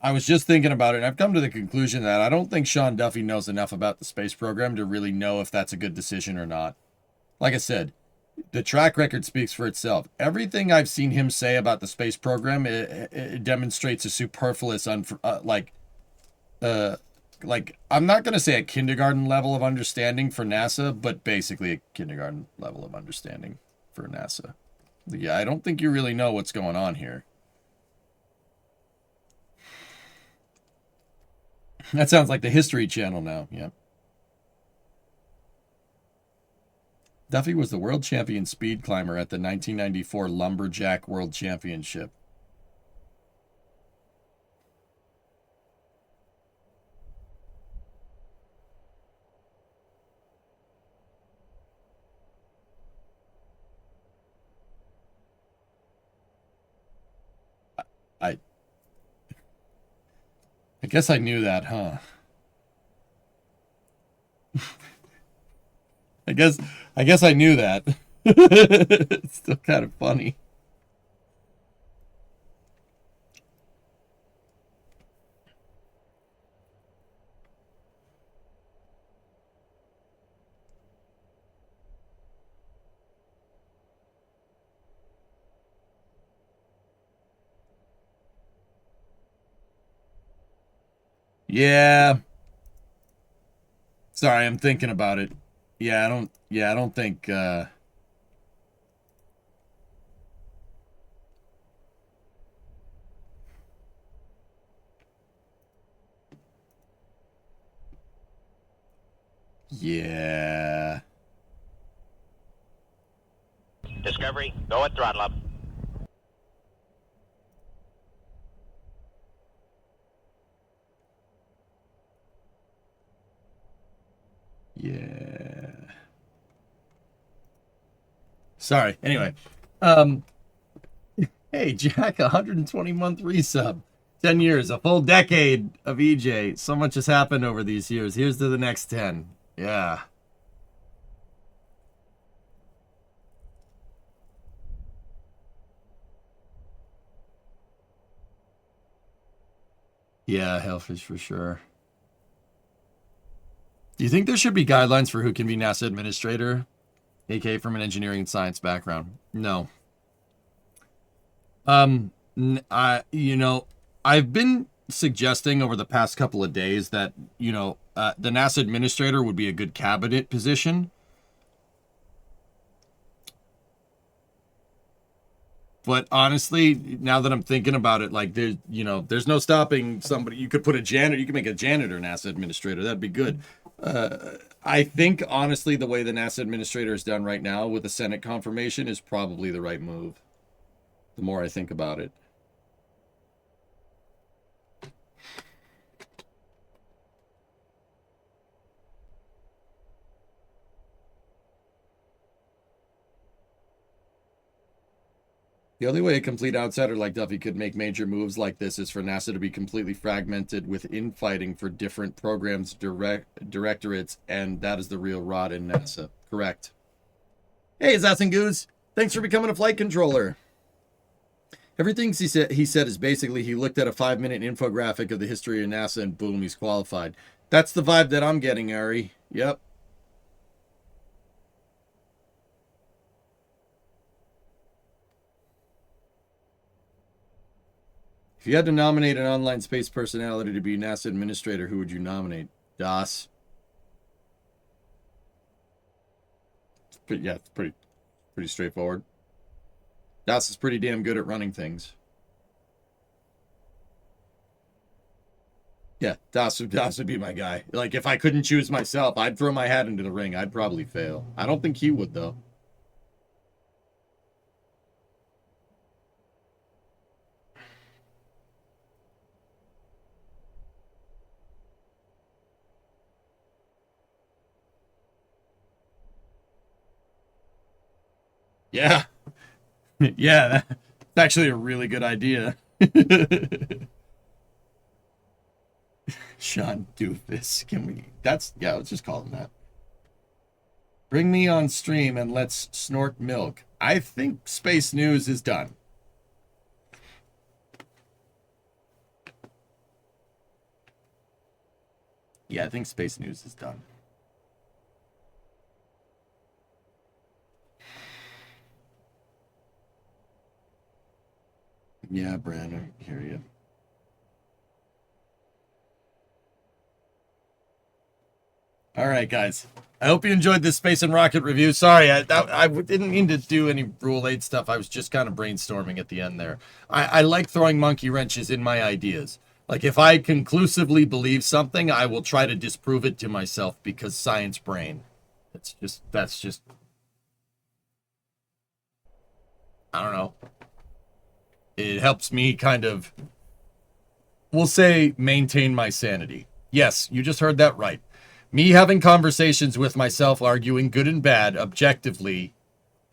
I was just thinking about it, and I've come to the conclusion that I don't think Sean Duffy knows enough about the space program to really know if that's a good decision or not. Like I said, the track record speaks for itself. Everything I've seen him say about the space program, it demonstrates a superfluous, like I'm not going to say a kindergarten level of understanding for NASA, but basically a kindergarten level of understanding for NASA. Yeah, I don't think you really know what's going on here. That sounds like the History Channel now. Yeah. Duffy was the world champion speed climber at the 1994 Lumberjack World Championship. I guess I knew that, huh? I guess I knew that. It's still kind of funny. Yeah. Sorry, I'm thinking about it. I don't think yeah. Discovery, go at throttle up. Yeah. Sorry. Anyway. Hey, Jack, 120-month resub. 10 years, a full decade of EJ. So much has happened over these years. Here's to the next 10. Yeah. Yeah, Hellfish for sure. Do you think there should be guidelines for who can be NASA administrator, aka from an engineering and science background? No. I've been suggesting over the past couple of days that, the NASA administrator would be a good cabinet position. But honestly, now that I'm thinking about it, like there's no stopping somebody. You could put a janitor, you could make a janitor NASA administrator. That'd be good. I think honestly, the way the NASA administrator is done right now with the Senate confirmation is probably the right move. The more I think about it. The only way a complete outsider like Duffy could make major moves like this is for NASA to be completely fragmented with infighting for different programs, directorates, and that is the real rot in NASA. Correct. Hey, Zassengoose. Thanks for becoming a flight controller. Everything he said is basically he looked at a 5-minute infographic of the history of NASA and boom, he's qualified. That's the vibe that I'm getting, Ari. Yep. If you had to nominate an online space personality to be NASA administrator, who would you nominate? Das. But yeah, it's pretty straightforward. Das is pretty damn good at running things. Yeah, Das would be my guy. Like, if I couldn't choose myself, I'd throw my hat into the ring. I'd probably fail. I don't think he would, though. Yeah. Yeah, that's actually a really good idea. Sean Doofus. Let's just call him that. Bring me on stream and let's snort milk. I think Space News is done. Yeah, I think Space News is done. Yeah, Brandon, I hear you. All right, guys. I hope you enjoyed this Space and Rocket review. Sorry, I didn't mean to do any Rule 8 stuff. I was just kind of brainstorming at the end there. I like throwing monkey wrenches in my ideas. Like, if I conclusively believe something, I will try to disprove it to myself because science brain. That's just, I don't know. It helps me kind of, we'll say, maintain my sanity. Yes, you just heard that right. Me having conversations with myself, arguing good and bad, objectively,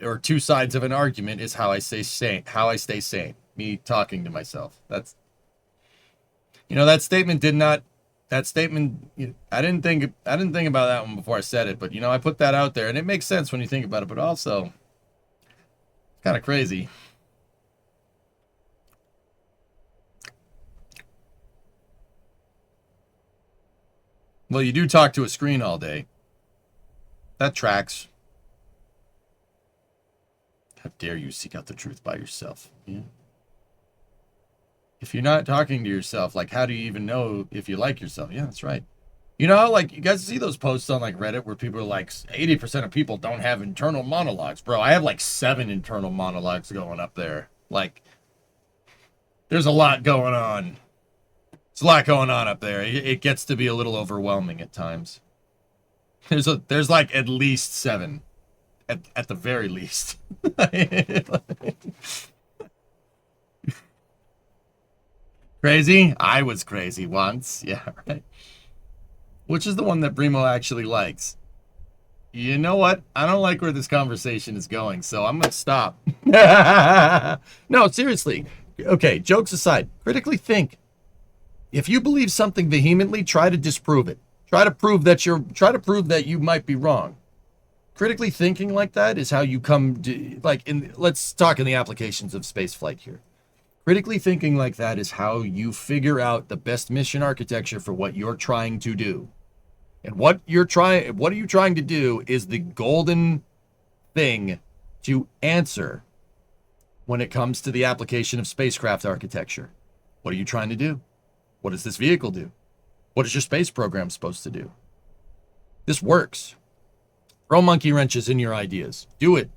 or two sides of an argument is how I stay sane. Me talking to myself. That's, that statement did not that statement, I didn't think about that one before I said it, but I put that out there, and it makes sense when you think about it, but also kind of crazy. Well, you do talk to a screen all day. That tracks. How dare you seek out the truth by yourself? Yeah. If you're not talking to yourself, like, how do you even know if you like yourself? Yeah, that's right. Like, you guys see those posts on, like, Reddit where people are like, 80% of people don't have internal monologues. Bro, I have, like, 7 internal monologues going up there. Like, there's a lot going on. There's a lot going on up there. It gets to be a little overwhelming at times. There's like, at least 7. At the very least. Crazy? I was crazy once. Yeah, right. Which is the one that Brimo actually likes? You know what? I don't like where this conversation is going, so I'm going to stop. No, seriously. Okay, jokes aside, critically think. If you believe something vehemently, try to disprove it. Try to prove that you might be wrong. Critically thinking like that is how you come to, let's talk in the applications of spaceflight here. Critically thinking like that is how you figure out the best mission architecture for what you're trying to do. And what are you trying to do is the golden thing to answer when it comes to the application of spacecraft architecture. What are you trying to do? What does this vehicle do? What is your space program supposed to do? This works. Throw monkey wrenches in your ideas. Do it.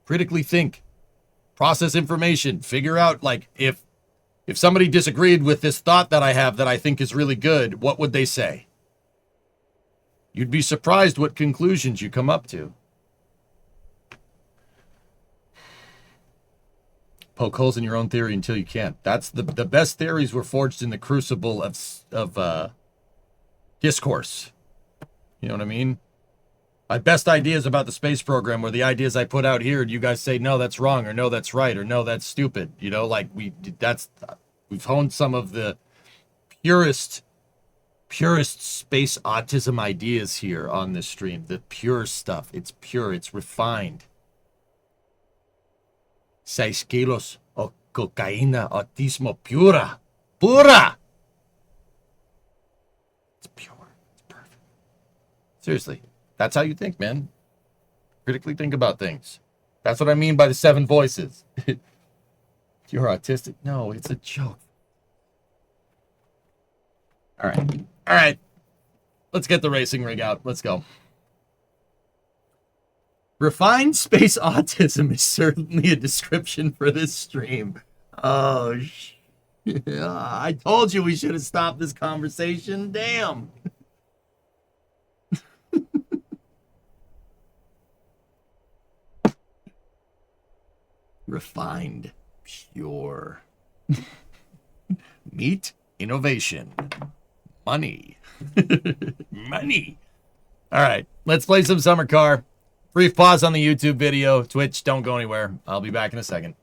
Critically think. Process information. Figure out, like, if somebody disagreed with this thought that I have that I think is really good, what would they say? You'd be surprised what conclusions you come up to. Poke holes in your own theory until you can't. That's the best theories were forged in the crucible of discourse. You know what I mean? My best ideas about the space program were the ideas I put out here, and you guys say, no, that's wrong, or no, that's right, or no, that's stupid. We've honed some of the purest space autism ideas here on this stream. The pure stuff. It's pure. It's refined. 6 kilos of cocaína, autismo pura. Pura! It's pure. It's perfect. Seriously. That's how you think, man. Critically think about things. That's what I mean by the 7 voices. You're autistic? No, it's a joke. All right. Let's get the racing rig out. Let's go. Refined space autism is certainly a description for this stream. Oh, I told you we should have stopped this conversation. Damn. Refined, pure. Meat, innovation. Money. Money. All right, let's play some Summer Car. Brief pause on the YouTube video. Twitch, don't go anywhere. I'll be back in a second.